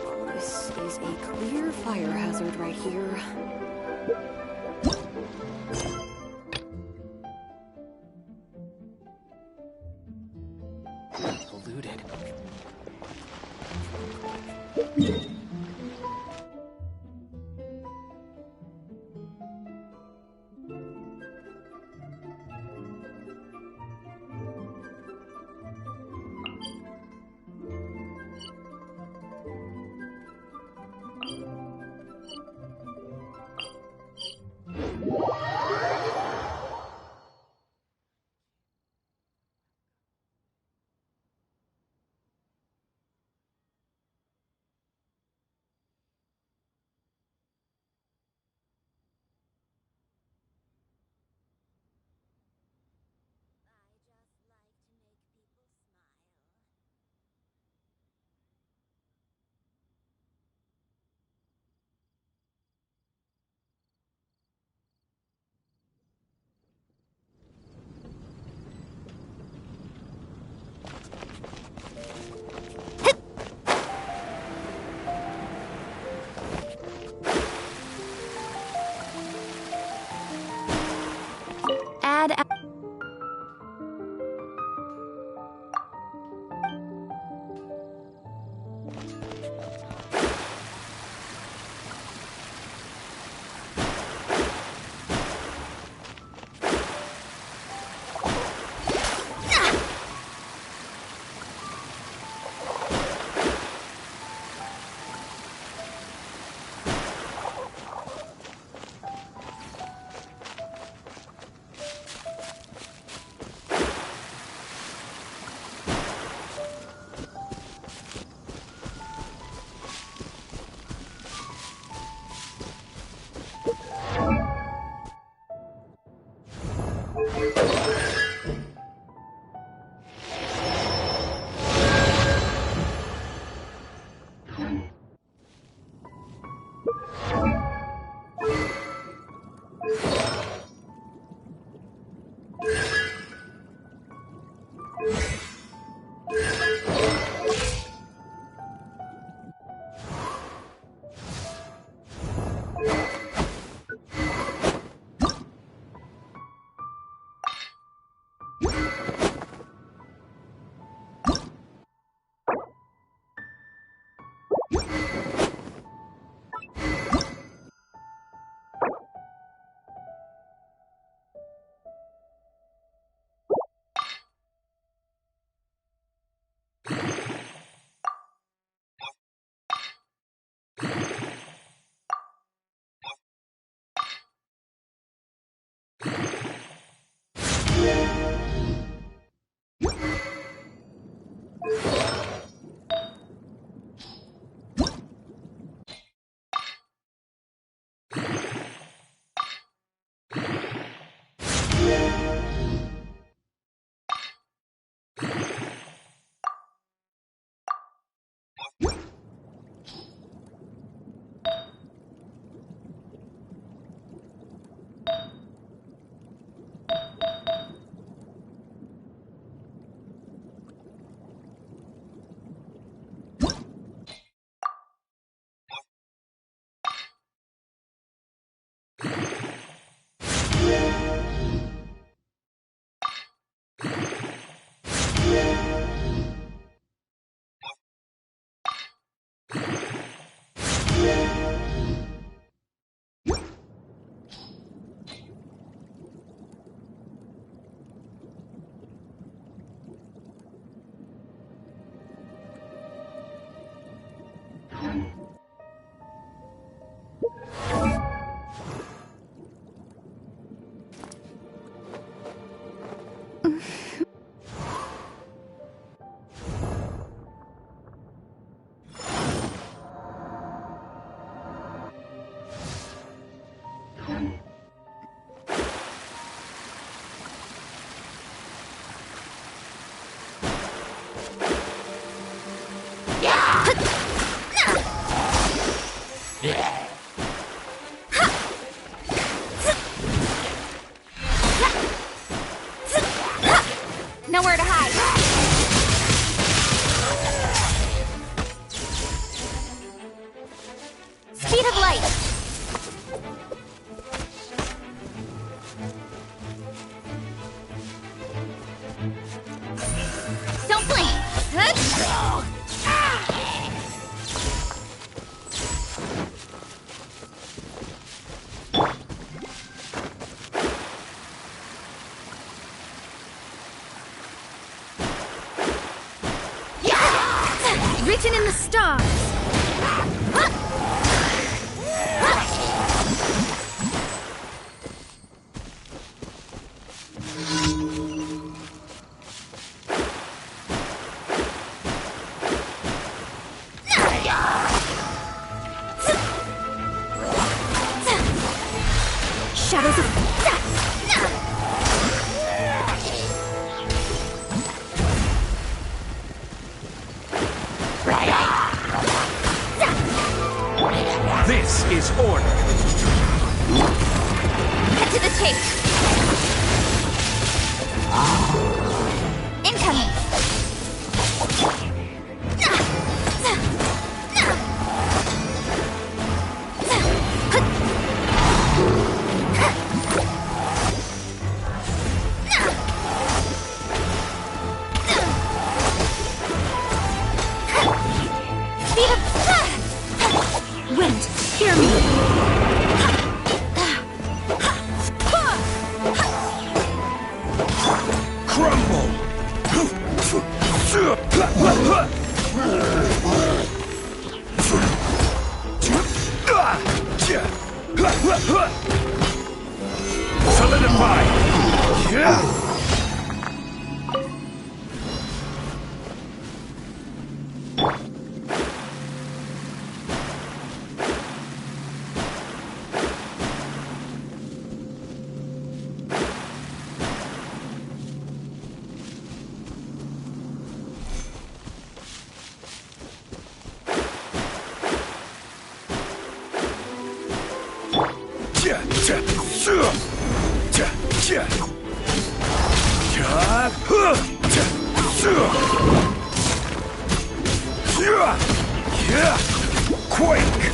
Oh, this is a clear fire hazard right here. Polluted. Nowhere to hide. Speed of light. Don't blink. Written in the stars. Shadows of death. This is order. Cut to the chase. Incoming. Speed of wind. Hear me. Crumble! Solidify! Quake!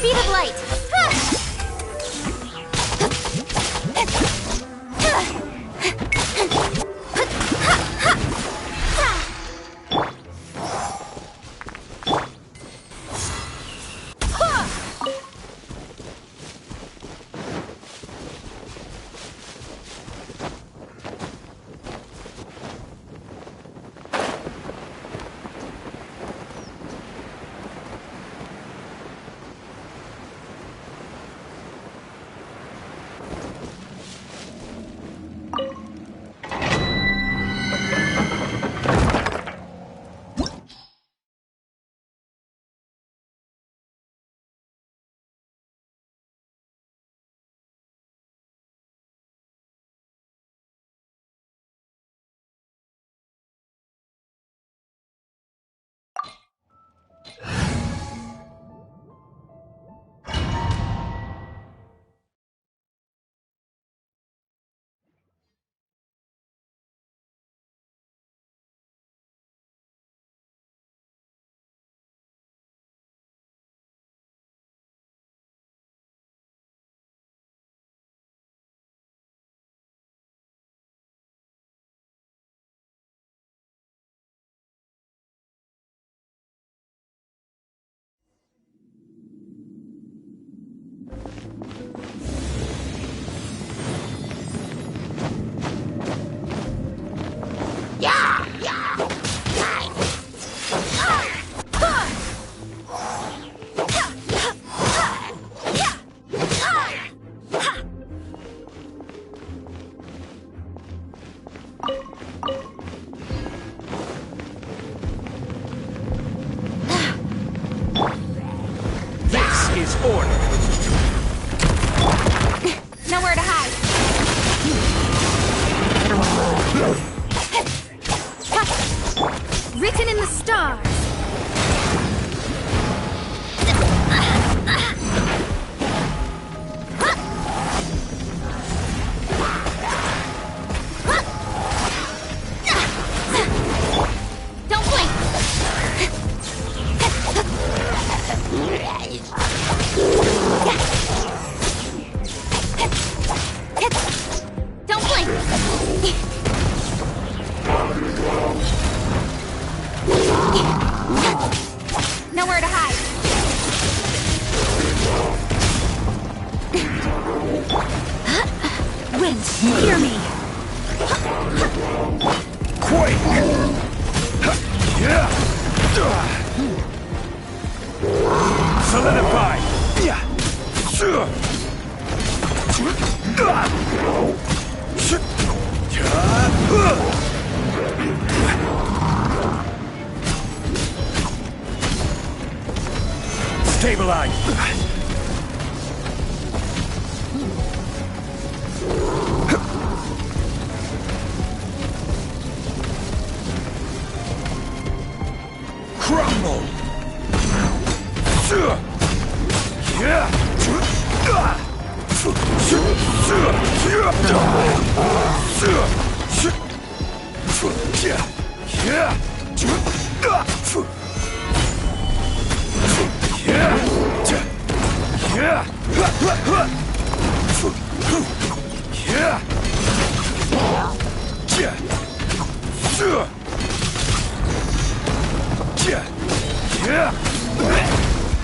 Speed of light. is order. Nowhere to hide. Written in the stars. Don't blink. Don't blink. Nowhere to hide. Wind, hear me. Quake! Solidify! Stabilize! Crumble!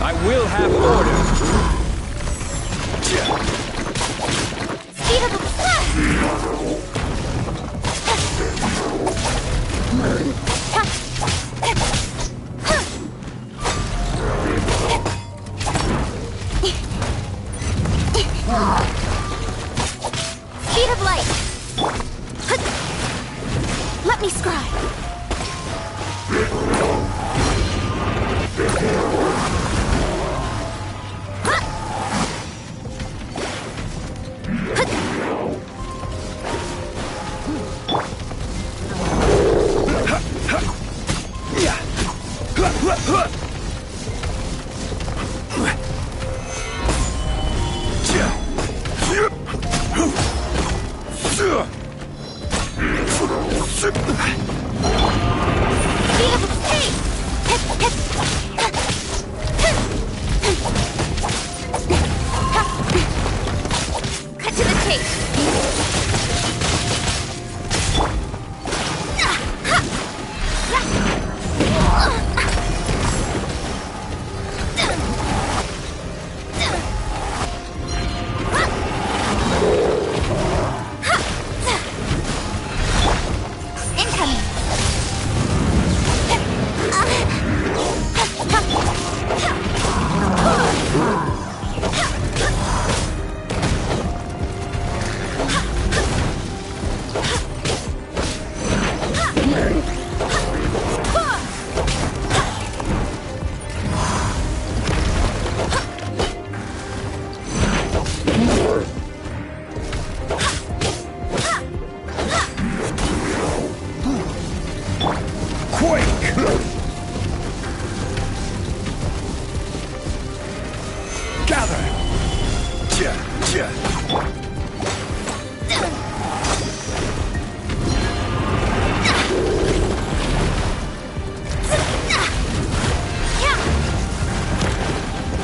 I will have order. Speed of Speed of light. Let me scry. Cut to the chase. Incoming.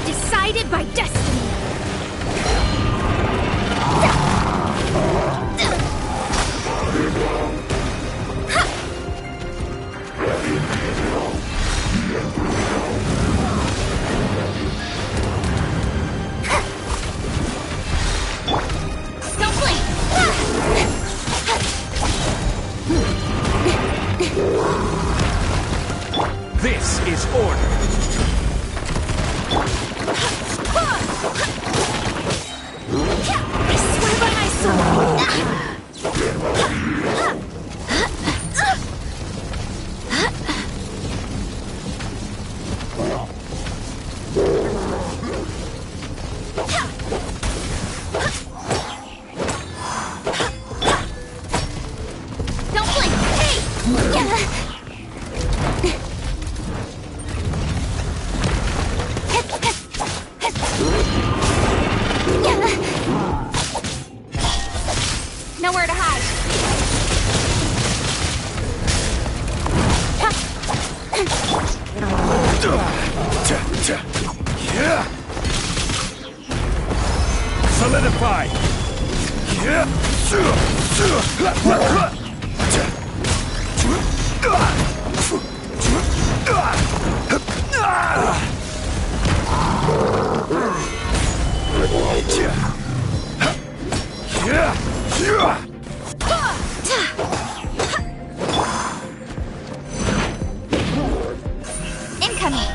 Decided by destiny. Don't blink. This is order. I swear by my sword. Solidify! Incoming!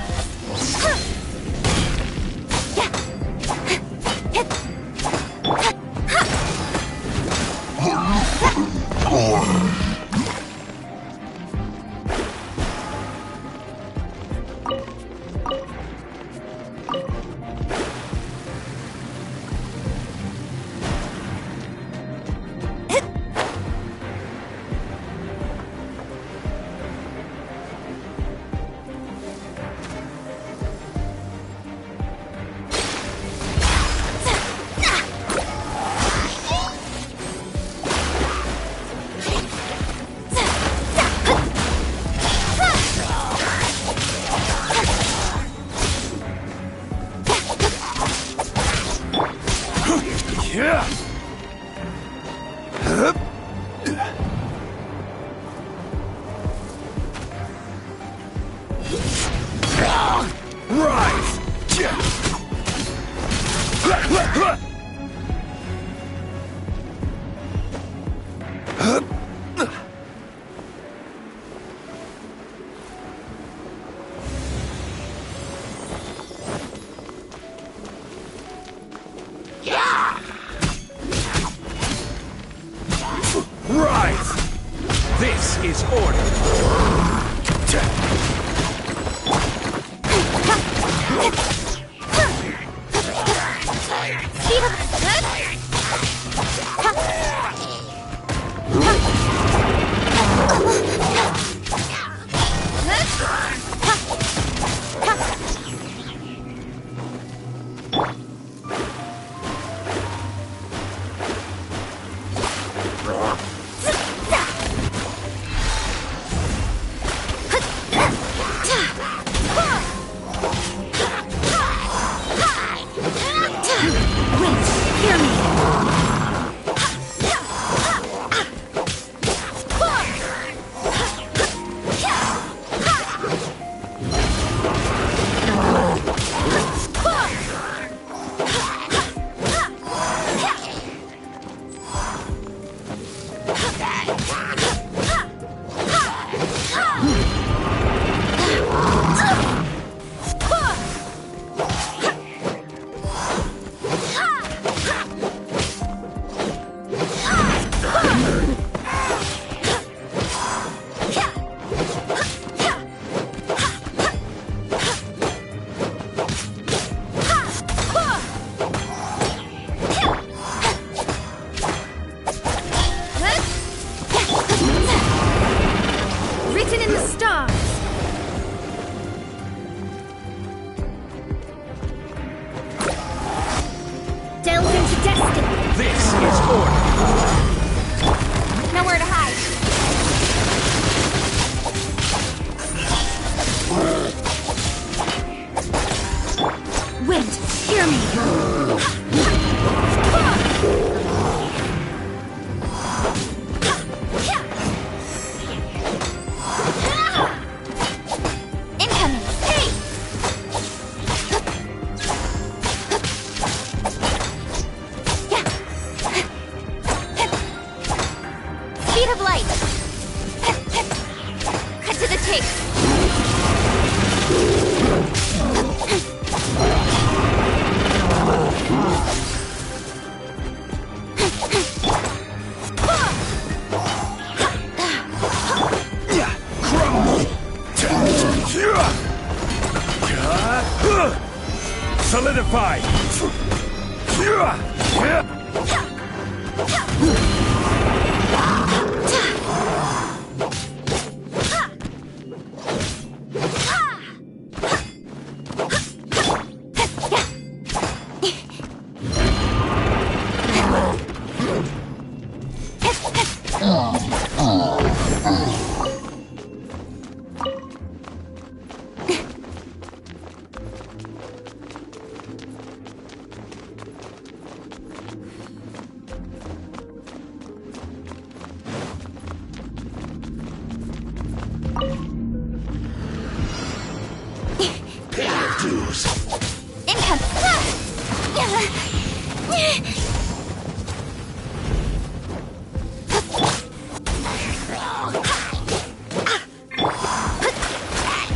This is order. Written in the stars. Delve into destiny. This is order. Nowhere to hide. Wind, hear me. Incoming. Hey! Speed of light. Cut to the chase. Solidify!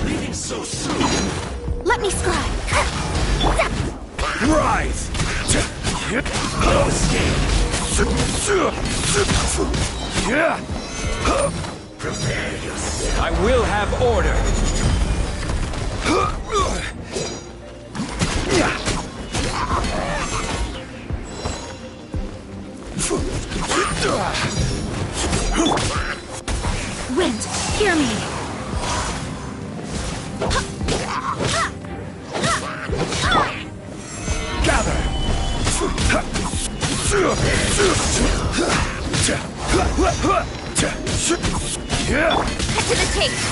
Leaving so soon. Let me scribe. Rise! No escape! Prepare yourself. I will have order. Wind, hear me. Gather! Cut to the chase.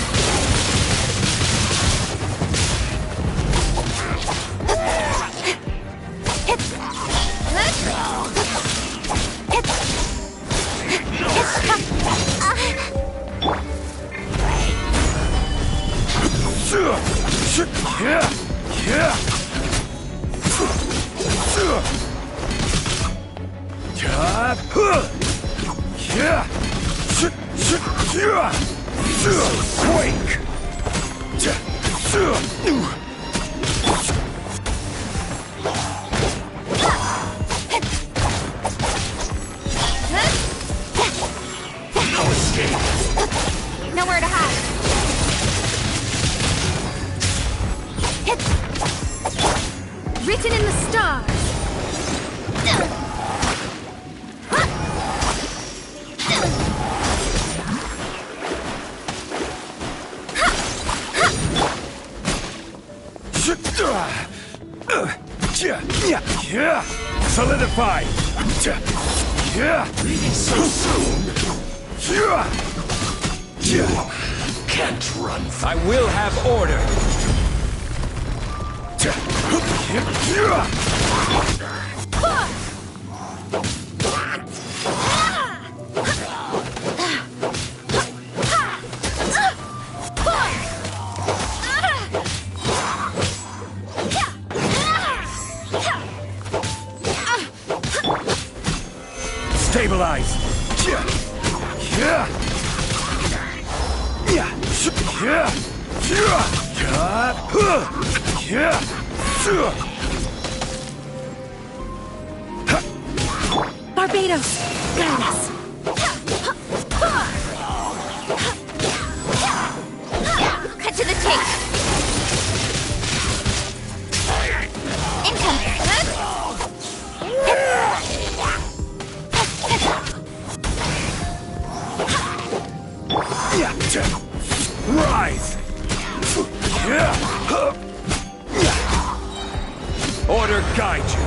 Quake! No escape! Nowhere to hide. Written in the stars. Solidify! Leaving so soon! Can't run from I will have order. Stabilize! Barbados, guide us. Cut to the chase. Incoming. Rise! Order guide you.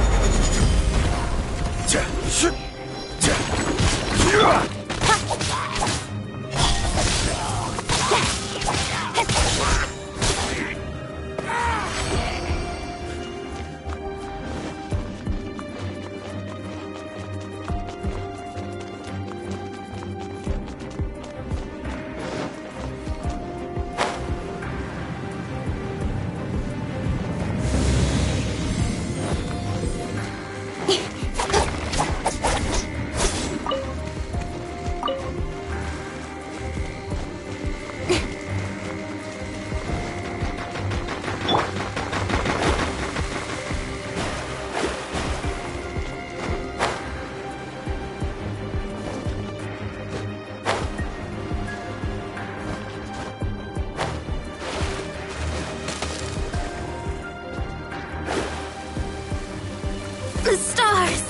The stars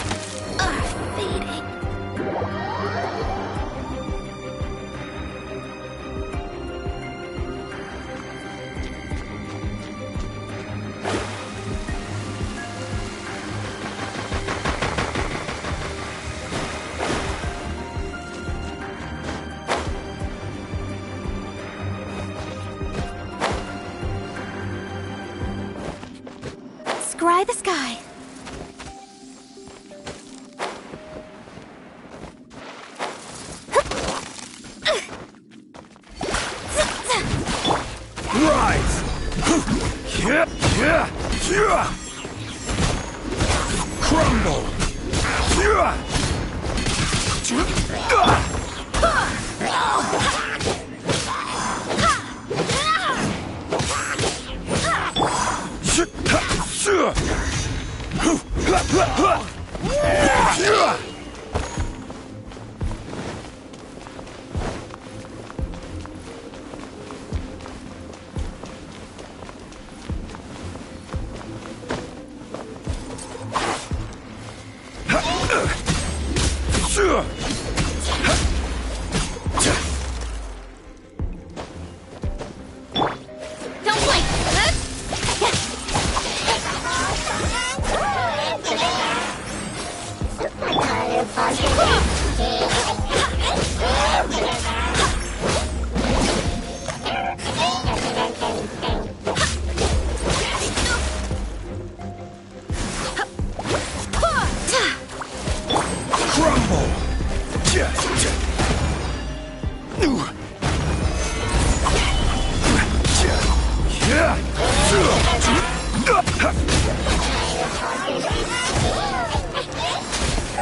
are fading. Scry the sky. Rise! Crumble!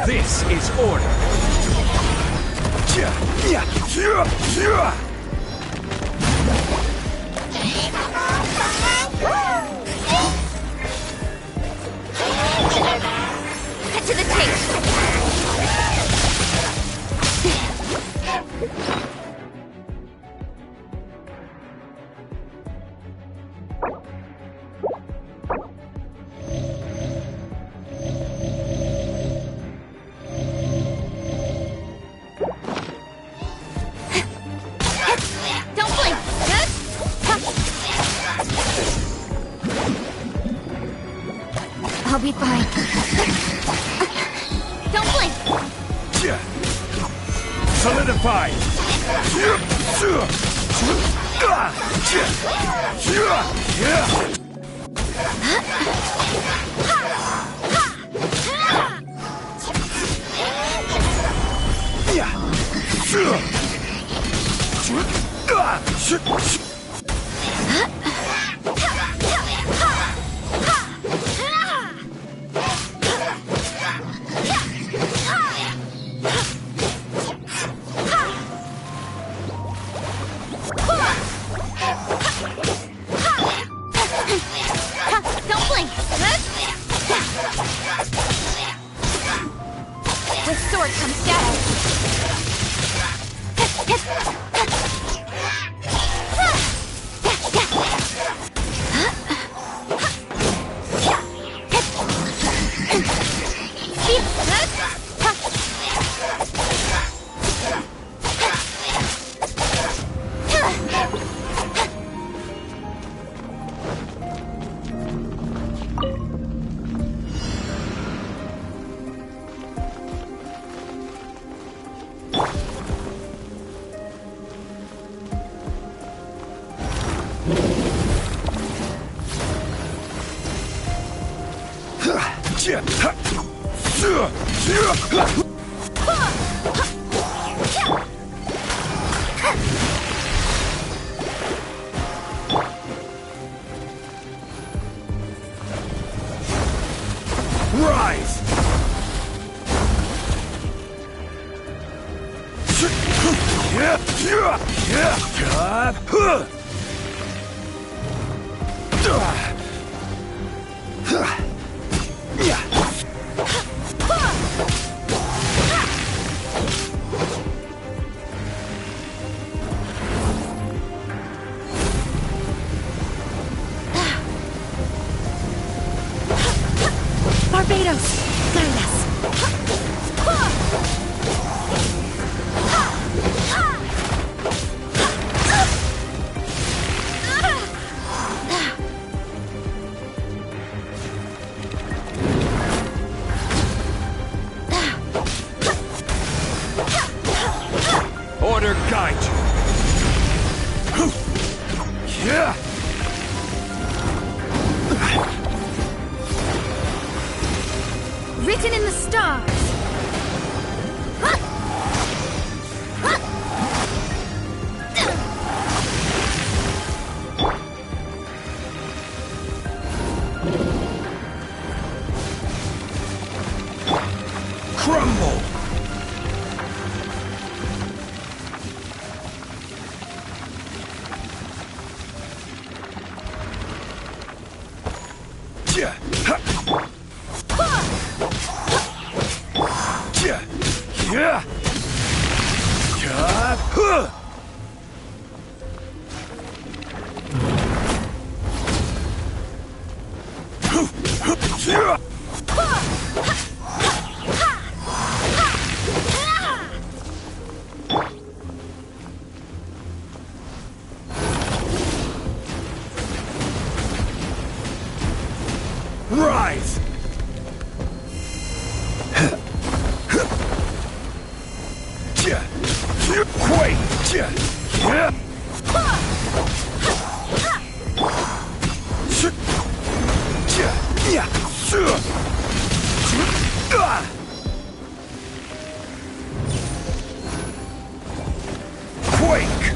This is order. Cut to the chase. Don't blink. I'll be fine. Don't blink. Solidify. Don't blink. With sword comes shadow. Rise! Barbados, guide us. Order guide you. Yeah. Written in the stars. Rise! Quake! Quake!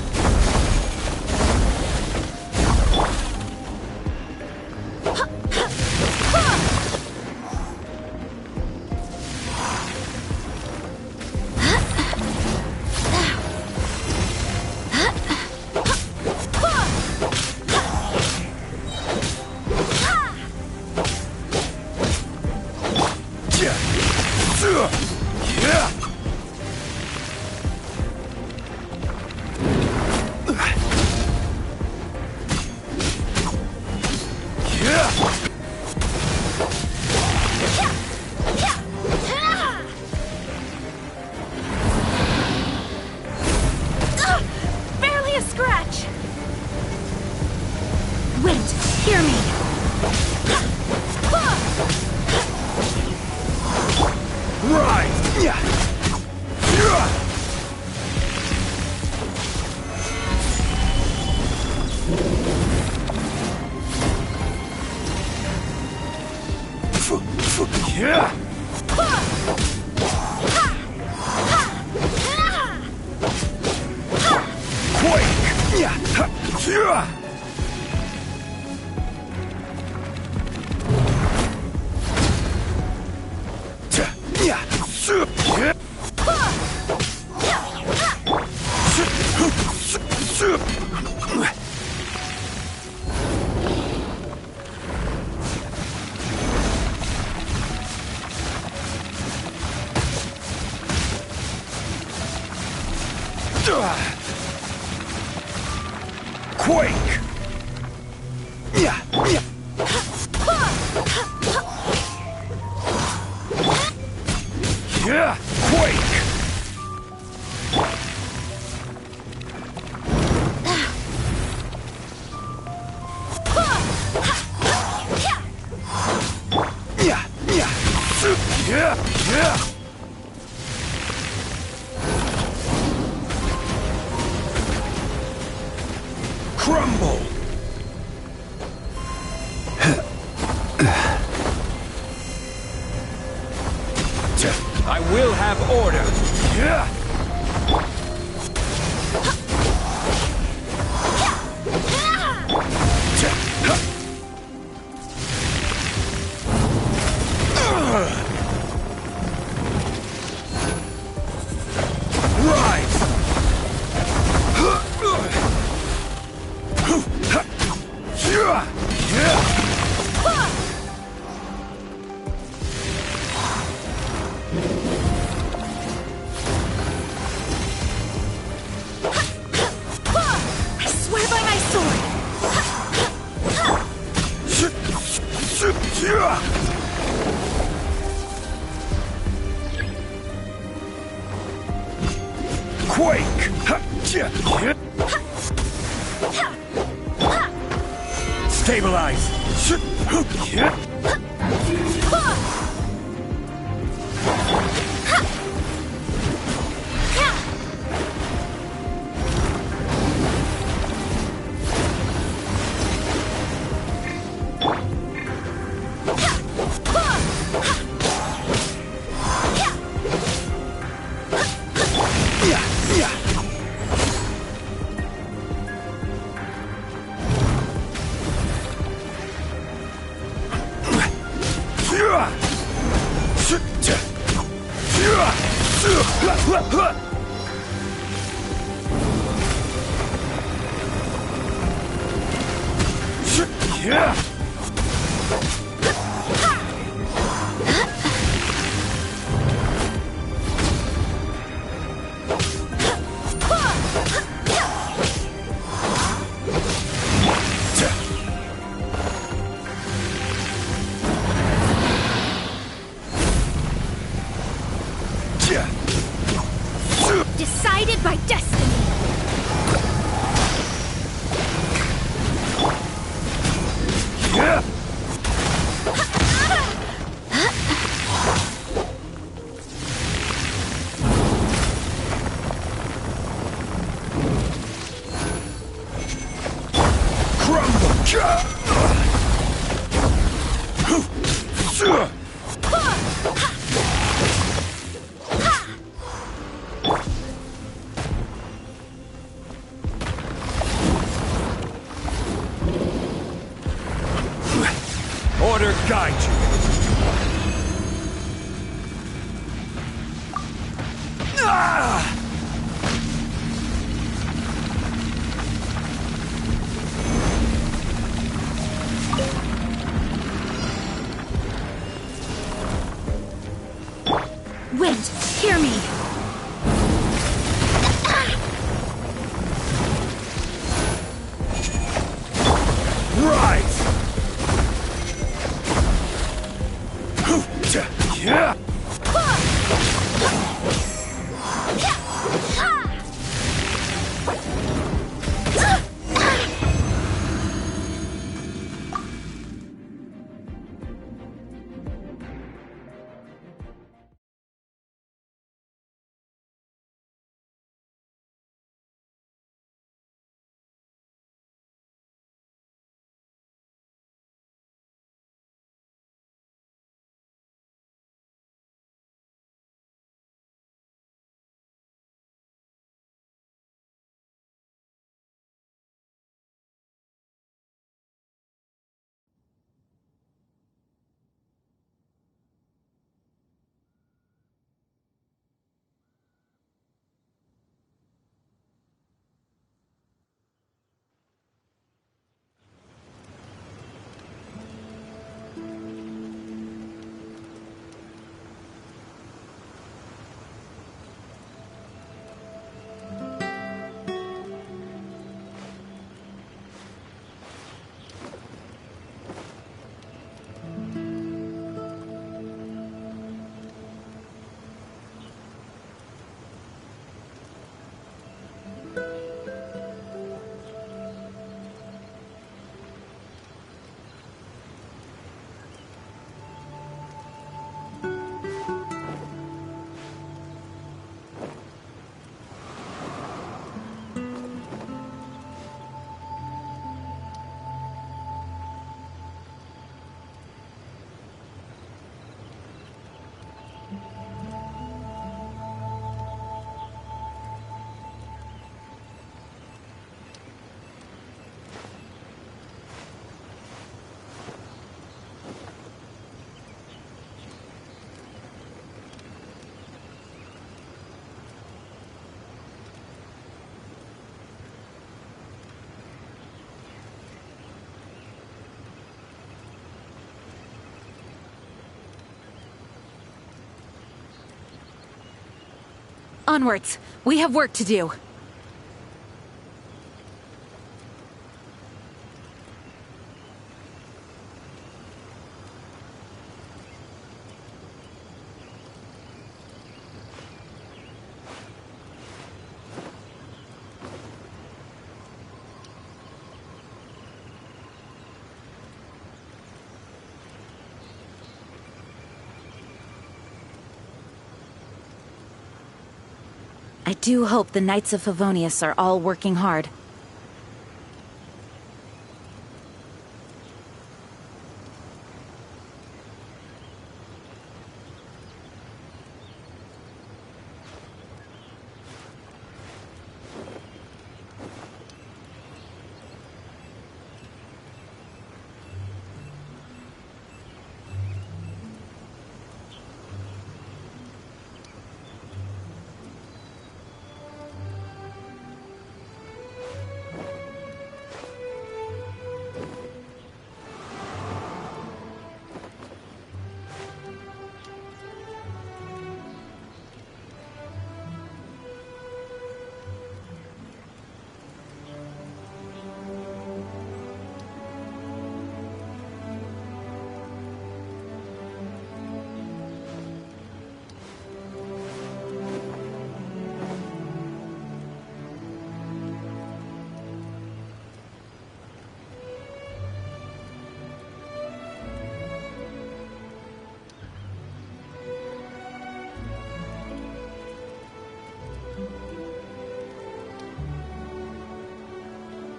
Barely a scratch! Wait, hear me! Rise! Quake! Quake! Crumble! I will have order. I swear by my sword! Quake! Stabilize! Order guide you. Wind, hear me! Rise! Yeah! Onwards! We have work to do. I do hope the Knights of Favonius are all working hard.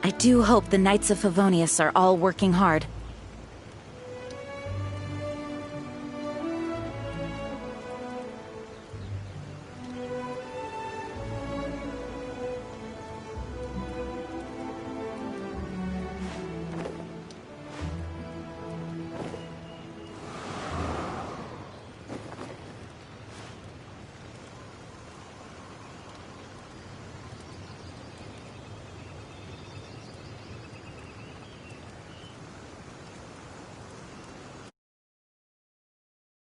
I do hope the Knights of Favonius are all working hard.